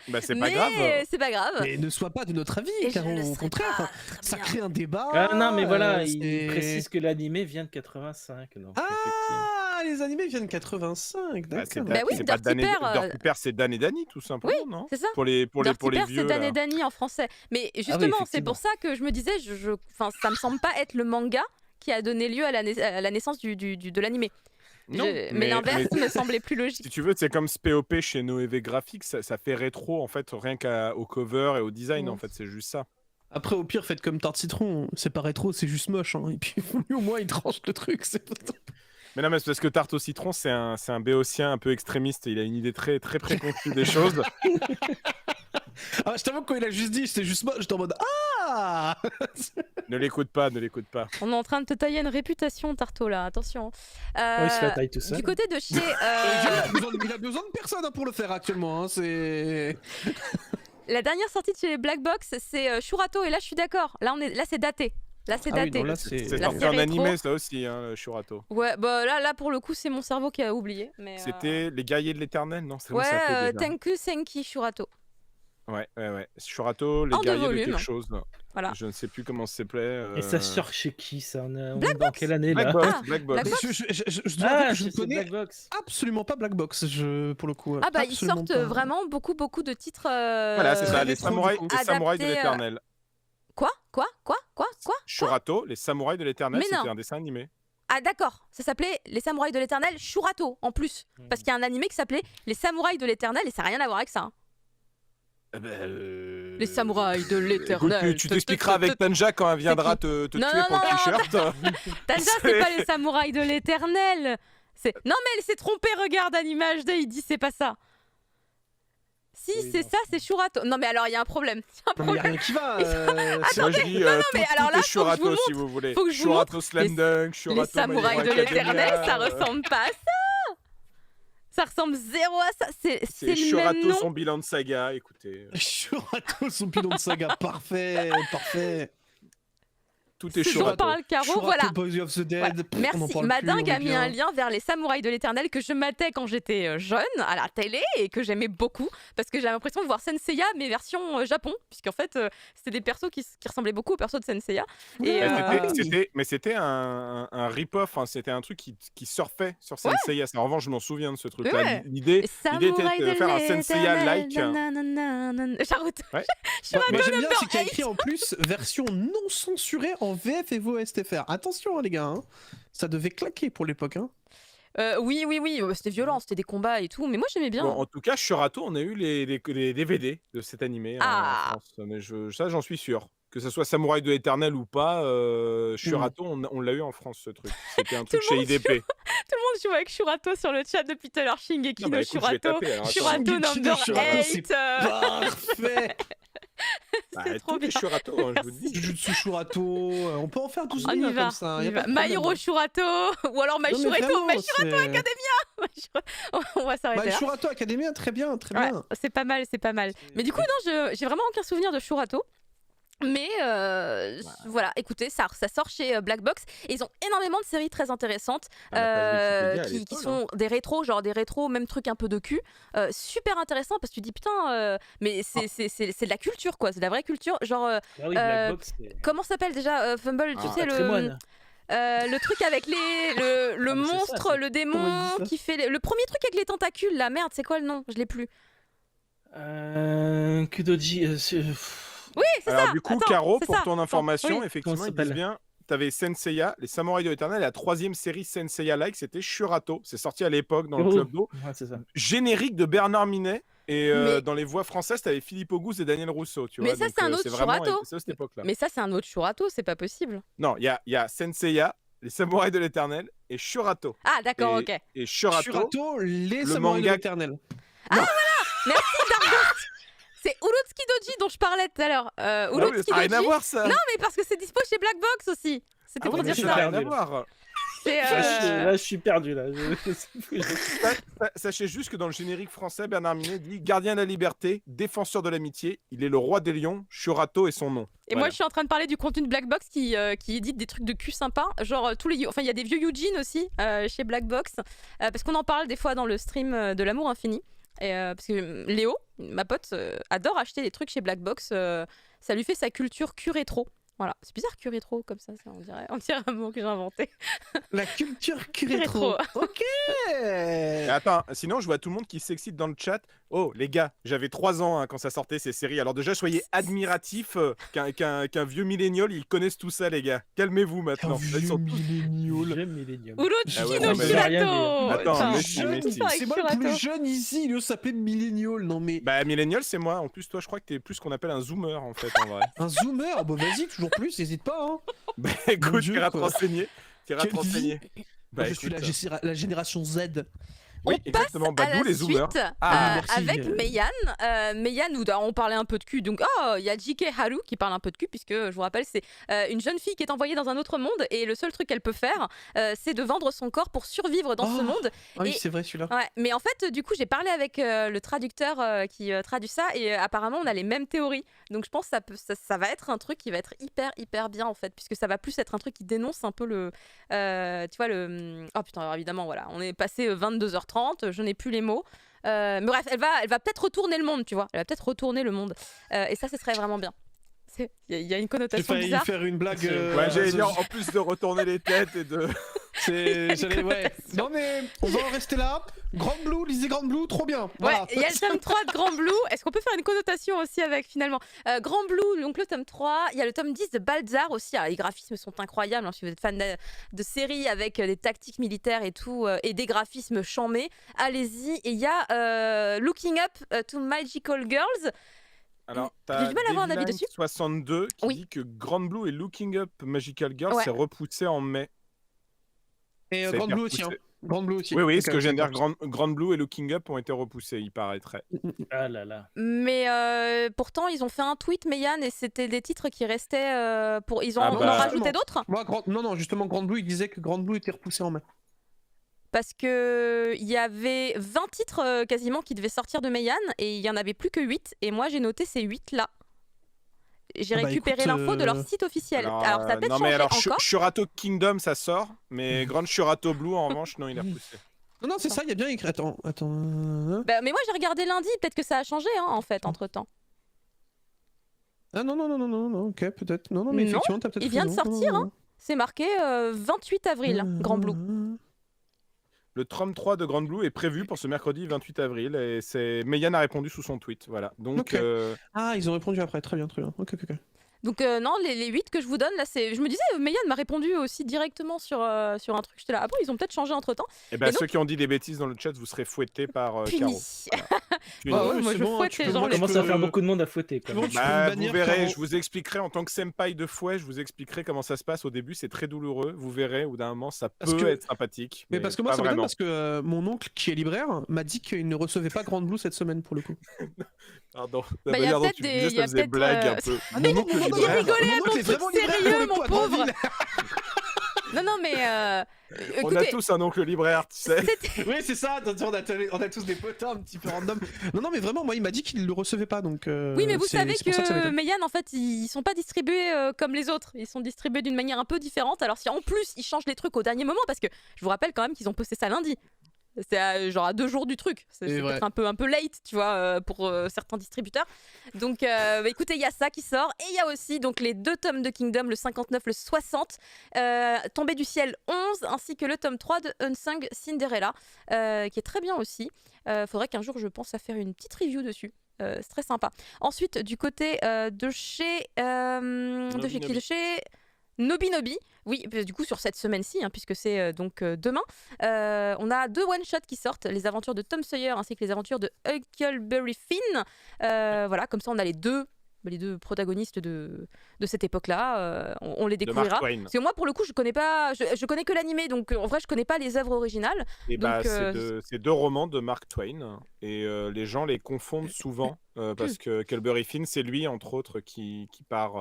Bah, c'est pas grave. C'est pas grave. Mais ne sois pas de notre avis, Et je car le au serai contraire, pas. Très ça bien. crée un débat. Ah non, mais voilà, il c'est- précise que l'animé vient de 85. Donc, effectivement. Ah, les animés viennent de 85, Bah, c'est d'accord. Bah oui, c'est pas Dirty Pair, Dirty Pair, c'est Dan et Danny, tout simplement, non C'est ça. Pour les Dirty Pair, vieux. c'est Dan là. et Danny en français. Mais justement, c'est effectivement. pour ça que je me disais, enfin, ça me semble pas être le manga qui a donné lieu à la naissance de l'animé. Non, Mais l'inverse mais- me semblait plus logique. Si tu veux, c'est comme SPOP chez Noévé Graphics, ça fait rétro en fait, rien qu'au cover et au design, en fait, c'est juste ça. Après, au pire, faites comme Tarte Citron, c'est pas rétro, c'est juste moche. Hein. Et puis, lui, au moins, il tranche le truc. Mais non, mais c'est parce que Tarte au citron, c'est un béotien un peu extrémiste, il a une idée très, très préconçue des choses. Ah, je t'avoue que quand il a juste dit, c'était juste moche, j'étais en mode Ah. Ne l'écoute pas, ne l'écoute pas. On est en train de te tailler une réputation, Tarto, là, attention. Oh, il se la taille tout seul. Du côté de chez. Il a besoin de personne hein, pour le faire actuellement. Hein, c'est. La dernière sortie de chez les Black Box, c'est Shurato, et là, je suis d'accord. Là, c'est daté. Là, c'est Ah oui, daté. non, là, C'est Là, sorti c'est en rétro. animé, ça aussi, hein, le Shurato. Ouais, bah là, pour le coup, c'est mon cerveau qui a oublié. Mais, C'était les guerriers de l'éternel, non? C'est Ouais, comment ça s'appelait déjà Tenku Senki Shurato. Ouais. Shurato, les En deux guerriers de volumes. quelque chose. Voilà. Je ne sais plus comment ça s'appelait. Et ça sort chez qui ça? On est Black dans Box. quelle année Black là? Box. Ah, Black Box. Black Box. Je dois dire que je ne c'est connais Black Box. absolument pas Black Box, pour le coup. Ah bah ils Absolument sortent pas. vraiment beaucoup de titres. Voilà, c'est ça, les rétro, samouraïs, du coup. les samouraïs de Adaptés, l'éternel. Quoi Shurato, les samouraïs de l'éternel, Mais non. c'était un dessin animé. Ah d'accord, ça s'appelait Les Samouraïs de l'Éternel Shurato en plus, parce qu'il y a un animé qui s'appelait Les Samouraïs de l'Éternel et ça n'a rien à voir avec ça. Hein. Les Samouraïs de Écoute, l'Éternel. tu t'expliqueras avec Tanja quand elle viendra te Non, tuer non, pour non, le t-shirt. Tanja, c'est pas les Samouraïs de l'Éternel. Non mais elle s'est trompée, regarde Animage Day, il dit c'est pas ça. Si Oui, c'est non. ça, c'est Shurato. Non mais alors il y a un problème. Non, mais y a rien qui va. Moi je dis mais tout, alors tout là, est faut que je vous Shurato si vous voulez. Faut que je vous Shurato Slam Dunk, Les Shurato Samouraïs My de Hero l'Éternel, Academia, ça ressemble pas à ça. Ça ressemble zéro à ça. C'est C'est le même Shurato nom. Zombieland Saga, écoutez. Shurato, son pilon de saga, parfait, parfait. Tout est J'en Shurato. parle Caro, Shurato, voilà. Boys of the Dead. Voilà. pff, on en Merci. parle Madingue plus, on a est mis bien. un lien vers les Samouraïs de l'Éternel que je matais quand j'étais jeune à la télé et que j'aimais beaucoup parce que j'avais l'impression de voir Senseiya mais version Japon puisqu'en fait c'était des persos qui ressemblaient beaucoup aux persos de Senseiya. Et, Mais c'était un rip-off, hein, c'était un truc qui surfait sur Senseiya. En revanche, je m'en souviens de ce truc-là. Ouais. L'idée les était Samouraïs de faire un l'Éternel, Senseiya-like. nananana. Naruto. Ouais. Moi j'aime bien, number c'est qu'il y a 8. écrit en plus version non censurée en VF et VO STFR. Attention hein, les gars, hein. Ça devait claquer pour l'époque. Hein. Oui, c'était violent, c'était des combats et tout, mais moi j'aimais bien. Bon, en tout cas, Shurato, on a eu les DVD de cet animé Ah. en France. Mais ça, j'en suis sûr. Que ce soit Samouraï de l'Éternel ou pas, Shurato, on l'a eu en France, ce truc. C'était un truc Tout le chez monde IDP. Tout le monde joue avec Shurato sur le chat depuis tout à l'heure. Shingeki Non, no bah, écoute, je vais Shurato. taper, alors, attends. Shurato Shingeki no number Shurato, 8. c'est Parfait. Bah, c'est trop tout est bien. Shurato, hein, je vous le dis. Jujutsu Shurato, on peut en faire 12 On y lignes va, comme ça. on y y a va. pas de My problème. Hero Shurato ou alors My Non, mais Shurato, vraiment, My Shurato c'est- On va s'arrêter My là. Shurato Academia, très bien, très Ouais, bien. c'est pas mal, c'est pas mal. Mais du coup, non, j'ai vraiment aucun souvenir de Shurato. Mais voilà, écoutez, ça sort chez Black Box et ils ont énormément de séries très intéressantes On a pas Wikipédia à qui l'école, sont des rétros, genre des rétros, même truc un peu de cul. Super intéressant parce que tu dis putain, mais c'est de la culture quoi, c'est de la vraie culture. Genre, Ah oui, Black Box. comment ça s'appelle déjà Fumble, tu sais, le truc avec le Ah, mais c'est monstre, ça, le Comment démon il dit ça qui fait le premier truc avec les tentacules là, merde, c'est quoi le nom? Je l'ai plus. Kudoji. Oui, c'est Alors, ça. du coup, Attends, Caro, c'est pour ça. ton Attends, information, oui. effectivement, Comment ça ils disent s'appelle bien, t'avais Senseiya, les Samouraïs de l'Éternel, et la troisième série Senseiya-like, c'était Shurato. C'est sorti à l'époque dans le Club d'eau. Ouais, c'est ça. Générique de Bernard Minet. Et Mais- dans les voix françaises, t'avais Philippe Auguste et Daniel Rousseau. Tu Mais vois, ça, donc, c'est un autre vraiment Shurato. c'est à cette époque-là. Mais ça, c'est un autre Shurato, c'est pas possible. Non, il y a Senseiya, les Samouraïs de l'Éternel et Shurato. Ah, d'accord, ok. Et Shurato, Shurato, les le samouraïs de manga- l'éternel. Merci, Dargos. C'est Urotsuki Doji dont je parlais tout à l'heure. Ah oui, Urotsuki ça n'a rien à Doji. voir ça. Non, mais parce que c'est dispo chez Black Box aussi. C'était Ah pour oui, mais dire ça n'a ça. rien à voir. C'est Là, je suis perdu. Là. Sachez juste que dans le générique français, Bernard Minet dit gardien de la liberté, défenseur de l'amitié, il est le roi des lions, Shurato est son nom. Et moi, je suis en train de parler du contenu de Blackbox qui édite des trucs de cul sympas. Genre, enfin, il y a des vieux Eugene aussi chez Blackbox. Parce qu'on en parle des fois dans le stream de l'amour infini. Et, parce que Léo, ma pote, adore acheter des trucs chez Blackbox. Ça lui fait sa culture cul rétro. Voilà, c'est bizarre cul rétro comme ça on dirait un mot que j'ai inventé. La culture curétro. Ok. Attends, sinon je vois tout le monde qui s'excite dans le chat. Oh les gars, j'avais 3 ans quand ça sortait ces séries. Alors déjà soyez admiratifs qu'un vieux millénial ils connaissent tout ça les gars. Calmez-vous maintenant. Là, ils sont tous... J'aime Millennium. Ou l'autre Ah ouais, Chino non, mais- Shurato. Attends, Putain, mais si, mais si. avec C'est moi le Shurato. plus jeune ici, il s'appelait Millennial. Non mais Bah millénial c'est moi. En plus toi je crois que t'es plus ce qu'on appelle un zoomer en fait en vrai. un zoomer, bah vas-y, toujours plus, n'hésite pas. Hein. Bah écoute, Dieu, t'iras te quoi. renseigner. T'iras te Quelle vie. renseigner. Moi, je écoute, suis la génération Z. Oui, On exactement. Bah à d'où la les zoomers. suite Ah, merci. avec Meian. Meian, où on parlait un peu de cul. Donc, il y a JK Haru qui parle un peu de cul, puisque je vous rappelle, c'est une jeune fille qui est envoyée dans un autre monde. Et le seul truc qu'elle peut faire, c'est de vendre son corps pour survivre dans ce Oh. monde. Ah oui, Et- c'est vrai celui-là. Ouais, mais en fait, du coup, j'ai parlé avec le traducteur qui traduit ça. Et apparemment, on a les mêmes théories. Donc, je pense que ça va être un truc qui va être hyper bien, en fait. Puisque ça va plus être un truc qui dénonce un peu le. Tu vois, le. Oh putain, alors évidemment, voilà. On est passé 22h30. Je n'ai plus les mots. Mais bref, elle va peut-être retourner le monde, tu vois. Elle va peut-être retourner le monde. Et ça, ce serait vraiment bien. Il y a une J'ai connotation failli bizarre. faire une blague. Ouais, j'allais dire en plus de retourner les têtes et de. Ouais. Non mais on va en rester là. Grand Blue, lisez Grand Blue, trop bien. Ouais, Voilà. il y a le tome 3 de Grand Blue. Est-ce qu'on peut faire une connotation aussi avec finalement Grand Blue, donc le tome 3. Il y a le tome 10 de Balzar aussi. Alors, les graphismes sont incroyables. Hein, si vous êtes fan de séries avec des tactiques militaires et tout, et des graphismes chamés, allez-y. Et il y a Looking Up to Magical Girls. Alors, J'ai t'as du mal à avoir un avis Deviline dessus. 62 qui Oui. dit que Grand Blue et Looking Up Magical Girl Ouais. s'est repoussé en mai. Et Ça a Grand été Blue aussi. Hein. repoussé. Grand Blue aussi. Oui, oui, Ok, ce que je viens de ok. dire, Grand Blue et Looking Up ont été repoussés, il paraîtrait. Ah là là. Mais pourtant, ils ont fait un tweet, Meian, et c'était des titres qui restaient pour. Ils ont Ah on en bah. rajouté d'autres Moi, non, justement, Grand Blue, il disait que Grand Blue était repoussé en mai. parce que il y avait 20 titres quasiment qui devaient sortir de Meian et il y en avait plus que 8 et moi j'ai noté ces 8 là. J'ai Ah bah, récupéré écoute, l'info de leur site officiel. Alors, ça a peut-être non, mais changé alors, encore. Shurato Kingdom, ça sort, mais Grand Shurato Blue, en revanche, non, il a repoussé. Non, c'est ça, il y a bien écrit. Attends. Bah, mais moi j'ai regardé lundi, peut-être que ça a changé en fait entre temps. Ah non, ok, peut-être. Non, mais Non, effectivement, t'as peut-être il vient de raison. sortir, Non, non, C'est marqué 28 avril, Grand Blue. Le tome 3 de Grand Blue est prévu pour ce mercredi 28 avril, et c'est Meian a répondu sous son tweet, voilà. Donc, Ok. Ah, ils ont répondu après, très bien. Ok. Donc non, les 8 que je vous donne là, c'est. Je me disais, Meian m'a répondu aussi directement sur un truc. J'étais là, ah bon, ils ont peut-être changé entre temps. eh ben, Et donc- ceux qui ont dit des bêtises dans le chat, vous serez fouettés par Caro. Puni. Puni. Ah ouais, moi, c'est je bon, fouette tu les peux- gens, On les- commence à faire beaucoup de monde à fouetter. Quand Bon, même. tu peux me Bah, bannir, vous verrez, Caro. je vous expliquerai en tant que senpai de fouet, je vous expliquerai comment ça se passe au début, c'est très douloureux, vous verrez, au bout d'un moment ça Parce peut que- être sympathique. Mais parce que moi, pas ça m'étonne vraiment. parce que mon oncle, qui est libraire, m'a dit qu'il ne recevait pas Grand Blue cette semaine pour le coup. Pardon, Bah, la y a manière dont peut-être tu me des- disais, y ça a faisait peut-être, blague un peu. Ah Mon oncle il libraire. rigolait Mon à oncle ton est truc vraiment libraire sérieux, pour le mon coup, à pauvre. Dreville. Non, mais On a écoutez, tous un oncle libraire, tu sais. Oui, c'est ça, on a tous des potins un petit peu random. Non, mais vraiment, moi, il m'a dit qu'il ne le recevait pas, donc... oui, mais vous c'est- savez c'est pour ça ça que m'étonne. Meian, en fait, ils sont pas distribués comme les autres. Ils sont distribués d'une manière un peu différente. Alors, si en plus ils changent les trucs au dernier moment, parce que je vous rappelle quand même qu'ils ont posté ça lundi. C'est genre à 2 jours du truc. C'est C'est peut-être un peu late, tu vois, pour certains distributeurs. Donc, bah, écoutez, il y a ça qui sort. Et il y a aussi donc les 2 tomes de Kingdom, le 59, le 60, Tombé du ciel 11, ainsi que le tome 3 de Unsung Cinderella, qui est très bien aussi. Faudrait qu'un jour je pense à faire une petite review dessus. C'est très sympa. Ensuite, du côté de chez... de chez qui ? De chez... Nobi Nobi, oui, du coup sur cette semaine-ci, hein, puisque c'est donc demain, on a 2 one-shots qui sortent, les aventures de Tom Sawyer ainsi que les aventures de Huckleberry Finn. Voilà, comme ça on a les deux protagonistes de cette époque-là, on les De découvrira. Mark Twain. Parce que moi, pour le coup, je connais que l'animé, donc en vrai, je connais pas les œuvres originales. Et bah, Donc, c'est 2 romans de Mark Twain, et les gens les confondent souvent, parce que Huckleberry Finn, c'est lui, entre autres, qui part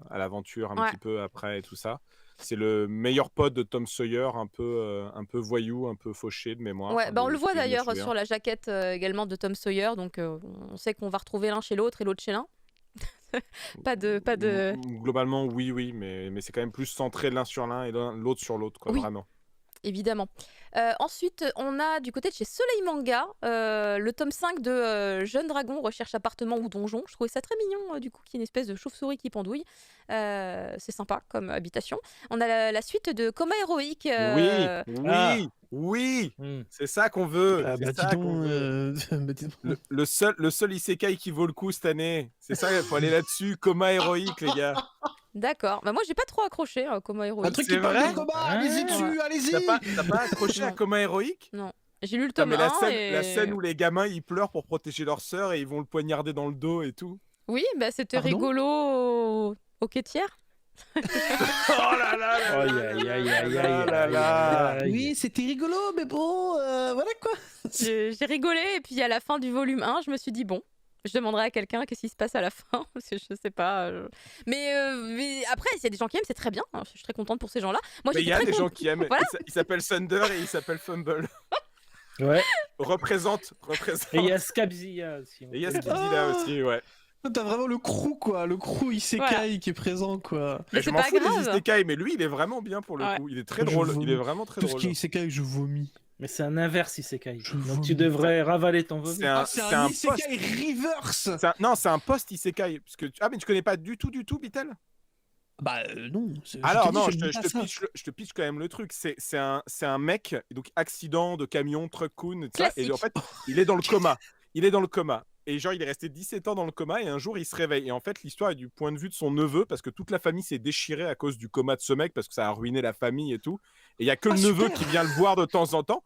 à l'aventure un Ouais. petit peu après et tout ça. C'est le meilleur pote de Tom Sawyer, un peu voyou, un peu fauché de mémoire. Ouais, bah on de le ce voit que je me d'ailleurs souviens. sur la jaquette également de Tom Sawyer, donc on sait qu'on va retrouver l'un chez l'autre et l'autre chez l'un. pas de. Globalement, oui, mais c'est quand même plus centré l'un sur l'un et l'autre sur l'autre, quoi, Oui. vraiment. Évidemment. Ensuite, on a du côté de chez Soleil Manga le tome 5 de Jeune Dragon recherche appartement ou donjon. Je trouvais ça très mignon, du coup, qui est une espèce de chauve-souris qui pendouille. C'est sympa comme habitation. On a la suite de Coma héroïque. Oui, Hmm. c'est ça qu'on veut. Ah, c'est bah, ça dis qu'on donc, veut. bah, dis donc. Le seul isekai qui vaut le coup cette année. C'est ça, il faut aller là-dessus. Coma héroïque, les gars. D'accord. Bah, moi, j'ai pas trop accroché à Coma Un héroïque. truc C'est qui parle vrai de combat, Ah. allez-y dessus, T'as allez-y. pas accroché à Non. Coma héroïque? J'ai lu le Putain, tome mais 1 la scène où les gamins ils pleurent pour protéger leur sœur et ils vont le poignarder dans le dos et tout. Oui, bah, c'était Pardon rigolo au quêtière. Oh là là là Aïe, là aïe, aïe, là aïe, là aïe, là aïe, là. aïe. Oui, c'était rigolo, mais bon, voilà quoi. J'ai rigolé et puis à la fin du volume 1, je me suis dit bon, je demanderai à quelqu'un qu'est-ce qui se passe à la fin parce que je sais pas. Mais après, s'il y a des gens qui aiment, c'est très bien. Hein, je suis très contente pour ces gens-là. Moi, Mais il y j'étais a très des gens contente. qui aiment. Voilà. Il s'appelle Thunder et il s'appelle Fumble. Ouais. Représente. Et il y a Scabzilla aussi. Et il y a ce qu'il dit là aussi, ouais. T'as vraiment le crew quoi, le crew Isekai Voilà. qui est présent quoi. Mais Je c'est m'en pas fous des grave. isekai, mais lui il est vraiment bien pour le Ouais. coup. Il est très Je drôle. vomis. Il est vraiment très Tout ce drôle. qui est Isekai, je vomis. Mais c'est un inverse Isekai. Je Donc vomis. tu devrais ravaler ton vomi. C'est un, C'est c'est un un Isekai post. reverse. Non, c'est un post isekai. Parce que ah mais tu connais pas du tout Bitel? Bah non. Alors non, je te te pitch quand même le truc. C'est un mec, donc accident de camion, truck-coon, et tout ça. Et Classique. en fait, il est dans le coma. Il est dans le coma. Et genre, il est resté 17 ans dans le coma et un jour, il se réveille. Et en fait, l'histoire est du point de vue de son neveu parce que toute la famille s'est déchirée à cause du coma de ce mec parce que ça a ruiné la famille et tout. Et il y a que Ah, le neveu super. qui vient le voir de temps en temps.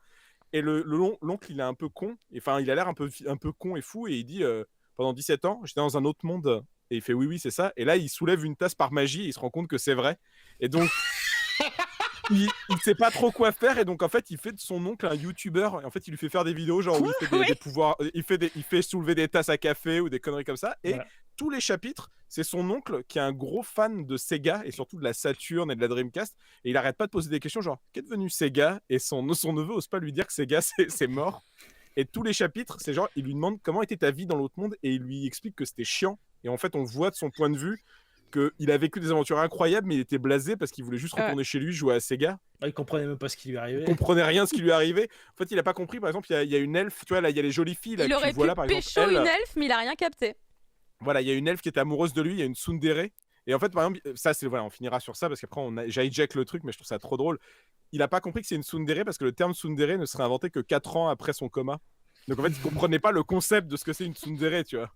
Et l'oncle, il est un peu con. Enfin, il a l'air un peu con et fou. Et il dit, pendant 17 ans, j'étais dans un autre monde. Et il fait, oui, c'est ça. Et là, il soulève une tasse par magie et il se rend compte que c'est vrai. Et donc, il sait pas trop quoi faire. Et donc, en fait, il fait de son oncle un youtubeur. Et en fait, il lui fait faire des vidéos, genre où il fait des pouvoirs. Il fait soulever des tasses à café ou des conneries comme ça. Et Voilà. tous les chapitres, c'est son oncle qui est un gros fan de Sega et surtout de la Saturn et de la Dreamcast. Et il arrête pas de poser des questions, genre, qu'est devenu Sega? Et son neveu ose pas lui dire que Sega, c'est mort. Et tous les chapitres, c'est genre, il lui demande comment était ta vie dans l'autre monde et il lui explique que c'était chiant. Et en fait, on voit de son point de vue qu'il a vécu des aventures incroyables, mais il était blasé parce qu'il voulait juste retourner chez lui, jouer à Sega. Ah, il comprenait même pas ce qui lui arrivait. Il comprenait rien de ce qui lui arrivait. En fait, il a pas compris. Par exemple, il y a une elfe, tu vois, là, il y a les jolies filles. Là, Il que aurait tu vois pu là, par exemple, pécho elle, une elfe, mais il a rien capté. voilà, il y a une elfe qui est amoureuse de lui, il y a une tsundere. Et en fait, par exemple, ça, c'est voilà, on finira sur ça parce qu'après, j'hijack le truc, mais je trouve ça trop drôle. Il a pas compris que c'est une tsundere parce que le terme tsundere ne serait inventé que 4 ans après son coma. Donc en fait, il comprenait pas le concept de ce que c'est une tsundere, tu vois.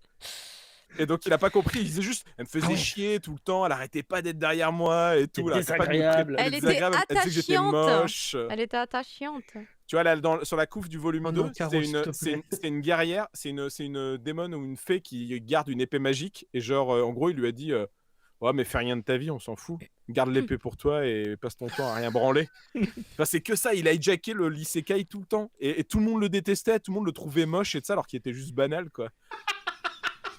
Et donc il a pas compris, il disait juste, elle me faisait chier tout le temps, elle arrêtait pas d'être derrière moi et tout. C'était Elle arrêtait pas de me désagréable. traiter- Elle était désagréable, elle disait que j'étais attachante. moche. Elle était attachante. Tu vois, là, sur la couve du volume Oh 2, non, Caro, c'est s'il te plaît. une guerrière, c'est une démon ou une fée qui garde une épée magique. Et genre, en gros, il lui a dit ouais, mais fais rien de ta vie, on s'en fout. Garde l'épée pour toi et passe ton temps à rien branler. Enfin, c'est que ça, il a hijacké le l'isekai tout le temps. Et tout le monde le détestait, tout le monde le trouvait moche et de ça, alors qu'il était juste banal, quoi.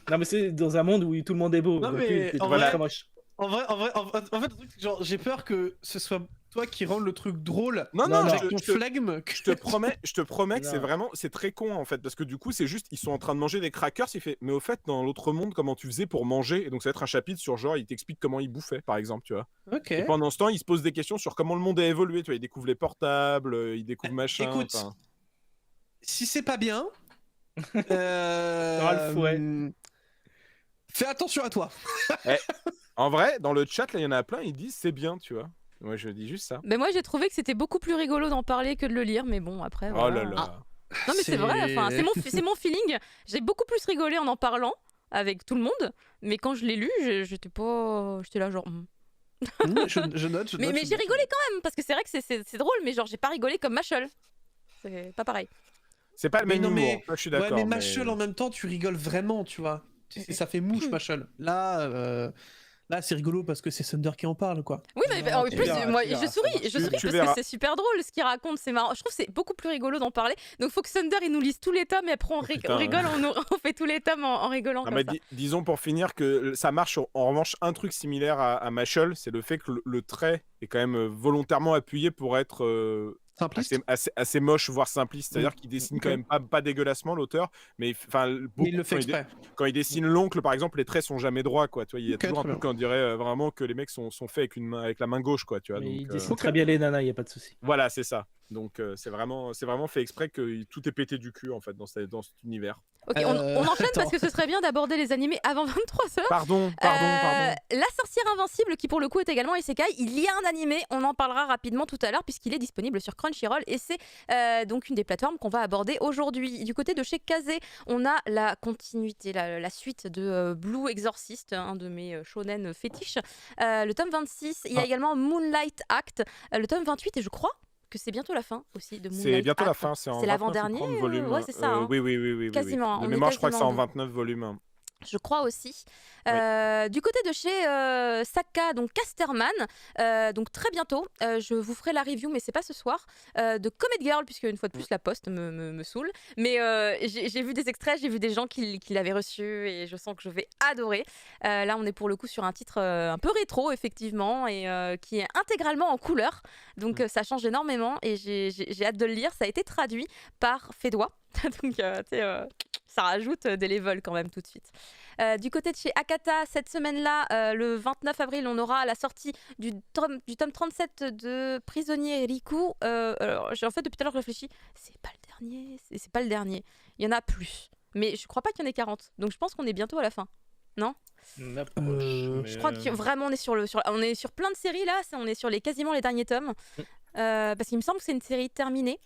Non, mais c'est dans un monde où tout le monde est beau. Non, Donc mais lui, il était en très vrai- moche. En fait, le truc, c'est que, genre, j'ai peur que ce soit toi qui rende le truc drôle. Non, Non, non, Avec ton flegme. Je te promets que Non. c'est très con en fait, parce que du coup c'est juste ils sont en train de manger des crackers, il fait mais au fait dans l'autre monde comment tu faisais pour manger, et donc ça va être un chapitre sur genre il t'explique comment il bouffait par exemple, tu vois. Ok. Et pendant ce temps il se pose des questions sur comment le monde a évolué, tu vois, il découvre les portables, il découvre machin. Écoute, enfin. Si c'est pas bien, T'auras le fouet. Fais attention à toi. En vrai dans le chat là il y en a plein, ils disent c'est bien, tu vois. Moi je dis juste ça. Mais moi, j'ai trouvé que c'était beaucoup plus rigolo d'en parler que de le lire. Mais bon, après. Oh voilà. là là. Non, mais c'est vrai. Enfin, c'est mon feeling. J'ai beaucoup plus rigolé en parlant avec tout le monde. Mais quand je l'ai lu, j'étais pas. J'étais là, genre. Je note. Mais j'ai rigolé quand même, parce que c'est vrai que c'est drôle, mais genre, j'ai pas rigolé comme Machel. C'est pas pareil. C'est pas le Mais même non, humour, mais- ça, je suis Ouais, d'accord. mais Machel en même temps, tu rigoles vraiment, tu vois. Ça fait mouche, Machel. Là, Là, c'est rigolo parce que c'est Thunder qui en parle, quoi. Oui, mais en tu plus, verras, moi, tu verras, je souris, ça marche. je souris Tu parce verras. que c'est super drôle ce qu'il raconte, c'est marrant. Je trouve que c'est beaucoup plus rigolo d'en parler. Donc, faut que Thunder il nous lise tous les tomes et après on, putain. on rigole, on fait tous les tomes en rigolant Non, comme mais ça. disons pour finir que ça marche en revanche un truc similaire à Mashal, c'est le fait que le trait est quand même volontairement appuyé pour être Simpliste. assez moche, voire simpliste. C'est-à-dire qu'il dessine Ok. quand même pas dégueulassement l'auteur, mais Mais il le fait exprès. quand il dessine l'oncle, par exemple, les traits sont jamais droits, quoi. Tu vois, il y a Ok, toujours un très truc qu'on dirait vraiment que les mecs sont faits avec la main gauche, quoi. Tu vois, Mais donc, il dessine Ok. très bien les nanas, il n'y a pas de souci. voilà, c'est ça. Donc c'est vraiment fait exprès que tout est pété du cul en fait dans cet univers. Ok, on enchaîne attends. parce que ce serait bien d'aborder les animés avant 23h. Pardon. La sorcière invincible, qui pour le coup est également isekai, il y a un animé, on en parlera rapidement tout à l'heure puisqu'il est disponible sur Crunchyroll et c'est donc une des plateformes qu'on va aborder aujourd'hui. Du côté de chez Kazé, on a la continuité, la suite de Blue Exorcist, un de mes shonen fétiches, le tome 26. Il y a également Moonlight Act, le tome 28 et je crois que c'est bientôt la fin aussi de Moonlight C'est bientôt la Act. fin, c'est en C'est 29 ou l'avant-dernier, 30 volumes. ouais, c'est ça, hein. Oui. Quasiment, De on est mémoire, je crois que c'est en quasiment 29 volumes. Je crois aussi. Du côté de chez Saka, donc Casterman, donc très bientôt, je vous ferai la review, mais c'est pas ce soir, de Comet Girl, puisque une fois de plus la poste me saoule. Mais j'ai vu des extraits, j'ai vu des gens qui l'avaient reçu et je sens que je vais adorer. Là, on est pour le coup sur un titre un peu rétro, effectivement, et qui est intégralement en couleur. Donc ça change énormément et j'ai hâte de le lire. Ça a été traduit par Fédois. Donc, tu sais, ça rajoute des levels quand même tout de suite. Du côté de chez Akata, cette semaine-là, le 29 avril, on aura la sortie du tome 37 de Prisonnier Riku. Alors, en fait, depuis tout à l'heure, je réfléchis. C'est pas le dernier. C'est pas le dernier. Il y en a plus. Mais je crois pas qu'il y en ait 40. Donc, je pense qu'on est bientôt à la fin. Non ? On approche, Je crois que vraiment, on est sur plein de séries là. On est sur quasiment les derniers tomes. Parce qu'il me semble que c'est une série terminée.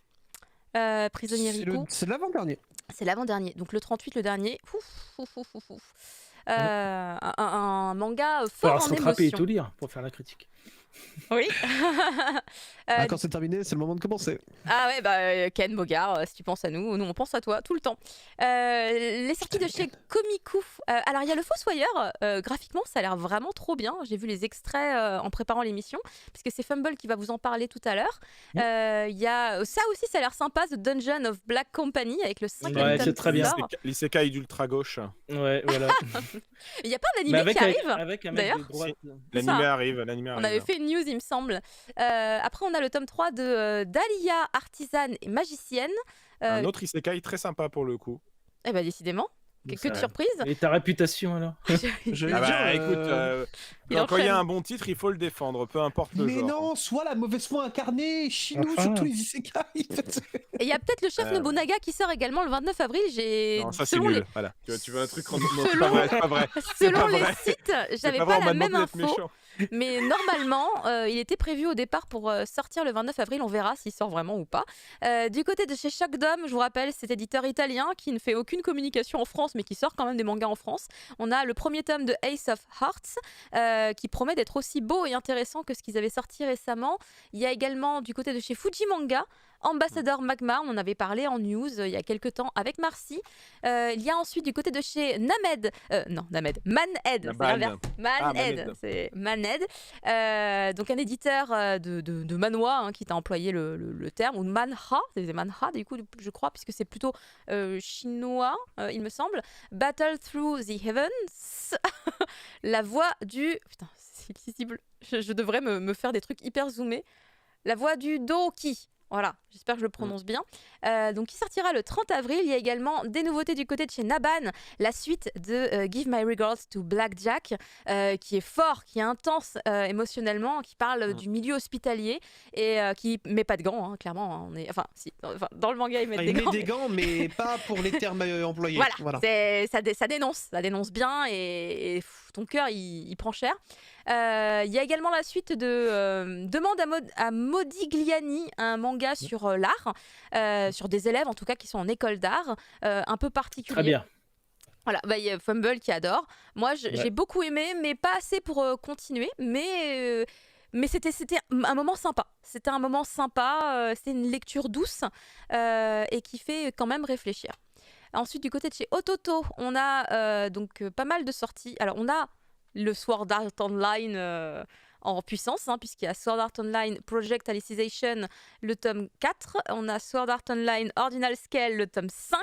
Prisonnier Riku. C'est l'avant-dernier. C'est l'avant-dernier. Donc le 38, le dernier. Un manga Il fort faudra en se rattraper et émotion. tout lire pour faire la critique. Oui. Quand c'est terminé, c'est le moment de commencer. Ah ouais, bah Ken Bogard, si tu penses à nous on pense à toi tout le temps. Les sorties de chez Komiku. Alors il y a le Fossoyeur. Graphiquement, ça a l'air vraiment trop bien. J'ai vu les extraits en préparant l'émission, puisque c'est Fumble qui va vous en parler tout à l'heure. Il y a ça aussi, ça a l'air sympa, The Dungeon of Black Company avec le 5e Ouais, tome c'est très qui bien. sort. L'isekai d'ultra gauche. Ouais, voilà. Il y a pas Mais d'animé avec, qui arrive. avec un mec d'ailleurs. de droite. L'animé arrive. On avait fait une news, il me semble. Après, on a le tome 3 de Dahlia, artisane et magicienne. Un autre isekai très sympa pour le coup. Eh ben, décidément, Donc, que de ça- surprises. Et ta réputation alors? Je vais Ah dire, bah écoute, Il quand il y enchaîne. a un bon titre, il faut le défendre, peu importe le Mais genre. non, soit la mauvaise foi incarnée, Chino Enfin. sur tous les isekai. Et il y a peut-être le chef Ouais. Nobunaga qui sort également le 29 avril. Non, ça c'est selon nul. les, Voilà. Tu veux un truc non, Selon- c'est pas vrai, c'est pas vrai. selon pas les vrai. sites, C'est j'avais pas pas, vrai, on la m'a même demandé d'être info. méchant. Mais normalement, il était prévu au départ pour sortir le 29 avril. On verra s'il sort vraiment ou pas. Du côté de chez Shockdom, je vous rappelle, cet éditeur italien qui ne fait aucune communication en France, mais qui sort quand même des mangas en France. On a le premier tome de Ace of Hearts, qui promet d'être aussi beau et intéressant que ce qu'ils avaient sorti récemment. Il y a également du côté de chez Fuji Manga, Ambassadeur Magma, on en avait parlé en news il y a quelques temps avec Marcy. Il y a ensuite du côté de chez Manhead, c'est l'inverse. Manhead, Manhead. c'est Manhead. Donc un éditeur de manhwa hein, qui t'a employé le terme, ou manha, c'est manha du coup je crois, puisque c'est plutôt chinois il me semble. Battle Through the Heavens, la voix du... Putain, c'est illisible, je devrais me faire des trucs hyper zoomés. La voix du Doki. Voilà, j'espère que je le prononce bien. Donc, qui sortira le 30 avril. Il y a également des nouveautés du côté de chez Naban, la suite de Give My Regards to Blackjack, qui est fort, qui est intense émotionnellement, qui parle du milieu hospitalier et qui met pas de gants, hein, clairement. Hein, dans le manga, ils mettent Il des met gants. des gants, mais pas pour les termes employés. Voilà, ça dénonce bien et ton cœur il prend cher. Il y a également la suite de Demande à Modigliani, un manga sur l'art, sur des élèves en tout cas qui sont en école d'art, un peu particulier. Très bien. Voilà, bah, il y a Fumble qui adore. Moi j'ai beaucoup aimé, mais pas assez pour continuer. Mais c'était un moment sympa. C'était un moment sympa, c'était une lecture douce et qui fait quand même réfléchir. Ensuite, du côté de chez Ototo, on a donc pas mal de sorties. Alors, on a le Sword Art Online en puissance, hein, puisqu'il y a Sword Art Online Project Alicization, le tome 4, on a Sword Art Online Ordinal Scale, le tome 5,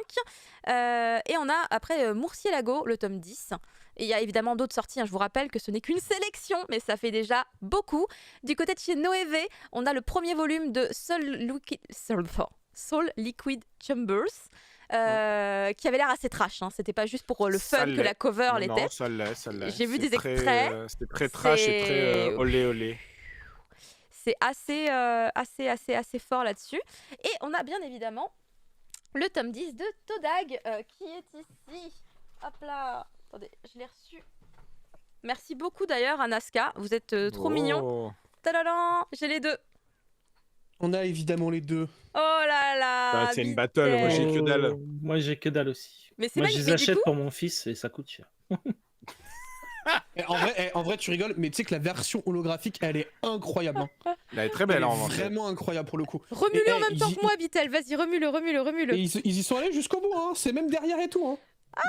et on a après Murcielago, le tome 10. Et il y a évidemment d'autres sorties, hein. Je vous rappelle que ce n'est qu'une sélection, mais ça fait déjà beaucoup. Du côté de chez Noévé, on a le premier volume de Soul Liquid Chambers, qui avait l'air assez trash, hein. C'était pas juste pour le fun que la cover l'était. Non, ça l'est. J'ai vu C'est des très, extraits. C'était très trash et très olé olé. C'est assez fort là-dessus. Et on a bien évidemment le tome 10 de Todag qui est ici. Hop là. Attendez, je l'ai reçu. Merci beaucoup d'ailleurs Anaska, vous êtes trop mignons. Tadadam, j'ai les deux. On a évidemment les deux. Oh là là. C'est une battle, moi j'ai que dalle. Moi j'ai que dalle aussi. Mais c'est Moi je magnifique, les du achète coup. pour mon fils et ça coûte cher. En vrai, tu rigoles, mais tu sais que la version holographique, elle est incroyable. Hein. Elle est très belle Elle est en vrai. vraiment incroyable pour le coup. Remue-le en même temps que moi, Vitel. Vas-y, remue-le. Et ils y sont allés jusqu'au bout, hein. C'est même derrière et tout. Hein.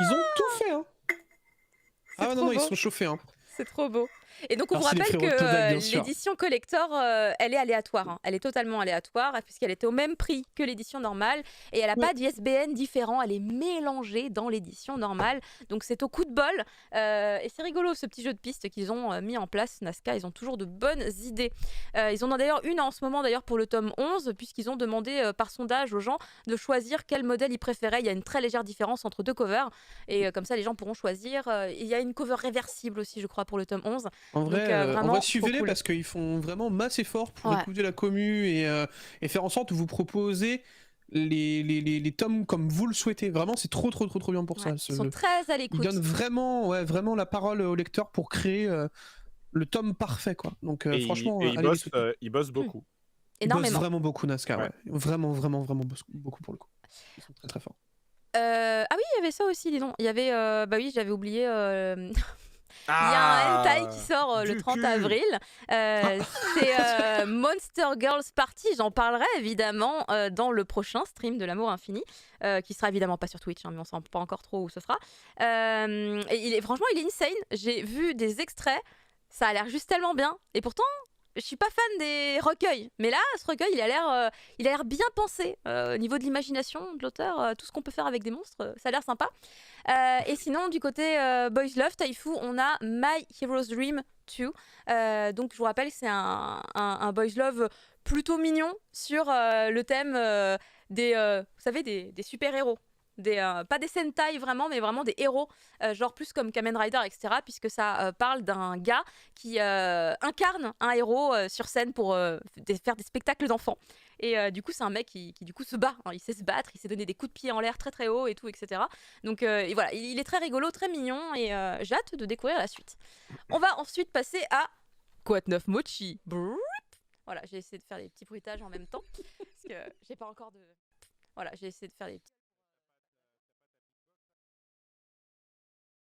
Ils ont tout fait. Hein. Ah ouais, non, ils sont chauffés. Hein. C'est trop beau. Et donc on Alors, vous rappelle les frérots de Todag, bien que sûr. l'édition collector, elle est aléatoire. Hein. Elle est totalement aléatoire puisqu'elle était au même prix que l'édition normale et elle n'a pas d'ISBN différent. Elle est mélangée dans l'édition normale. Donc c'est au coup de bol. Et c'est rigolo ce petit jeu de piste qu'ils ont mis en place. Nazca, ils ont toujours de bonnes idées. Ils en ont d'ailleurs une en ce moment d'ailleurs pour le tome 11 puisqu'ils ont demandé par sondage aux gens de choisir quel modèle ils préféraient. Il y a une très légère différence entre deux covers et comme ça les gens pourront choisir. Il y a une cover réversible aussi je crois pour le tome 11. En vrai, vraiment, suivez-les cool. parce qu'ils font vraiment masse effort pour écouter la commu et faire en sorte de vous proposer les tomes comme vous le souhaitez. Vraiment, c'est trop bien pour ça. Ils sont très à l'écoute. Ils donnent vraiment la parole au lecteur pour créer le tome parfait, quoi. Donc franchement, ils bossent beaucoup. Énormément. Ils bossent vraiment beaucoup, Nazca. Ouais. Vraiment beaucoup pour le coup. Ils sont très forts. Ah oui, il y avait ça aussi, dis donc. Il y avait, bah oui, j'avais oublié. Il y a un hentai qui sort le 30 avril. C'est Monster Girls Party. J'en parlerai évidemment dans le prochain stream de l'amour infini, qui sera évidemment pas sur Twitch, hein, mais on sait pas encore trop où ce sera. Et franchement, il est insane. J'ai vu des extraits. Ça a l'air juste tellement bien. Et pourtant, je suis pas fan des recueils, mais là, ce recueil, il a l'air bien pensé au niveau de l'imagination de l'auteur, tout ce qu'on peut faire avec des monstres, ça a l'air sympa. Et sinon, du côté Boys Love, Taifu, on a My Hero's Dream 2. Donc, je vous rappelle, c'est un Boys Love plutôt mignon sur le thème vous savez, des super-héros. Pas des Sentai vraiment, mais vraiment des héros, genre plus comme Kamen Rider, etc. Puisque ça parle d'un gars qui incarne un héros sur scène pour faire des spectacles d'enfants. Et du coup, c'est un mec qui du coup se bat. Hein. Il sait se battre, il sait donner des coups de pied en l'air très très haut et tout, etc. Donc et voilà, il est très rigolo, très mignon et j'ai hâte de découvrir la suite. On va ensuite passer à Quoi de neuf Mochi. Brrr. Voilà, j'ai essayé de faire des petits bruitages en même temps parce que j'ai pas encore de. Voilà, j'ai essayé de faire des petits.